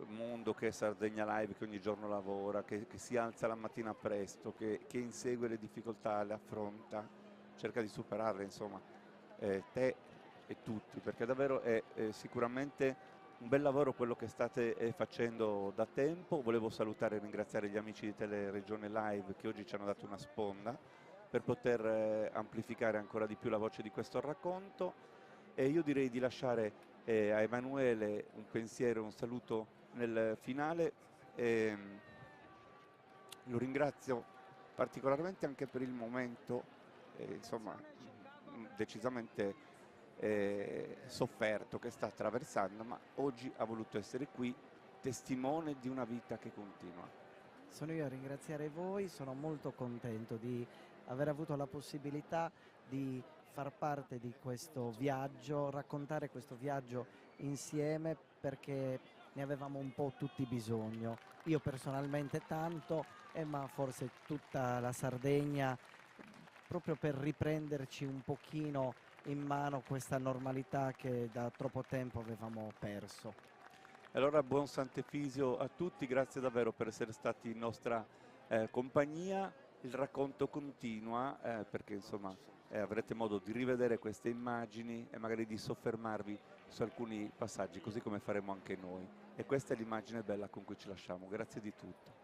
mondo che è Sardegna Live, che ogni giorno lavora, che si alza la mattina presto, che insegue le difficoltà, le affronta, cerca di superarle, insomma, te e tutti, perché davvero è sicuramente un bel lavoro quello che state facendo da tempo. Volevo salutare e ringraziare gli amici di Teleregione Live che oggi ci hanno dato una sponda per poter amplificare ancora di più la voce di questo racconto, e io direi di lasciare a Emanuele un pensiero, un saluto nel finale. Lo ringrazio particolarmente anche per il momento insomma decisamente sofferto che sta attraversando, ma oggi ha voluto essere qui testimone di una vita che continua. Sono io a ringraziare voi, sono molto contento di aver avuto la possibilità di far parte di questo viaggio, raccontare questo viaggio insieme, perché ne avevamo un po' tutti bisogno. Io personalmente tanto, ma forse tutta la Sardegna, proprio per riprenderci un pochino in mano questa normalità che da troppo tempo avevamo perso. Allora buon Sant'Efisio a tutti, grazie davvero per essere stati in nostra compagnia. Il racconto continua perché insomma avrete modo di rivedere queste immagini e magari di soffermarvi su alcuni passaggi, così come faremo anche noi. E questa è l'immagine bella con cui ci lasciamo. Grazie di tutto.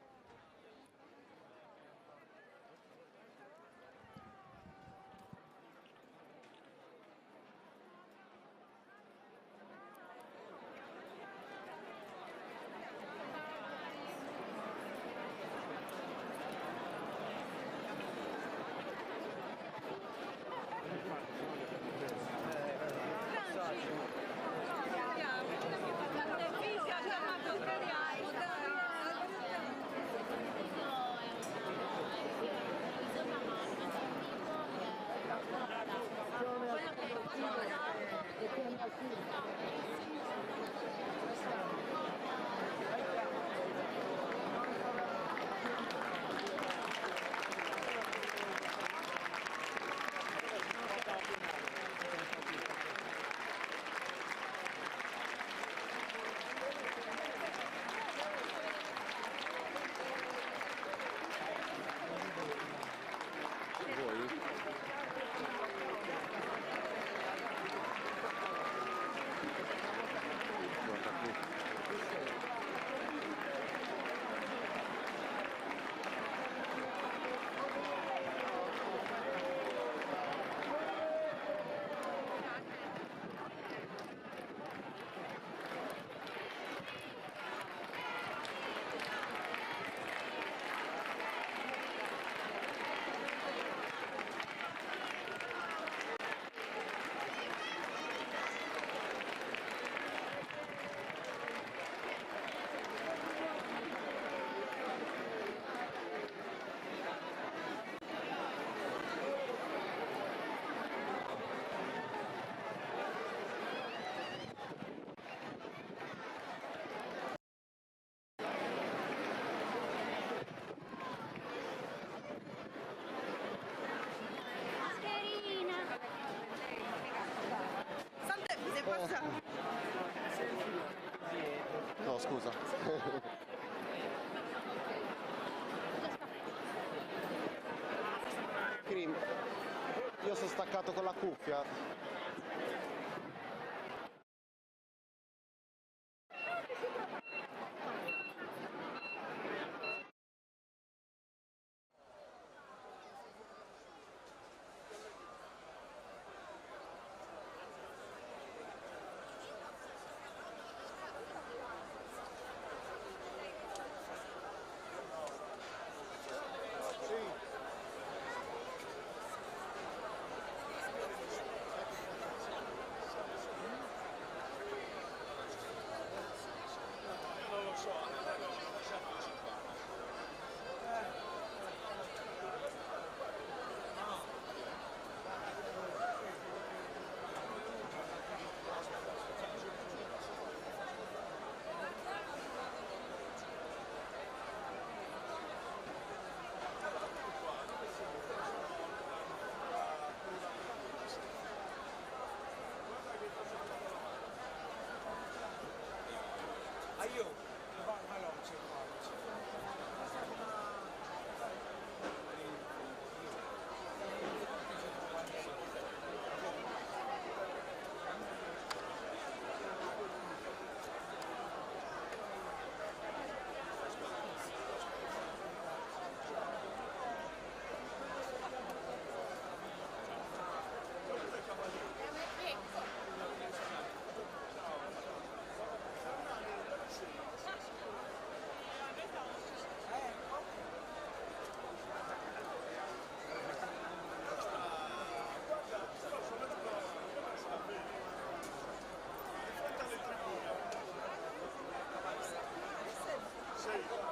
No, scusa. Crim, io sono staccato con la cuffia. Sì.